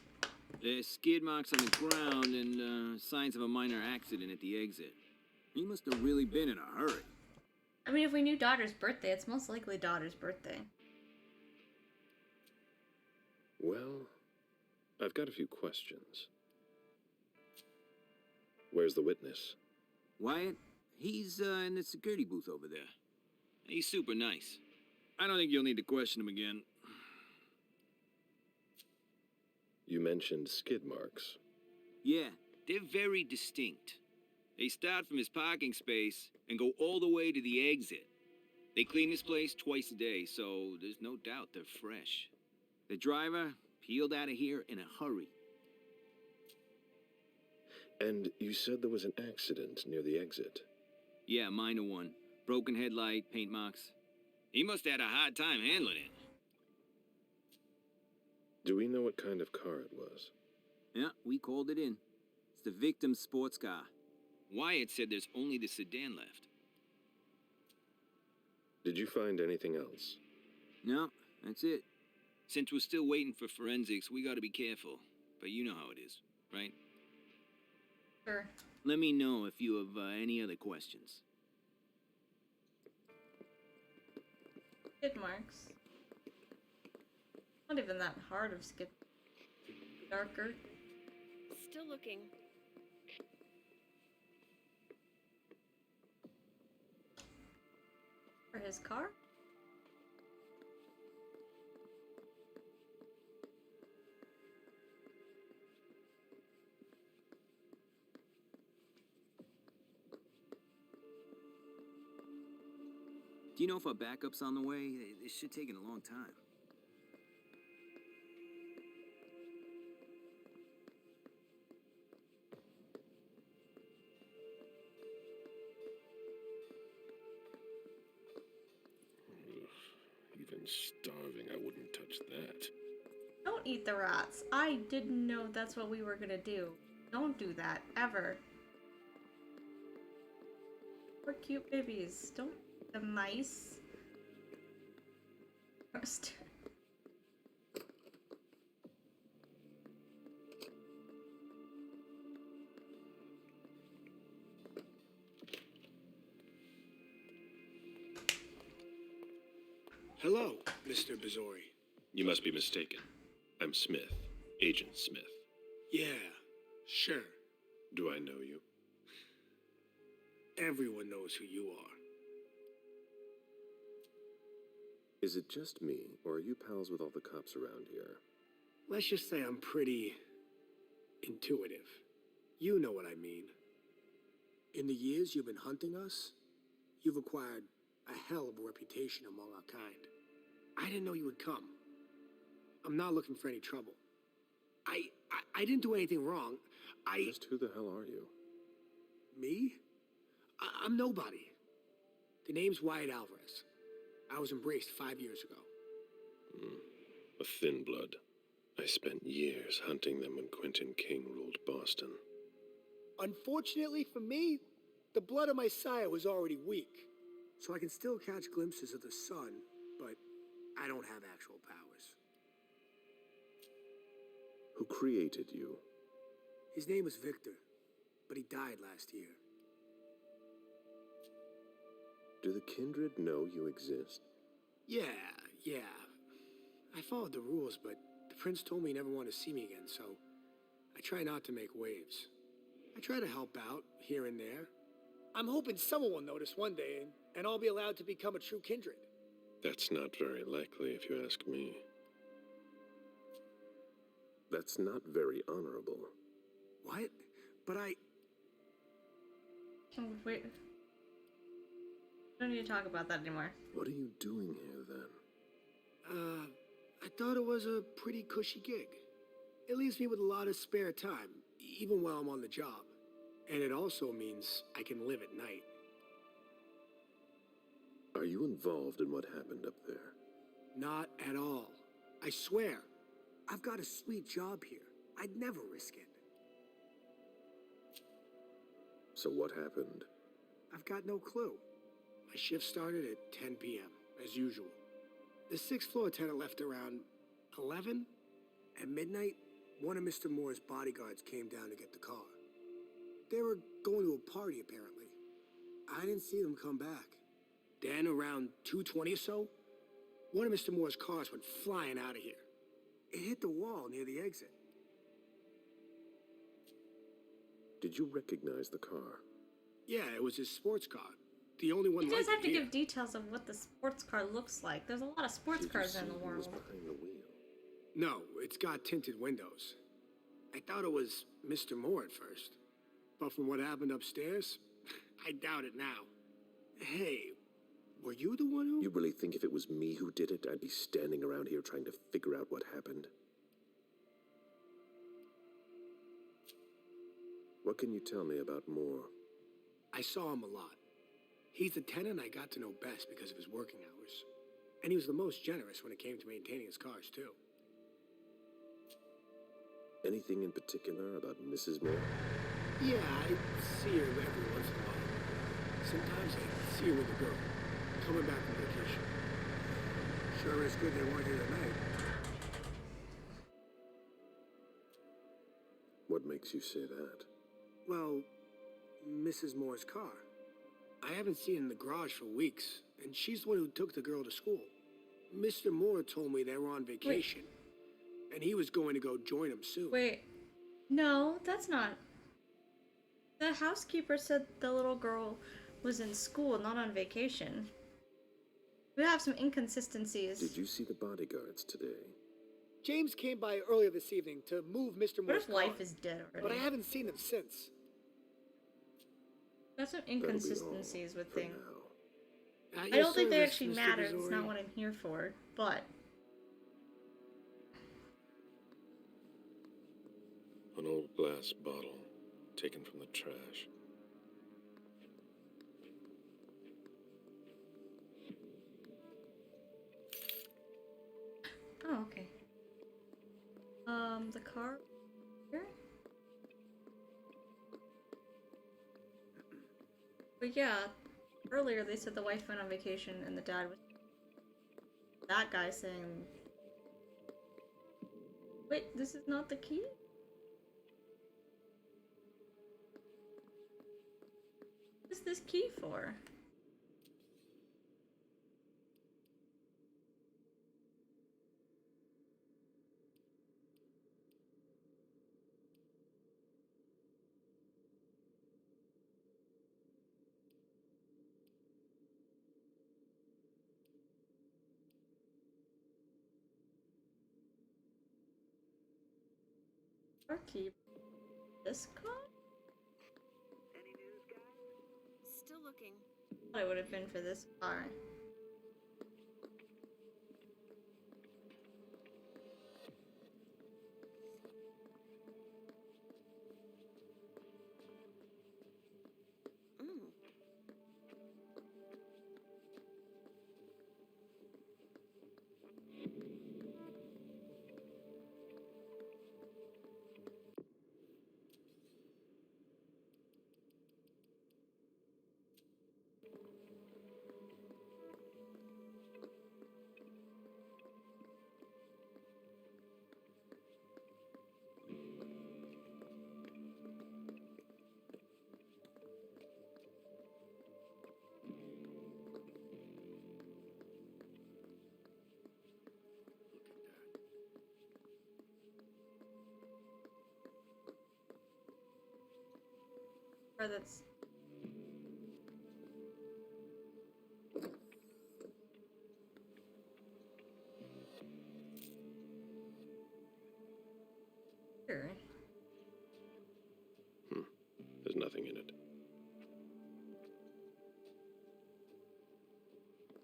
There's skid marks on the ground and signs of a minor accident at the exit. He must have really been in a hurry. I mean, if we knew daughter's birthday, it's most likely daughter's birthday. Well, I've got a few questions. Where's the witness? Wyatt? He's in the security booth over there. He's super nice. I don't think you'll need to question him again. You mentioned skid marks. Yeah, they're very distinct. They start from his parking space and go all the way to the exit. They clean this place twice a day, so there's no doubt they're fresh. The driver peeled out of here in a hurry. And you said there was an accident near the exit. Yeah, minor one. Broken headlight, paint marks. He must have had a hard time handling it. Do we know what kind of car it was? Yeah, we called it in. It's the victim's sports car. Wyatt said there's only the sedan left. Did you find anything else? No, that's it. Since we're still waiting for forensics, we gotta be careful. But you know how it is, right? Sure. Let me know if you have any other questions. Skid marks. Not even that hard of skid. Darker. Still looking. For his car? Do you know if a backup's on the way? It should take a long time. Even starving, I wouldn't touch that. Don't eat the rats. I didn't know that's what we were gonna do. Don't do that, ever. We're cute babies. Don't eat the mice. First. Hello, Mr. Bizori. You must be mistaken. I'm Smith, Agent Smith. Yeah, sure. Do I know you? Everyone knows who you are. Is it just me, or are you pals with all the cops around here? Let's just say I'm pretty intuitive. You know what I mean. In the years you've been hunting us, you've acquired a hell of a reputation among our kind. I didn't know you would come. I'm not looking for any trouble. I didn't do anything wrong. Just who the hell are you? Me? I'm nobody. The name's Wyatt Alvarez. I was embraced 5 years ago. A thin blood. I spent years hunting them when Quentin King ruled Boston. Unfortunately for me, the blood of my sire was already weak. So I can still catch glimpses of the sun, but I don't have actual powers. Who created you? His name was Victor, but he died last year. Do the kindred know you exist? Yeah. I followed the rules, but the prince told me he never wanted to see me again, so I try not to make waves. I try to help out here and there. I'm hoping someone will notice one day, and I'll be allowed to become a true kindred. That's not very likely, if you ask me. That's not very honorable. What? But Oh, wait. We don't need to talk about that anymore. What are you doing here, then? I thought it was a pretty cushy gig. It leaves me with a lot of spare time, even while I'm on the job. And it also means I can live at night. Are you involved in what happened up there? Not at all. I swear. I've got a sweet job here. I'd never risk it. So what happened? I've got no clue. My shift started at 10 p.m., as usual. The sixth floor tenant left around 11. At midnight, one of Mr. Moore's bodyguards came down to get the car. They were going to a party, apparently. I didn't see them come back. Then, around 2:20 or so, one of Mr. Moore's cars went flying out of here. It hit the wall near the exit. Did you recognize the car? Yeah, it was his sports car. The only one You like guys have it to here. give details of what the sports car looks like. There's a lot of sports Did you cars see in the who world. was behind the wheel? No, it's got tinted windows. I thought it was Mr. Moore at first. But from what happened upstairs, I doubt it now. Hey, were you the one who... You really think if it was me who did it, I'd be standing around here trying to figure out what happened? What can you tell me about Moore? I saw him a lot. He's the tenant I got to know best because of his working hours. And he was the most generous when it came to maintaining his cars, too. Anything in particular about Mrs. Moore? Yeah, I see her every once in a while. Sometimes I see her with a girl, coming back from vacation. Sure is good they weren't here tonight. What makes you say that? Well, Mrs. Moore's car. I haven't seen it in the garage for weeks, and she's the one who took the girl to school. Mr. Moore told me they were on vacation, and he was going to go join them soon. Wait. No, that's not. The housekeeper said the little girl was in school, not on vacation. We have some inconsistencies. Did you see the bodyguards today? James came by earlier this evening to move Mr. What Moore's if life car, is dead already? but I haven't seen him since. There's some inconsistencies with things. I don't think they actually matter. It's not what I'm here for, but... An old glass bottle taken from the trash. Oh, okay. The car here? But yeah, earlier they said the wife went on vacation and the dad was... That guy saying... Wait, this is not the key? What is this key for? Our key. This car? Any news, guys? Still looking. I thought it would have been for this car. Or that's... Sure. There's nothing in it.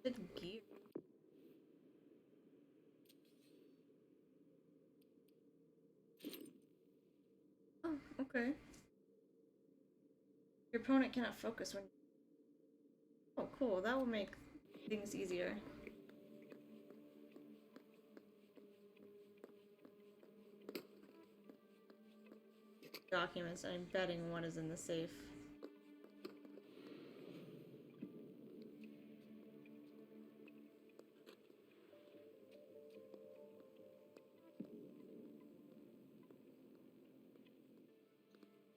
The gear. Oh, okay. Your opponent cannot focus when... Oh, cool. That will make things easier. Documents. I'm betting one is in the safe.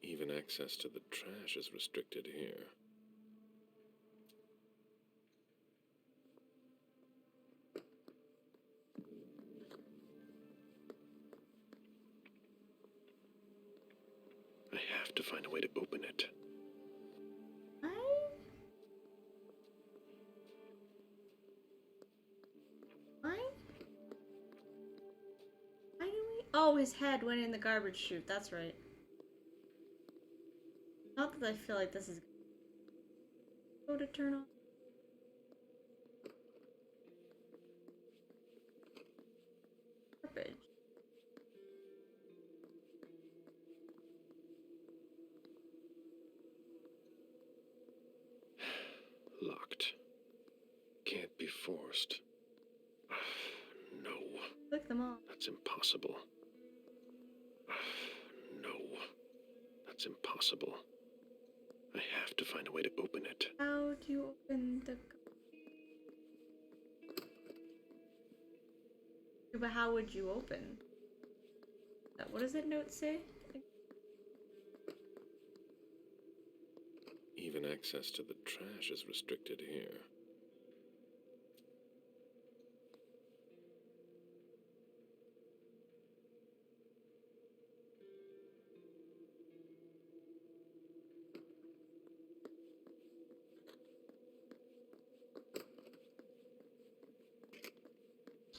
Even access to the trash is restricted here. I have to find a way to open it. Why do we... Oh, his head went in the garbage chute. That's right. Not that I feel like this is... Go to turn on. Garbage. Locked. Can't be forced. No. Click them all. That's impossible. No. That's impossible. I have to find a way to open it. How do you open the... But how would you open? What does that note say? Even access to the trash is restricted here.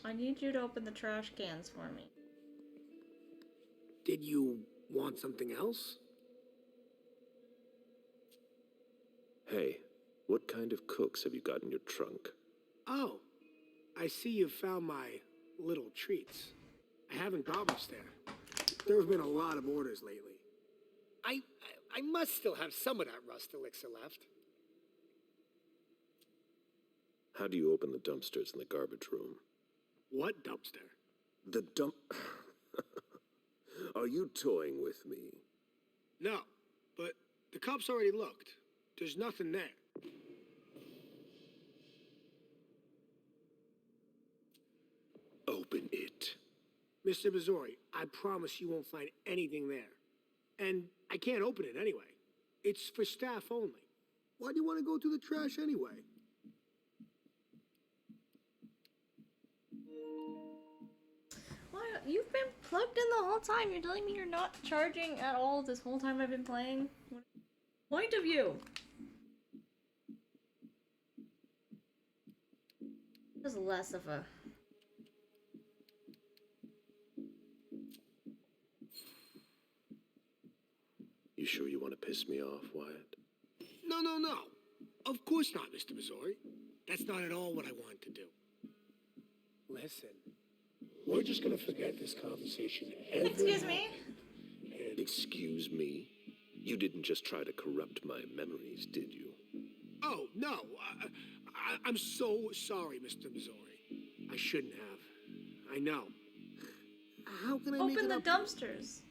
I need you to open the trash cans for me. Did you want something else? Hey, What kind of cooks have you got in your trunk? Oh, I see you've found my little treats. I haven't got much there. There have been a lot of orders lately. I must still have some of that rust elixir left. How do you open the dumpsters in the garbage room? What dumpster? The dump... Are you toying with me? No, but the cops already looked. There's nothing there. Open it. Mr. Missouri, I promise you won't find anything there. And I can't open it anyway. It's for staff only. Why do you want to go through the trash anyway? Why? You've been plugged in the whole time. You're telling me you're not charging at all this whole time I've been playing? Point of view. There's less of a... You sure you want to piss me off, Wyatt? No, no, no. Of course not, Mr. Missouri. That's not at all what I wanted to do. Listen, we're just gonna forget this conversation. Excuse me? Excuse me? You didn't just try to corrupt my memories, did you? Oh, no. I'm so sorry, Mr. Missouri. I shouldn't have. I know. How can I make Open it the up? dumpsters.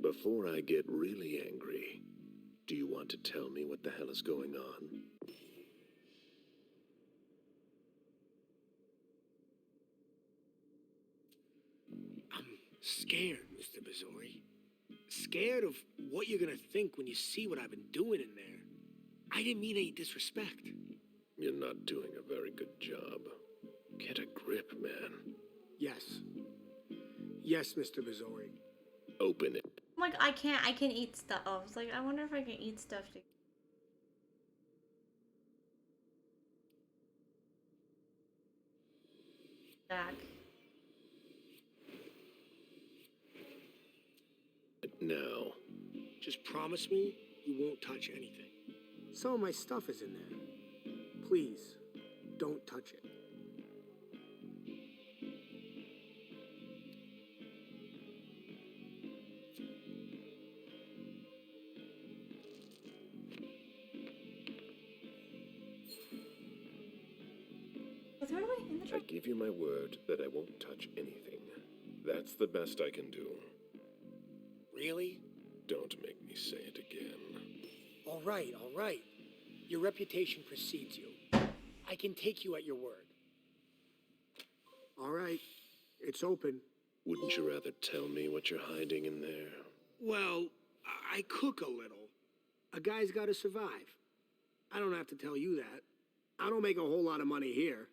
Before I get really angry, do you want to tell me what the hell is going on? I'm scared, Mr. Missouri. Scared of what you're gonna think when you see what I've been doing in there. I didn't mean any disrespect. You're not doing a very good job. Get a grip, man. Yes. Yes, Mr. Missouri. Open it. I'm like, I can eat stuff. I was like, I wonder if I can eat stuff to... Back. Now. Just promise me you won't touch anything. Some of my stuff is in there. Please, don't touch it. I give you my word that I won't touch anything. That's the best I can do. Really? Don't make me say it again. All right, all right. Your reputation precedes you. I can take you at your word. All right, it's open. Wouldn't you rather tell me what you're hiding in there? Well, I cook a little. A guy's got to survive. I don't have to tell you that. I don't make a whole lot of money here.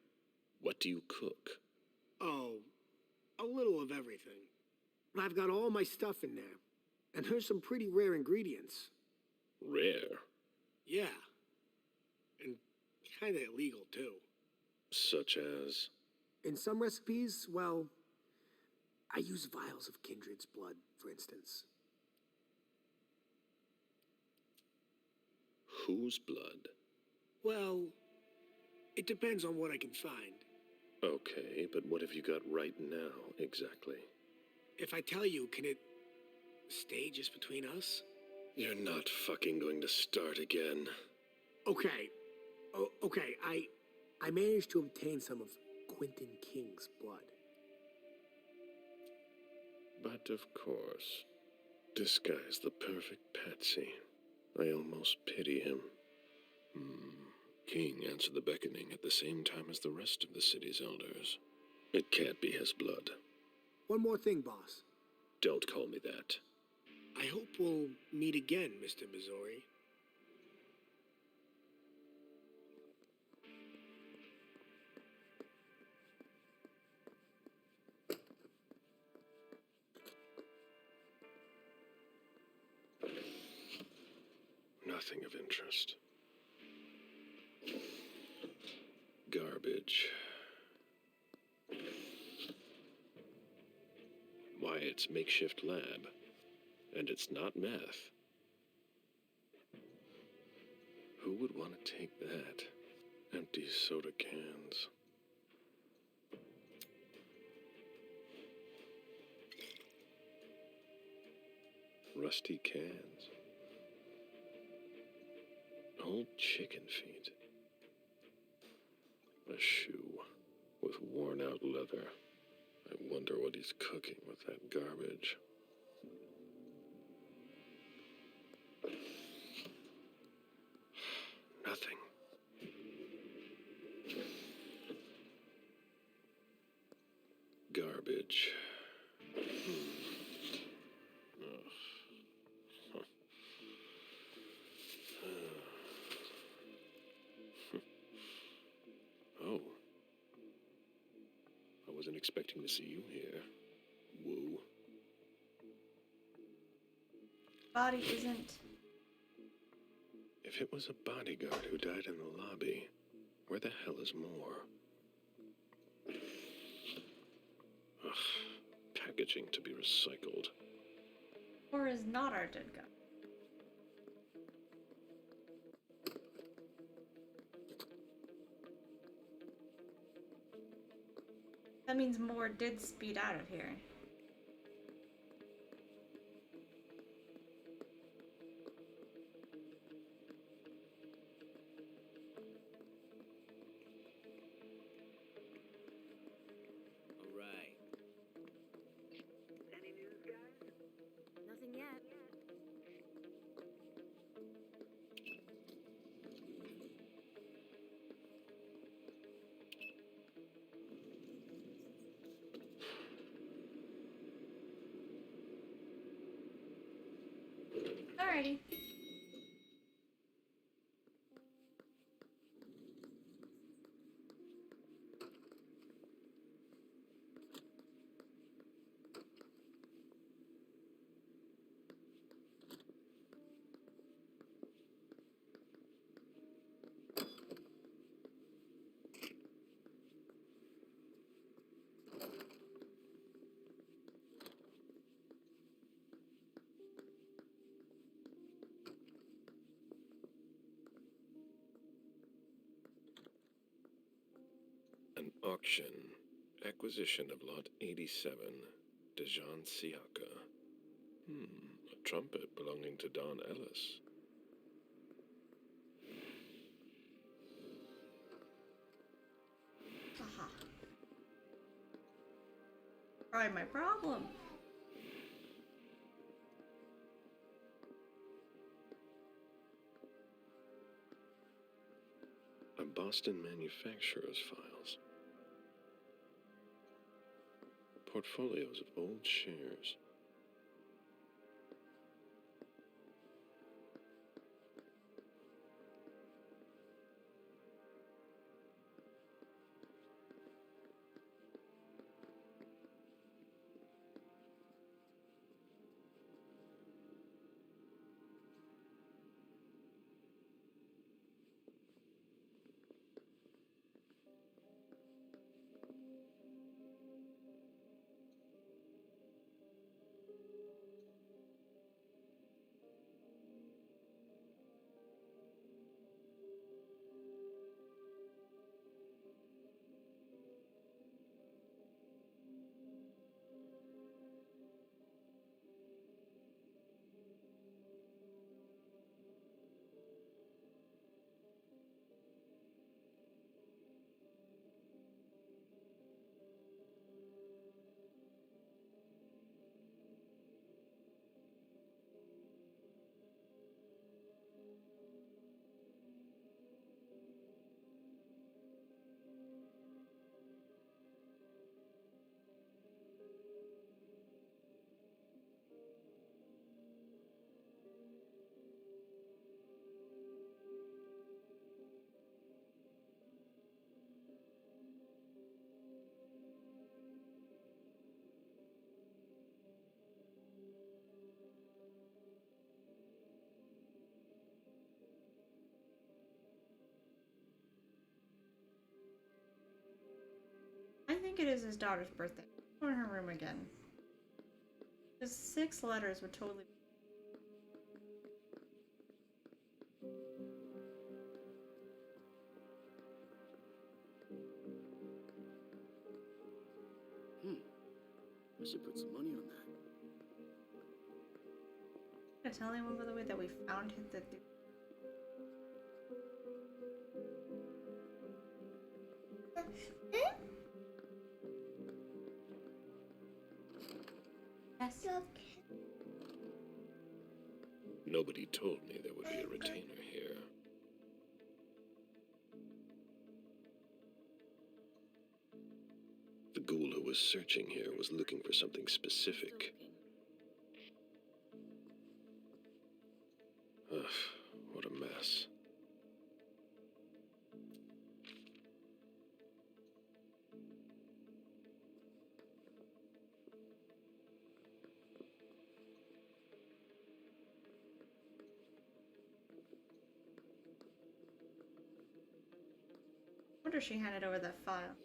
What do you cook? Oh, a little of everything. But I've got all my stuff in there. And there's some pretty rare ingredients. Rare? Yeah. And kind of illegal, too. Such as? In some recipes, well, I use vials of kindred's blood, for instance. Whose blood? Well, it depends on what I can find. Okay, but what have you got right now, exactly? If I tell you, can it stay just between us? You're not fucking going to start again. Okay. Okay, I managed to obtain some of Quentin King's blood. But of course, this guy's the perfect patsy. I almost pity him. King answered the beckoning at the same time as the rest of the city's elders. It can't be his blood. One more thing, boss. Don't call me that. I hope we'll meet again, Mr. Missouri. Nothing of interest. Garbage. Wyatt. Wyatt's makeshift lab. And it's not meth. Who would want to take that? Empty soda cans. Rusty cans. Old chicken feet. A shoe with worn out leather. I wonder what he's cooking with that garbage. Nothing. Garbage. Oh. I wasn't expecting to see you here. Woo. Body isn't. If it was a bodyguard who died in the lobby, where the hell is Moore? Ugh. Packaging to be recycled. Or is not our dead guy. That means Moore did speed out of here. All right. Any news, guys? Nothing yet. Alrighty. An auction. Acquisition of lot 87. Dejan Siaka. A trumpet belonging to Don Ellis. Haha. Probably my problem. A Boston manufacturer's files. Portfolios of old shares. I think it is his daughter's birthday. Go in her room again. Just 6 letters would totally. I should put some money on that. Tell anyone, by the way, that we found him. That yes. Nobody told me there would be a retainer here. The ghoul who was searching here was looking for something specific. Ugh, what a mess. I wonder if she handed over that file.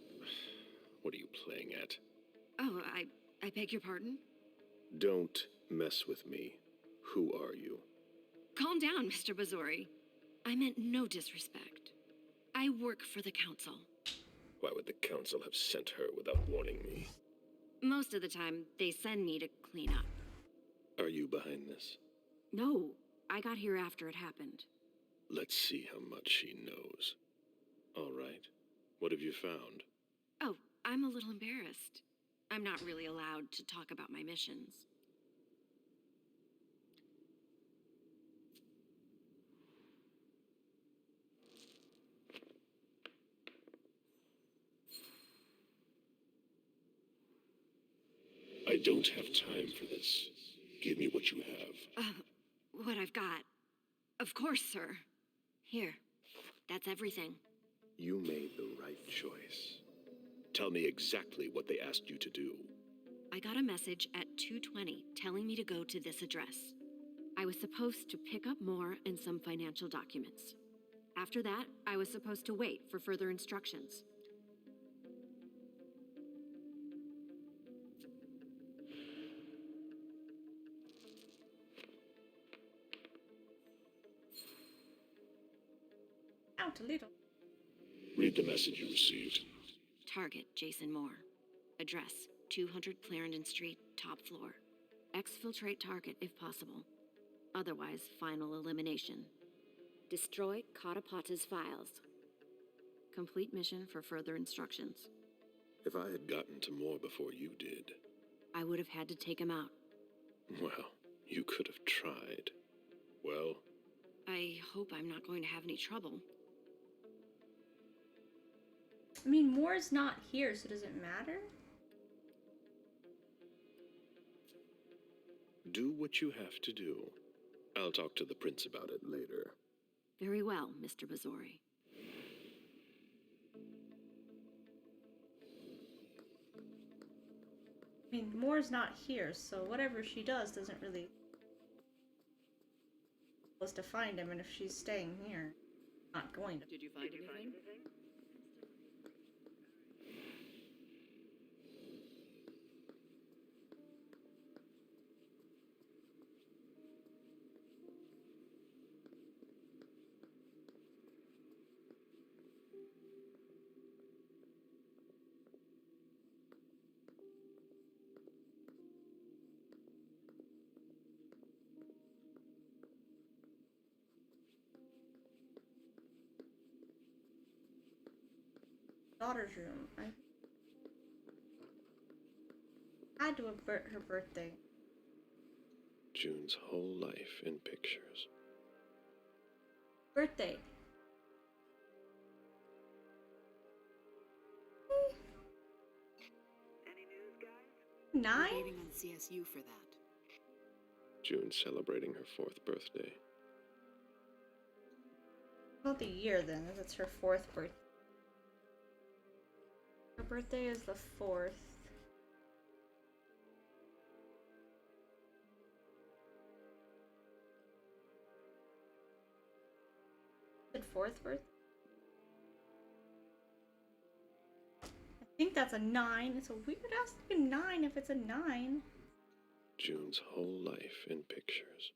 What are you playing at? Oh, I beg your pardon? Don't mess with me. Who are you? Calm down, Mr. Bazori. I meant no disrespect. I work for the council. Why would the council have sent her without warning me? Most of the time, they send me to clean up. Are you behind this? No, I got here after it happened. Let's see how much she knows. All right. What have you found? Oh, I'm a little embarrassed. I'm not really allowed to talk about my missions. I don't have time for this. Give me what you have. What I've got. Of course, sir. Here. That's everything. You made the right choice. Tell me exactly what they asked you to do. I got a message at 2:20 telling me to go to this address. I was supposed to pick up more and some financial documents. After that, I was supposed to wait for further instructions. Out a little. Read the message you received. Target, Jason Moore. Address, 200 Clarendon Street, top floor. Exfiltrate target if possible. Otherwise, final elimination. Destroy Katapata's files. Complete mission for further instructions. If I had gotten to Moore before you did... I would have had to take him out. Well, you could have tried. Well... I hope I'm not going to have any trouble. I mean, Moore's not here, so does it matter? Do what you have to do. I'll talk to the prince about it later. Very well, Mr. Bazori. I mean, Moore's not here, so whatever she does doesn't really... supposed to find him, and if she's staying here, not going to. Did you find anything? Daughter's room. I had to avert her birthday. June's whole life in pictures. Birthday. Any news, guys? 9? We're waiting on CSU for that. June's celebrating her 4th birthday. Not the year then, if it's her 4th birthday. Her birthday is the 4th. The 4th birthday? I think that's a 9. It's a weird ass looking 9 if it's a 9. June's whole life in pictures.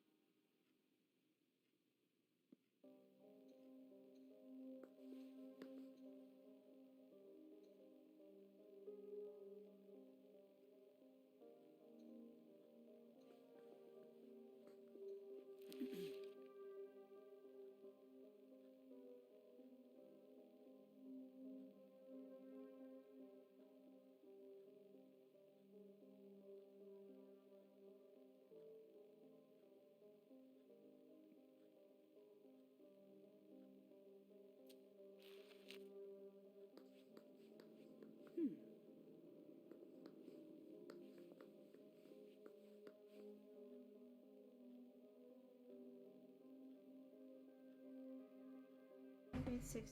Maybe 6.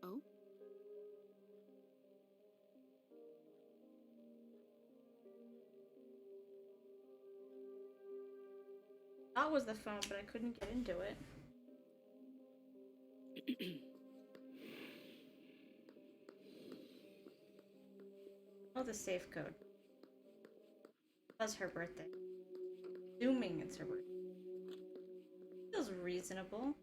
Oh? That was the phone, but I couldn't get into it. Oh, the safe code. That's her birthday. Assuming it's her birthday. Feels reasonable.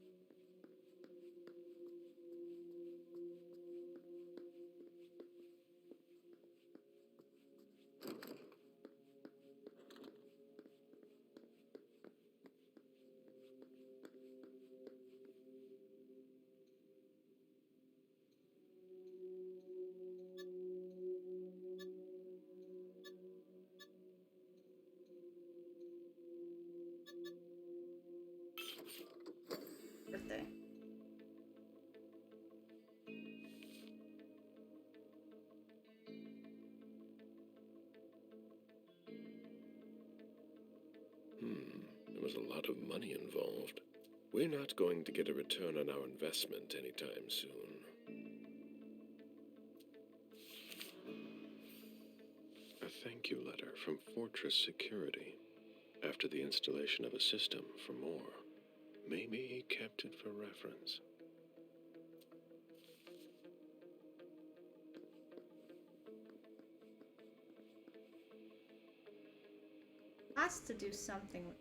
Birthday. There was a lot of money involved. We're not going to get a return on our investment anytime soon. A thank you letter from Fortress Security after the installation of a system for more. Maybe he kept it for reference. Has to do something with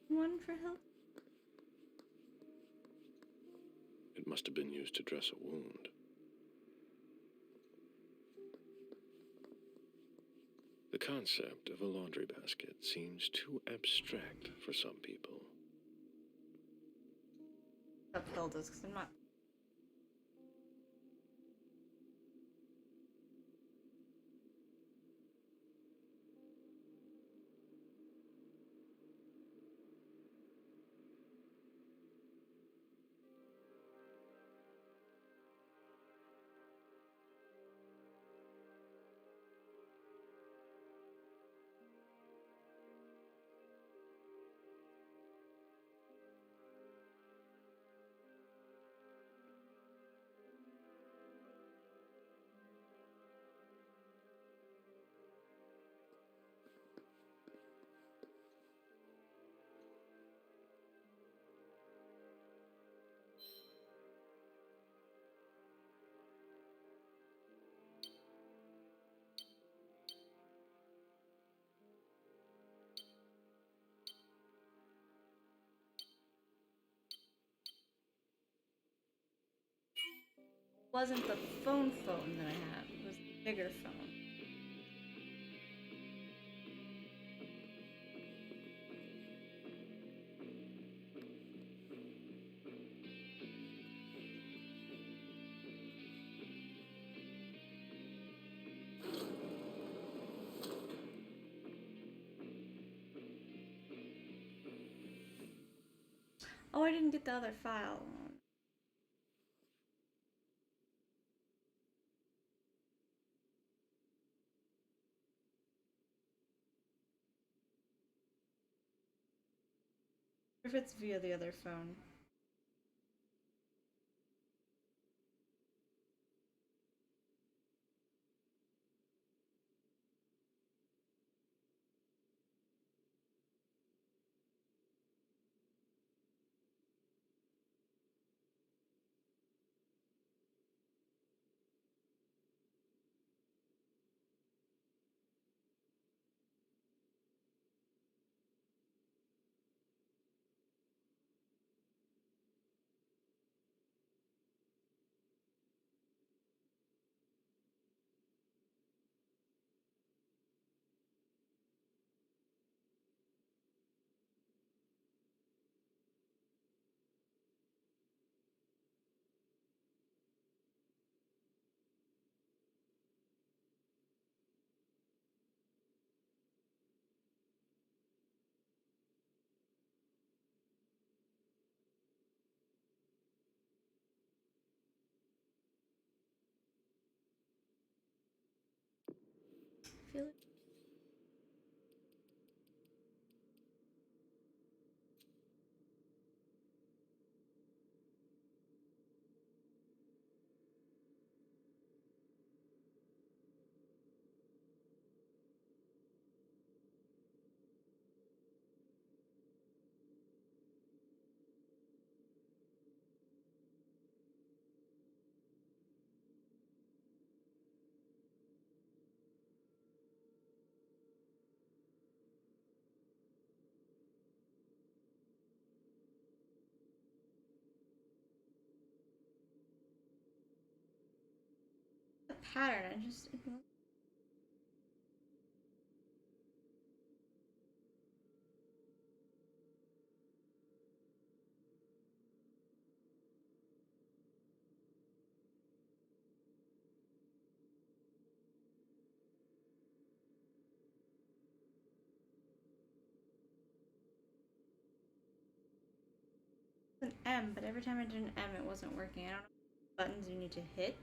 one for help. It must have been used to dress a wound. The concept of a laundry basket seems too abstract for some people. Subtitles, because I'm not. Wasn't the phone that I had. It was the bigger phone. Oh, I didn't get the other file. If it's via the other phone. feel it. The pattern, I just ignore. An M, but every time I did an M, it wasn't working. I don't know what buttons you need to hit.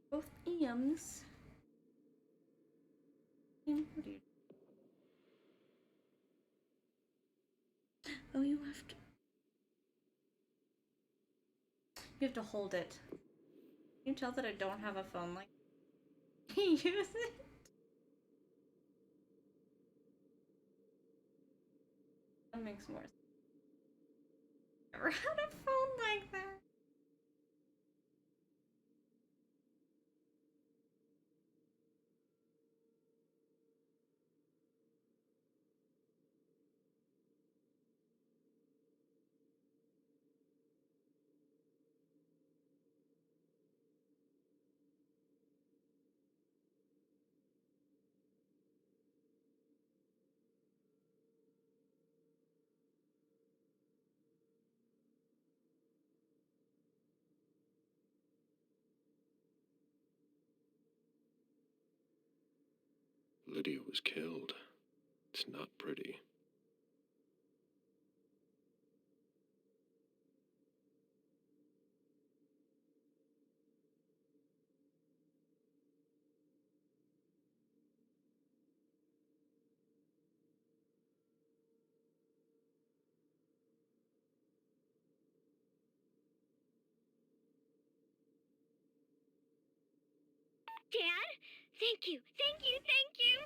But both M's. What do you? Oh, you have to. You have to hold it. Can you tell that I don't have a phone like? Use it. That makes more sense. Never had a phone like that. Lydia was killed. It's not pretty. Dad? Thank you, thank you, thank you!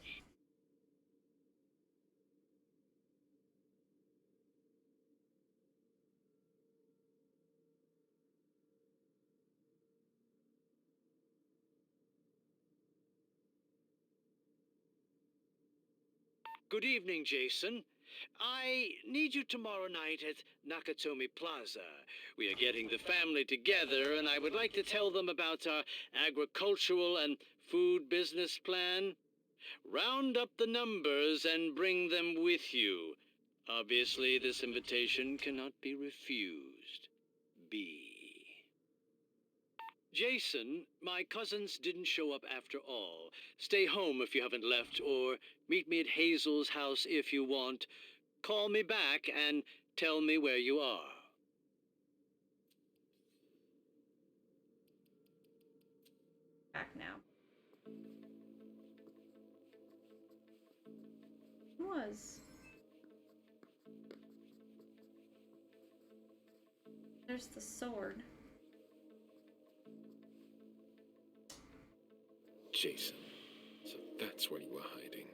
Good evening, Jason. I need you tomorrow night at Nakatomi Plaza. We are getting the family together, and I would like to tell them about our agricultural and food business plan. Round up the numbers and bring them with you. Obviously, this invitation cannot be refused. B. Jason, my cousins didn't show up after all. Stay home if you haven't left, or meet me at Hazel's house if you want. Call me back and tell me where you are. Back now. It was. There's the sword. Jason. So that's where you were hiding.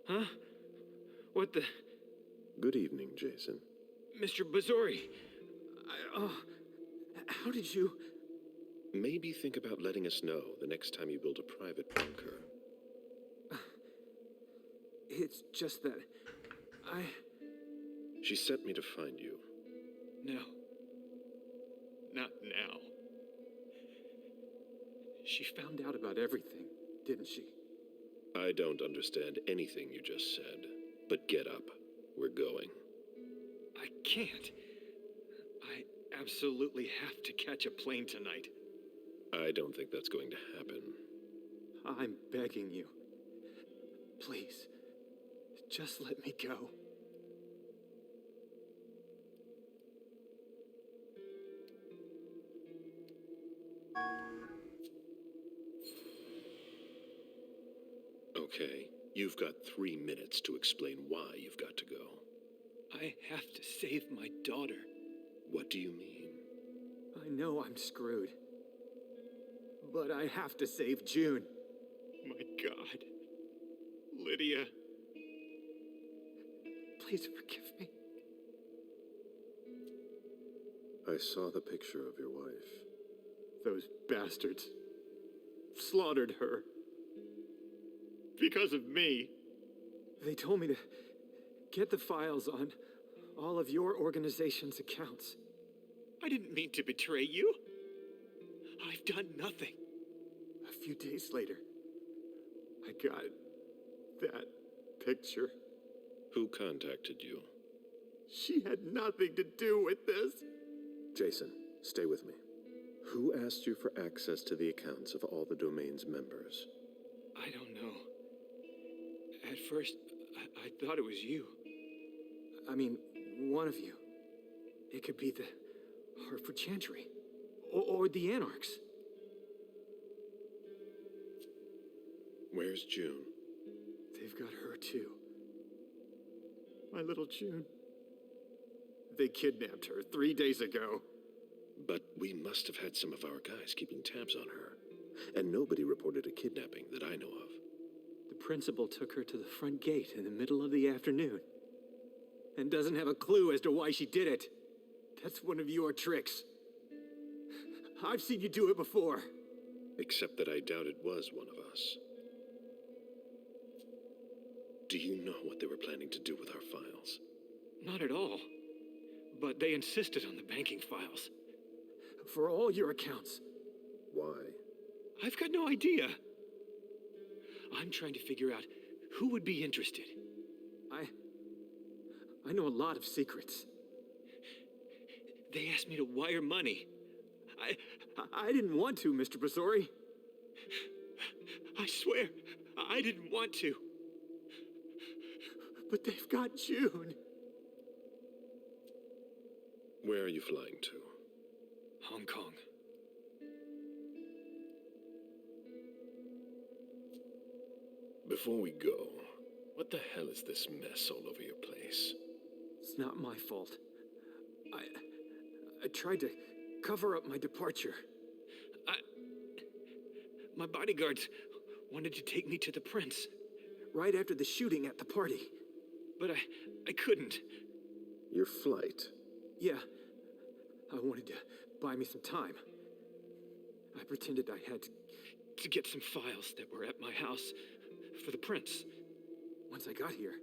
Huh? What the... Good evening, Jason. Mr. Bazori! How did you... Maybe think about letting us know the next time you build a private bunker. It's just that She sent me to find you. No. Not now. She found out about everything, didn't she? I don't understand anything you just said, but get up. We're going. I can't. I absolutely have to catch a plane tonight. I don't think that's going to happen. I'm begging you. Please, just let me go. Okay, you've got 3 minutes to explain why you've got to go. I have to save my daughter. What do you mean? I know I'm screwed. But I have to save June. My God. Lydia. Please forgive me. I saw the picture of your wife. Those bastards slaughtered her. Because of me. They told me to get the files on all of your organization's accounts. I didn't mean to betray you. I've done nothing. A few days later, I got that picture. Who contacted you? She had nothing to do with this. Jason, stay with me. Who asked you for access to the accounts of all the domain's members? I don't know. At first, I thought it was you. I mean, one of you. It could be the Hartford Chantry. Or the Anarchs. Where's June? They've got her too. My little June. They kidnapped her 3 days ago. But we must have had some of our guys keeping tabs on her. And nobody reported a kidnapping that I know of. The principal took her to the front gate in the middle of the afternoon. And doesn't have a clue as to why she did it. That's one of your tricks. I've seen you do it before. Except that I doubt it was one of us. Do you know what they were planning to do with our files? Not at all. But they insisted on the banking files. For all your accounts. Why? I've got no idea. I'm trying to figure out who would be interested. I know a lot of secrets. They asked me to wire money. I didn't want to, Mr. Bozori. I swear, I didn't want to. But they've got June. Where are you flying to? Hong Kong. Before we go, what the hell is this mess all over your place? It's not my fault. I tried to cover up my departure. My bodyguards wanted to take me to the prince right after the shooting at the party. But I couldn't. Your flight? Yeah. I wanted to buy me some time. I pretended I had to get some files that were at my house for the prince. Once I got here,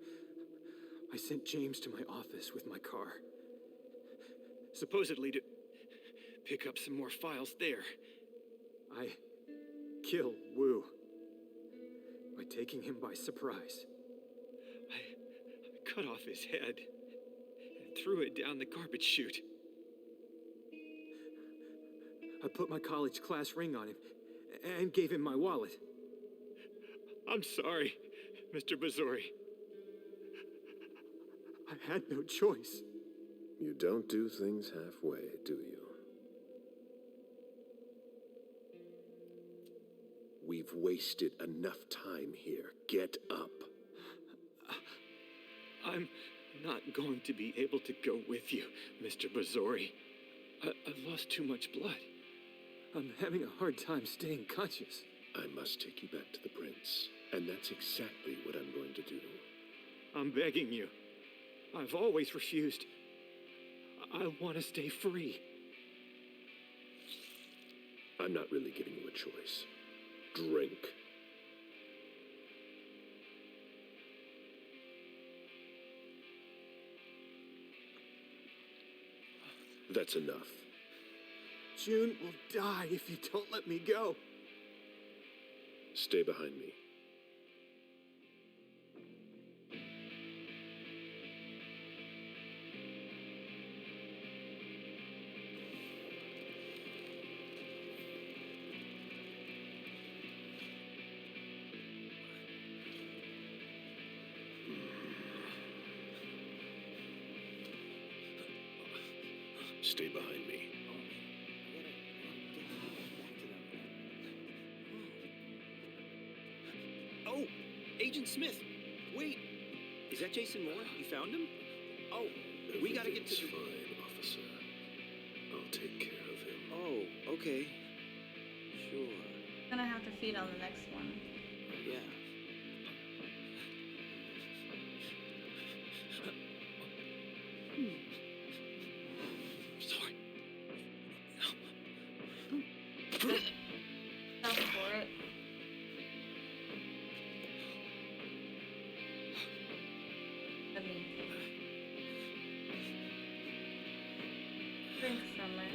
I sent James to my office with my car. Supposedly to pick up some more files there. I killed Wu by taking him by surprise. I cut off his head and threw it down the garbage chute. I put my college class ring on him and gave him my wallet. I'm sorry, Mr. Bozori. I had no choice. You don't do things halfway, do you? We've wasted enough time here. Get up. I'm not going to be able to go with you, Mr. Bozori. I've lost too much blood. I'm having a hard time staying conscious. I must take you back to the prince, and that's exactly what I'm going to do. I'm begging you. I've always refused. I want to stay free. I'm not really giving you a choice. Drink. That's enough. June will die if you don't let me go. Stay behind me. Stay behind me. Oh, Agent Smith. Wait. Is that Jason Moore? You found him? Oh, we gotta get to Everything's fine, officer. I'll take care of him. Oh, okay. Sure. Gonna have to feed on the next one. Yeah. Sorry. Fell for it. Let me drink from it.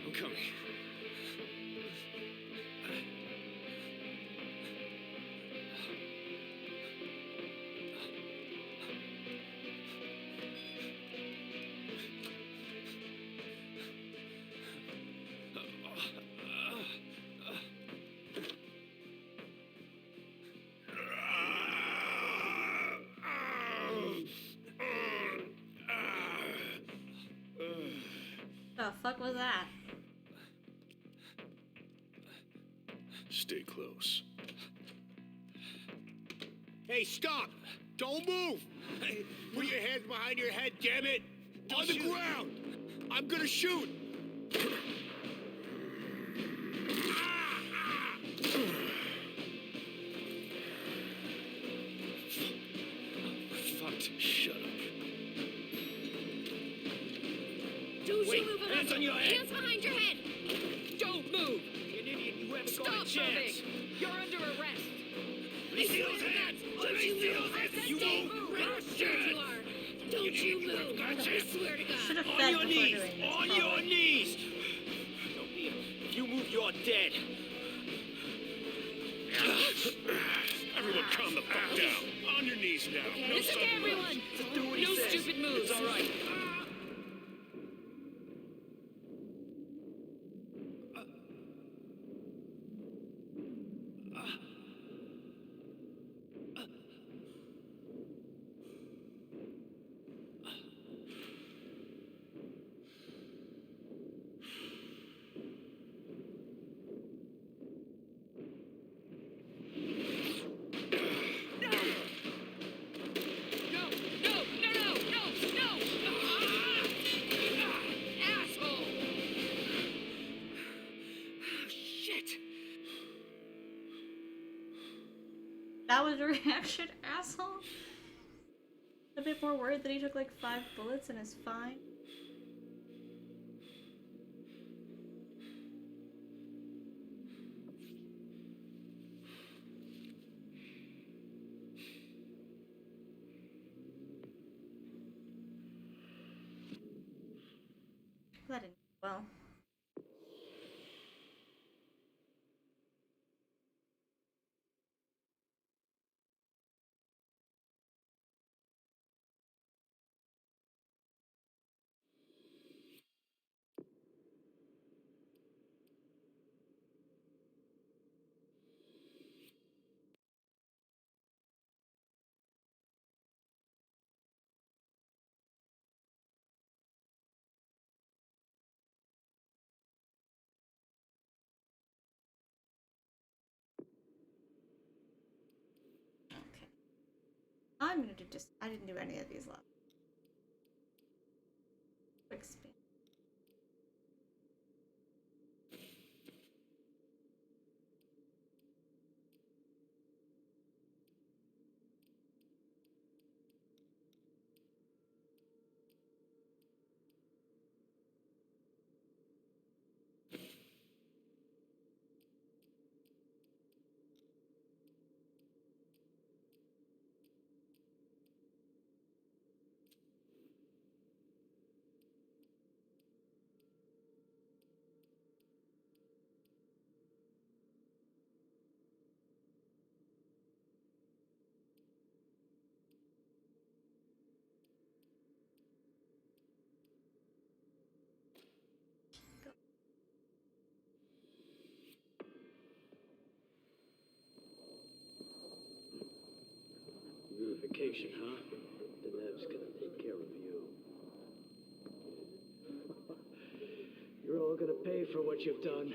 I'm coming. The fuck was that? Stay close. Hey, stop! Don't move! Put your hands behind your head, damn it! On the ground! I'm gonna shoot! Fucked. Shut up. Don't Wait, you move hands on your head. Hands behind your head! Don't move! You idiot, you haven't got a Stop chance! moving! You're under arrest! Let me see those hands! Let me see those hands! You Don't won't! move! How scared you are! Don't you move! I swear to Should God! have On fed your before knees! doing this. On probably. your knees! If you move, you're dead. Everyone calm the fuck down. On your knees now. No Listen to sudden moves. everyone! Just do what he No says. stupid moves! It's all right. Asshole! Shit! That was a reaction, asshole. A bit more worried that he took like 5 bullets and is fine. That didn't go well. Okay. I'm gonna do just. I didn't do any of these left. Quick spin. pay for what you've done.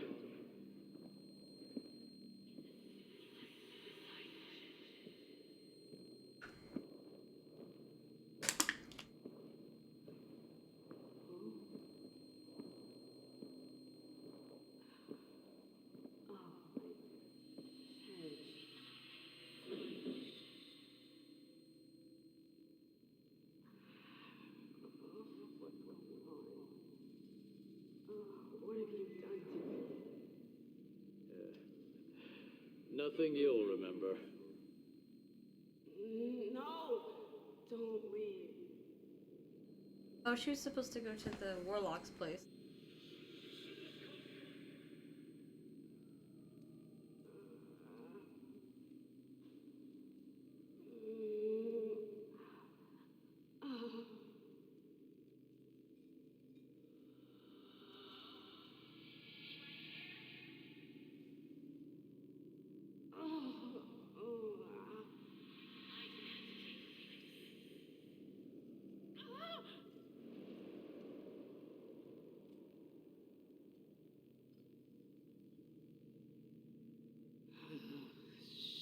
Nothing you'll remember. No! Don't leave. Oh, she was supposed to go to the warlock's place.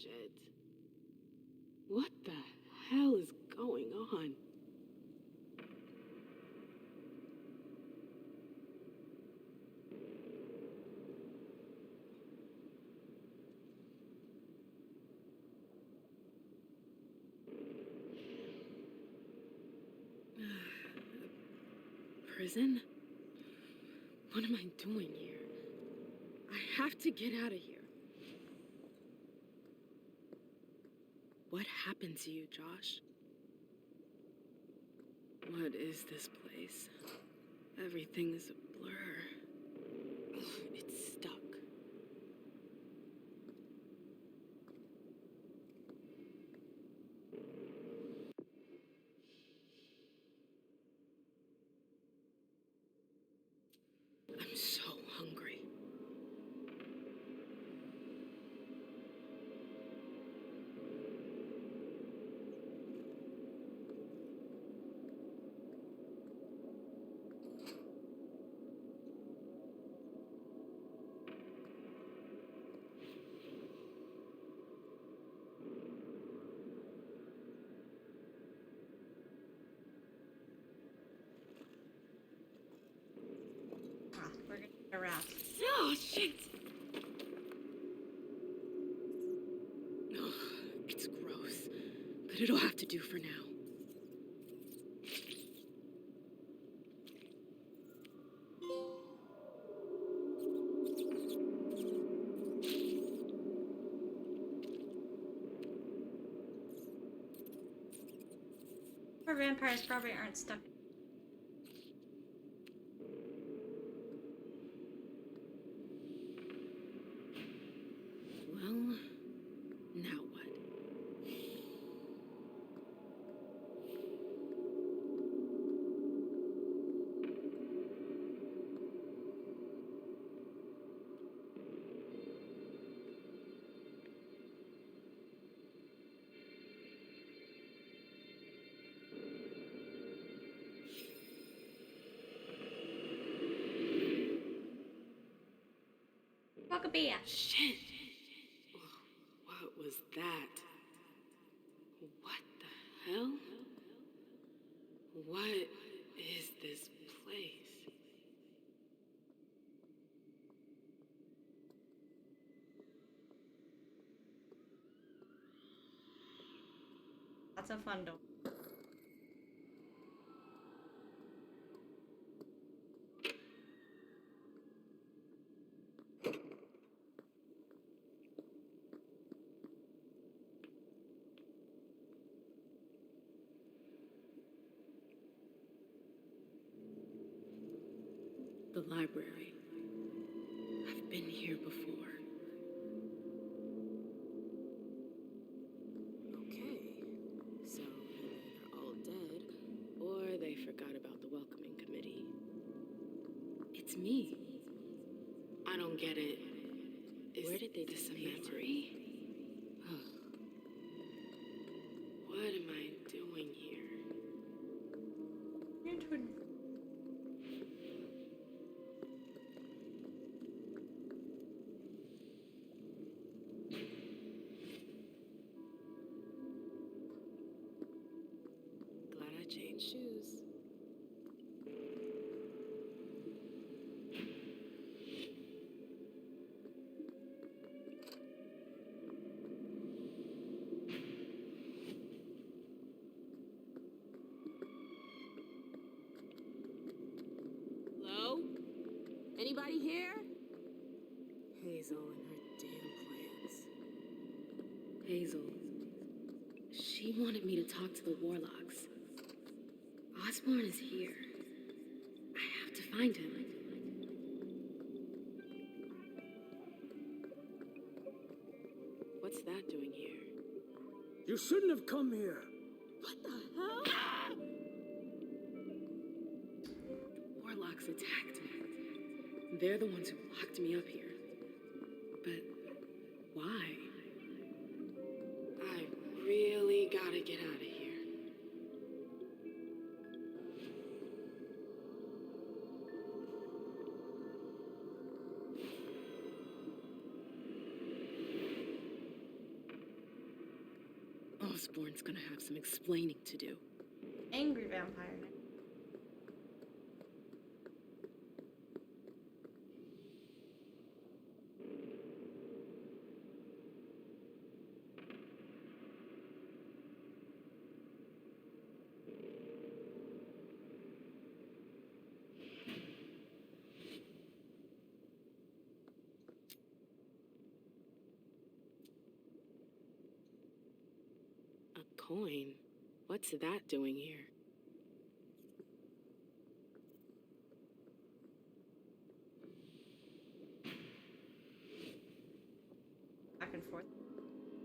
Shit. What the hell is going on? Prison? What am I doing here? I have to get out of here. What happened to you, Josh? What is this place? Everything is a blur. Ugh, it's stuck. I'm so hungry. Ah, we're gonna get a wrap. Oh, shit! Ugh, it's gross, but it'll have to do for now. Poor vampires probably aren't stuck. Well, now what? Fuck a beer. Shit! What was that? What the hell? What is this place? Lots of fun, though. The library. I've been here before. Okay, so either they're all dead, or they forgot about the welcoming committee. It's me. I don't get it. Where did they this a memory? What am I doing here? and shoes. Hello? Anybody here? Hazel and her damn plans. Hazel. She wanted me to talk to the Warlocks. Osborne is here. I have to find him. What's that doing here? You shouldn't have come here. What the hell? Warlocks attacked me. They're the ones who locked me up here. But why? I really gotta get out of here. Osborne's gonna have some explaining to do. Angry vampire. A coin? What's that doing here? Back and forth.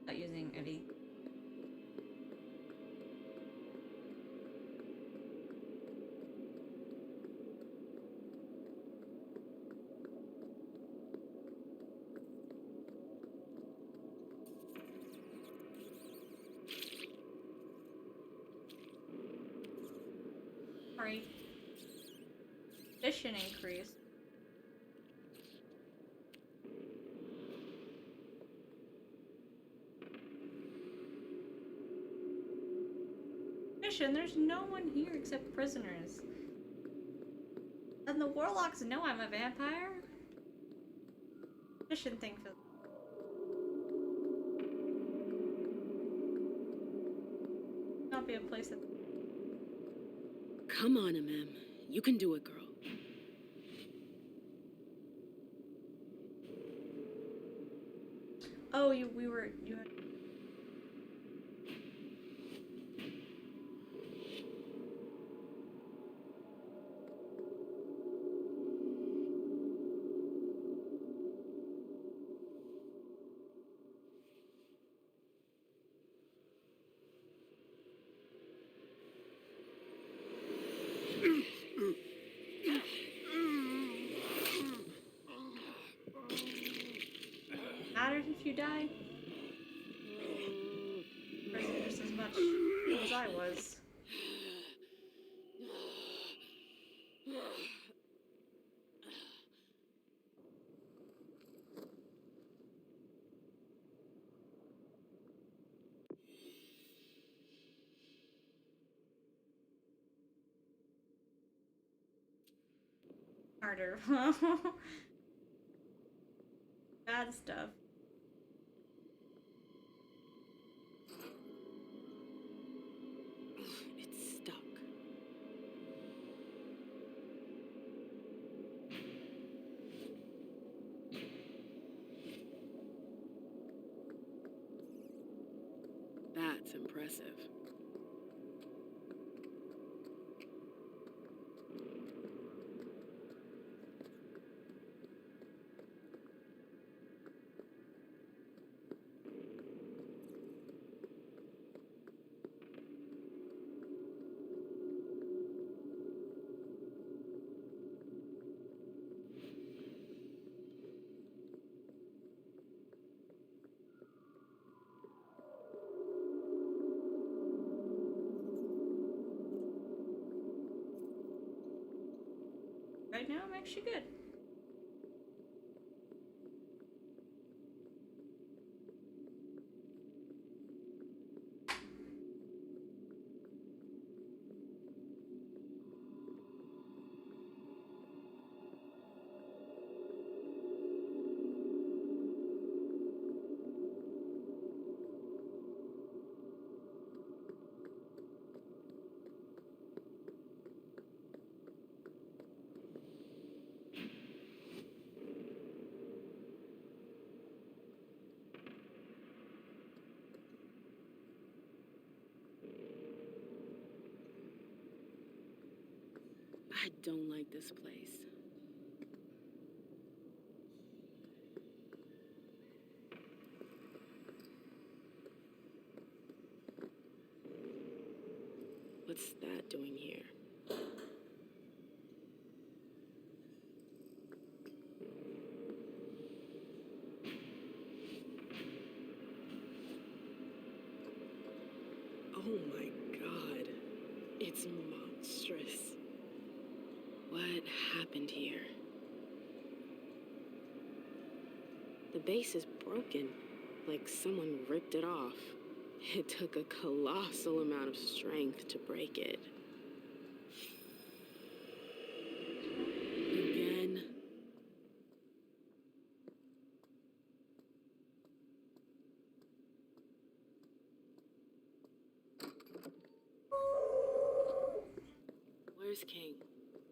Not using any. Sorry. Vision increase. Mission, there's no one here except prisoners. And the Warlocks know I'm a vampire? Mission thing for not be a place that. Come on, MM. You can do it, girl. Oh, you had. Matters if you die? Prison just as much as I was. Harder. Bad stuff. It's stuck. That's impressive. Right now, I'm actually good. don't like this place. What's that doing here? Oh my god. It's monstrous. What happened here? The base is broken, like someone ripped it off. It took a colossal amount of strength to break it. Again. Where's King?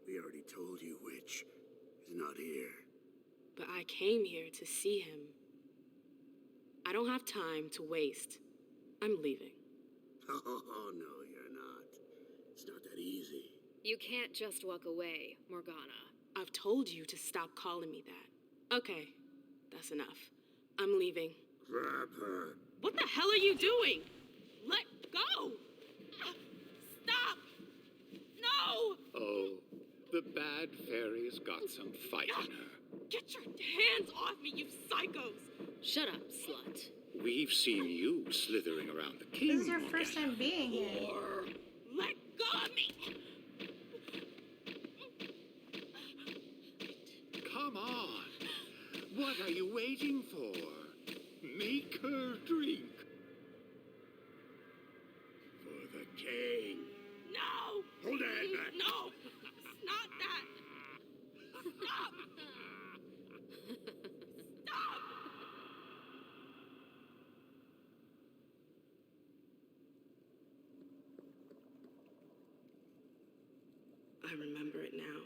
We already told you Witch is not here. But I came here to see him. I don't have time to waste. I'm leaving. Oh, no, you're not. It's not that easy. You can't just walk away, Morgana. I've told you to stop calling me that. Okay, that's enough. I'm leaving. Grab her. What the hell are you doing? Let go! Stop! No! Oh, the bad fairy's got some fight in her. Get your hands off me, you psychos! Shut up, slut. We've seen you slithering around the king. This is your first time being here. Let go of me! Come on. What are you waiting for? Make her drink. For the king. No! Hold her head back. No! It's not that! Stop! Stop! I remember it now.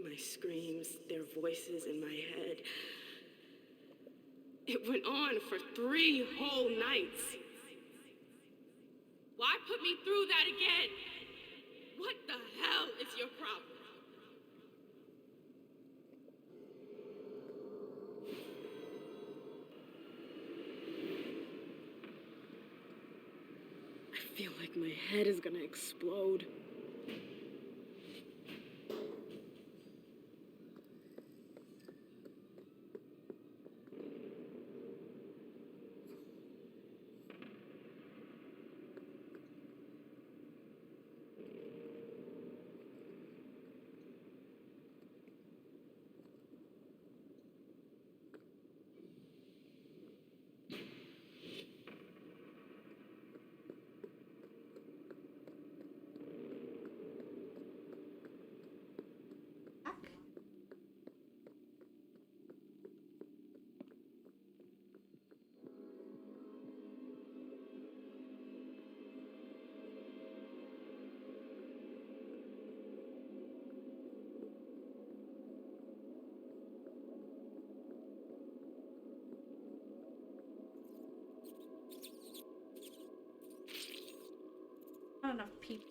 My screams, their voices in my head. It went on for 3 whole nights. Why put me through that again? What the hell is your problem? I feel like my head is gonna explode. Not enough people.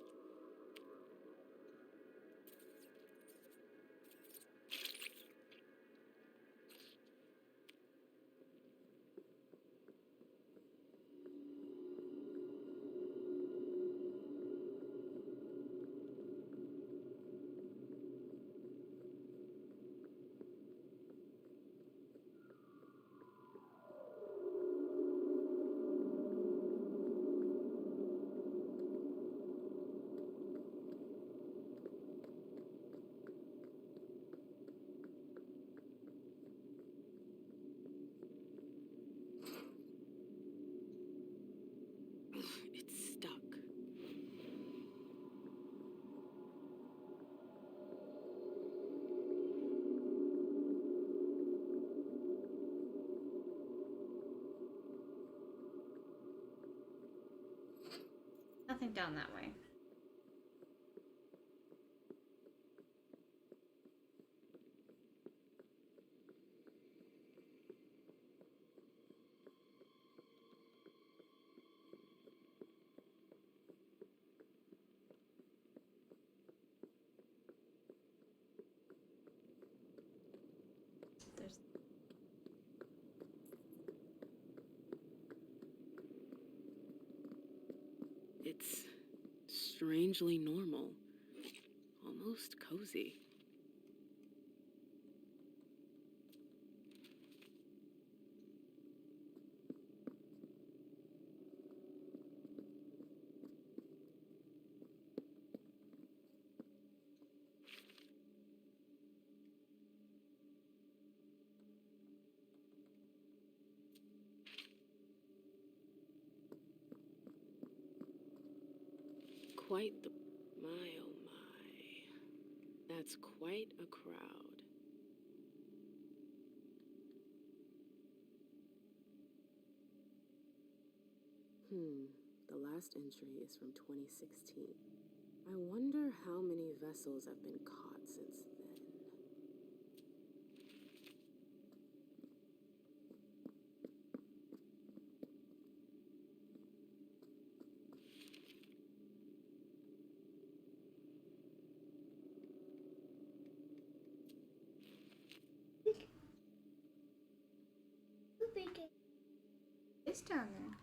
It's stuck. Nothing down that way. It's strangely normal. Almost cozy. Quite the... My, oh my. That's quite a crowd. The last entry is from 2016. I wonder how many vessels have been caught since then. It's down there.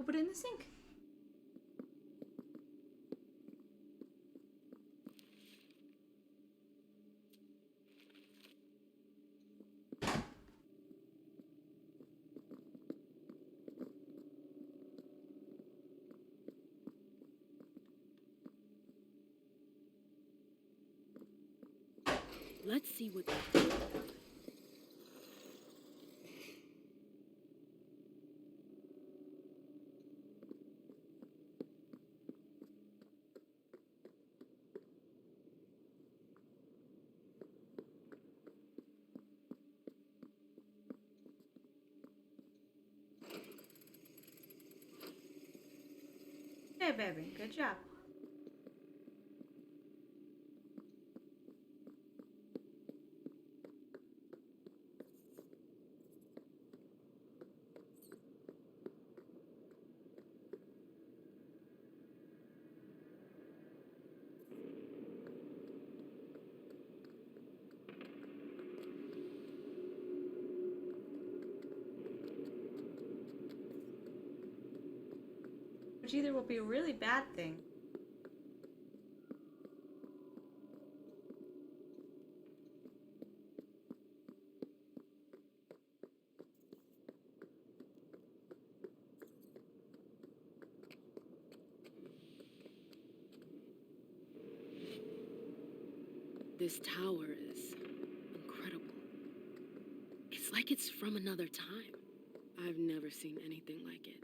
Put it in the sink. Let's see what... Hey, baby. Good job. Which either will be a really bad thing. This tower is incredible. It's like it's from another time. I've never seen anything like it.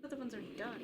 Other ones are done.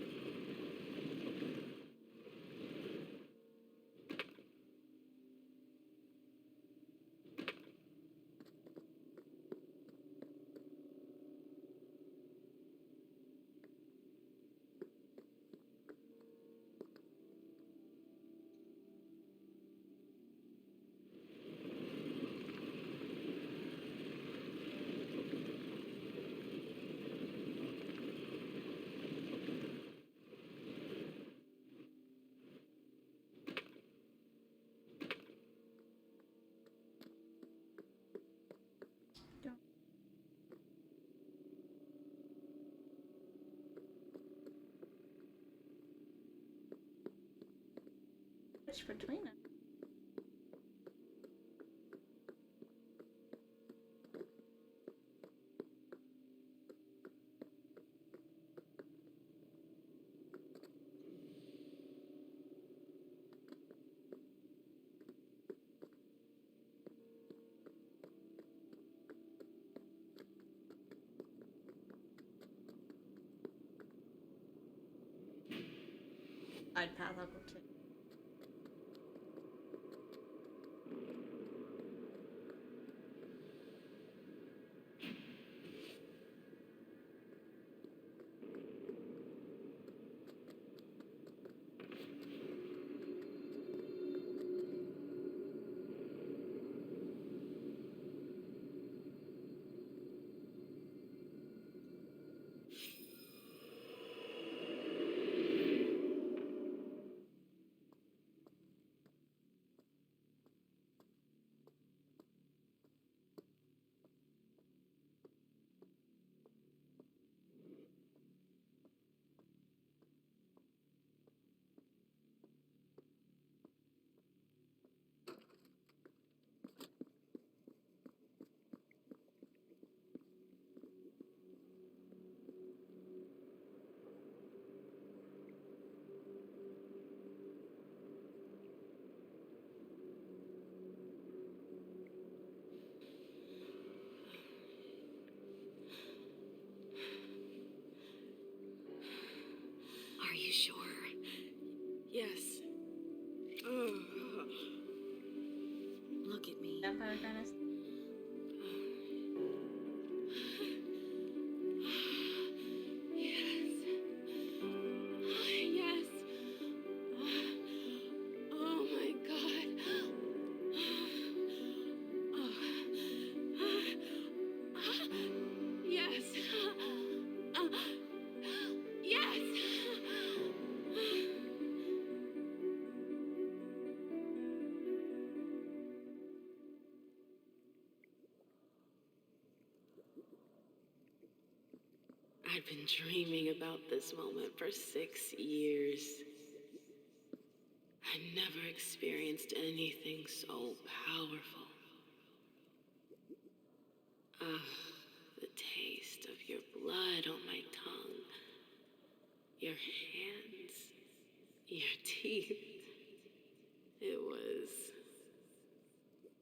switch between them. Side path, I'll go to. Are you sure? Yes. Ugh. Look at me. Vampire Furnace. Yes. Yes. Oh my God. Yes. Yes. I'd been dreaming about this moment for 6 years. I never experienced anything so powerful. The taste of your blood on my tongue, your hands, your teeth. It was...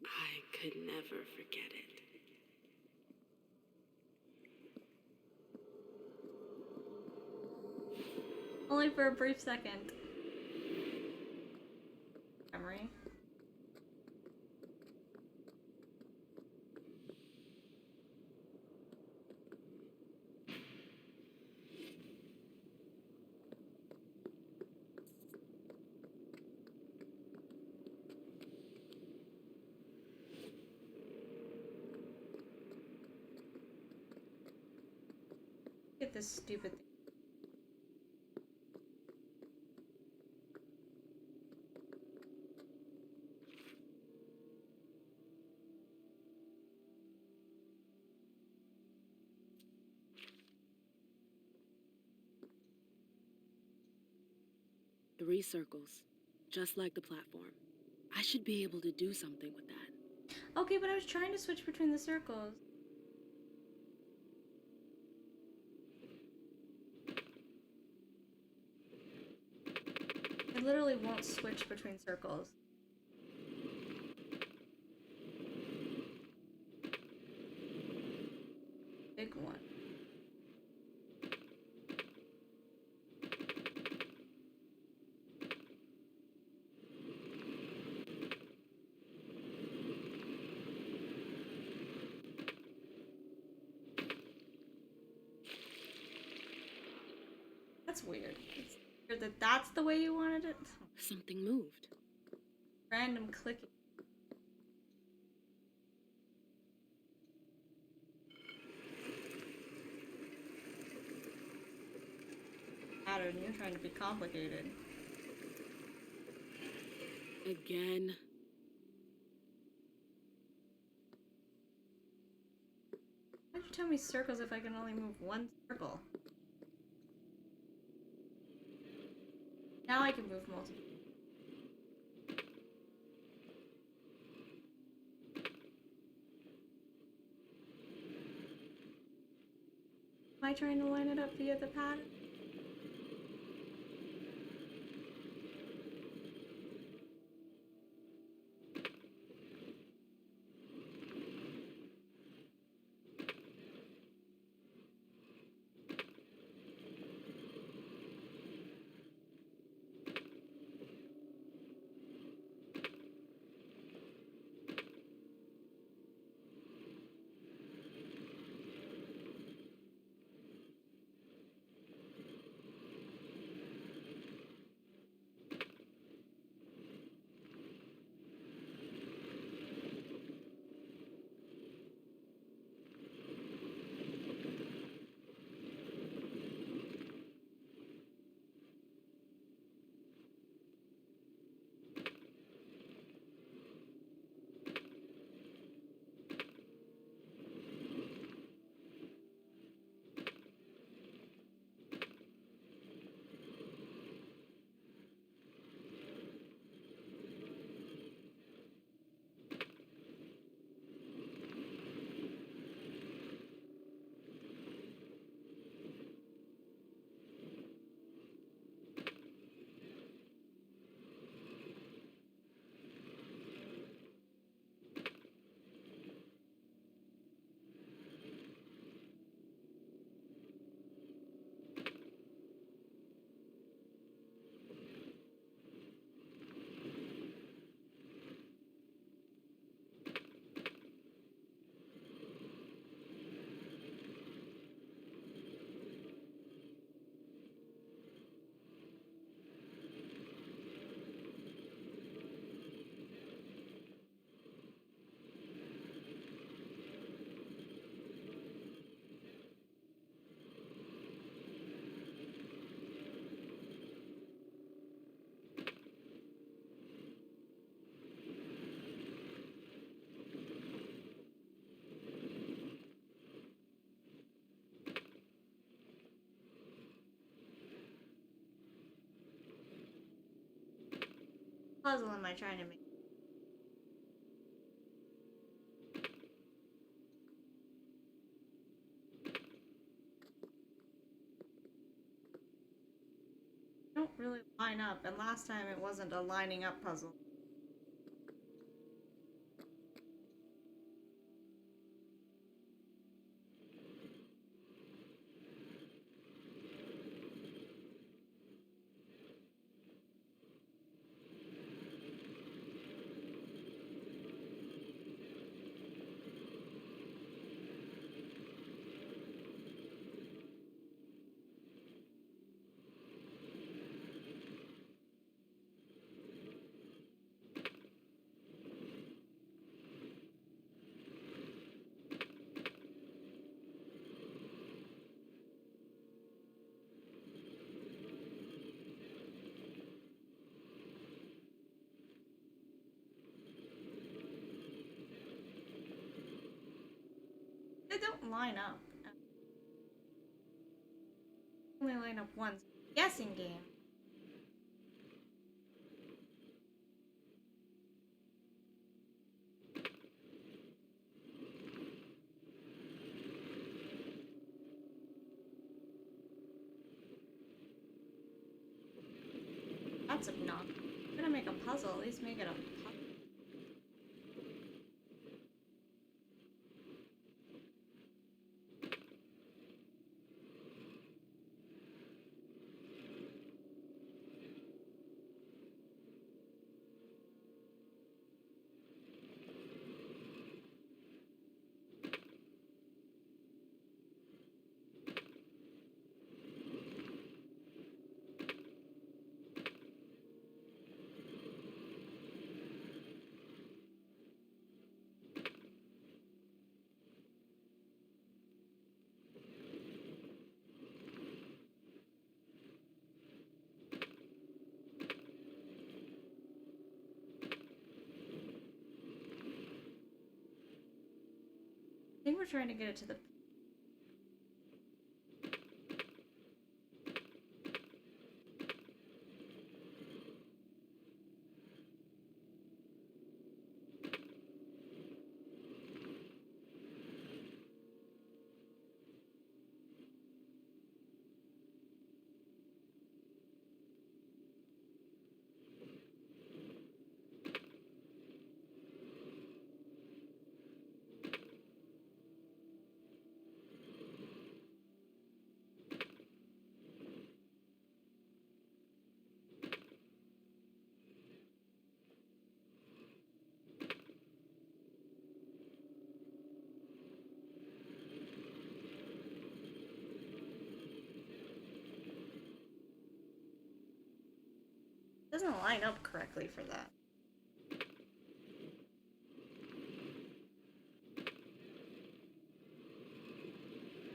I could never forget it. Only for a brief second. Memory. Get this stupid thing. Three circles, just like the platform. I should be able to do something with that. Okay, but I was trying to switch between the circles. It literally won't switch between circles. Big one. That's weird. It's weird that that's the way you wanted it. Something moved. Random clicking. Pattern, you're trying to be complicated. Again. Why'd you tell me circles if I can only move one circle? Now I can move multiple. trying to line it up via the pad? Puzzle am I trying to make? Don't really line up, and last time it wasn't a lining up puzzle. They don't line up. Only line up once. Guessing game. That's obnoxious. I'm gonna make a puzzle, at least make it a puzzle. I think we're trying to get it to the... Doesn't line up correctly for that.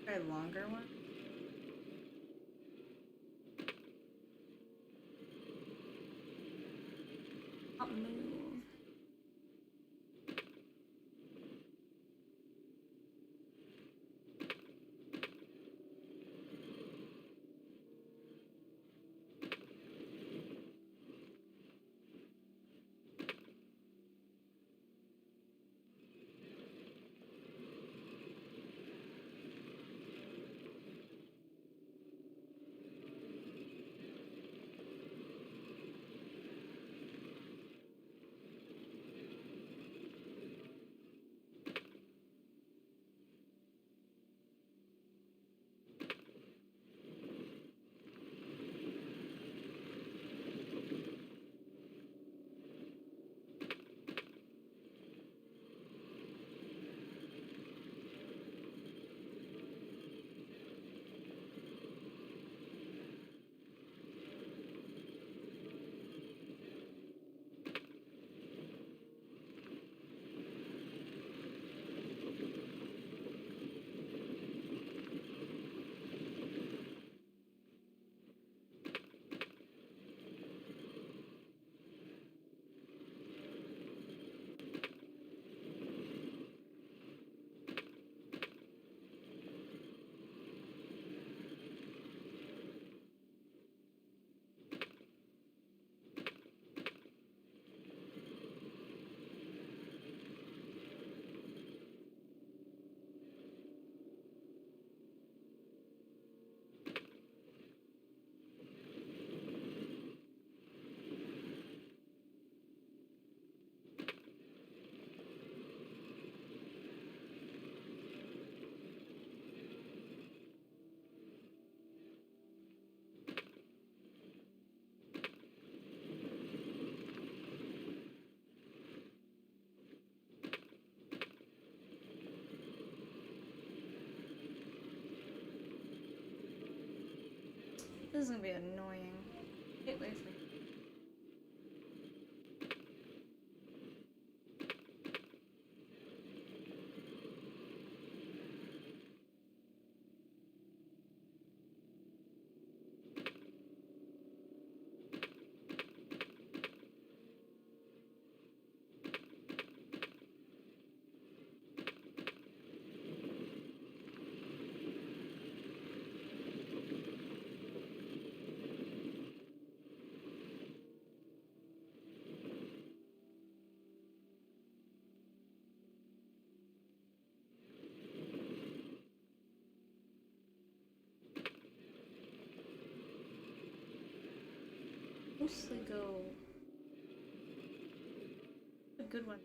Try a longer one. Not move. This is gonna be annoying. Wait, wait. Mostly go a good one.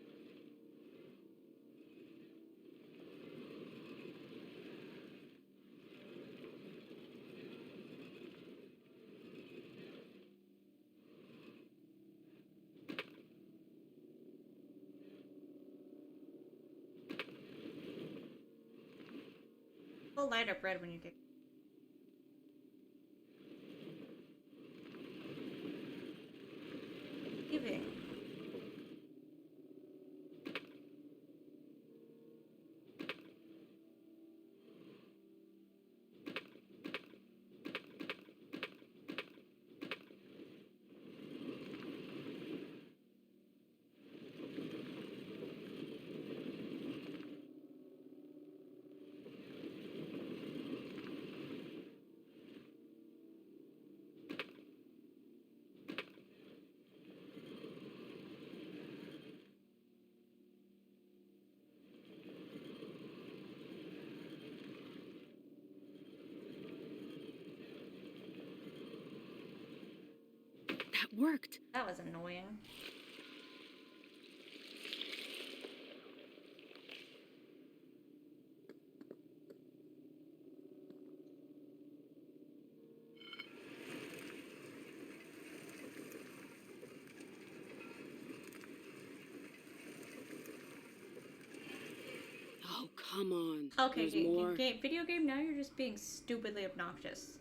We'll light up red when you get. Leaving. That worked. That was annoying. Oh, come on. Okay, There's more. video game, now you're just being stupidly obnoxious.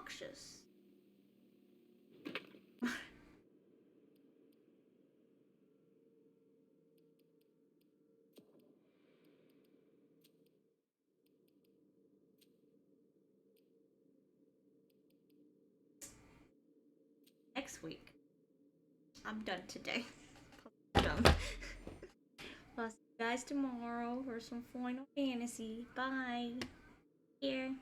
obnoxious. Next week. I'm done today. Done. I'll see you guys tomorrow for some Final Fantasy. Bye. Here.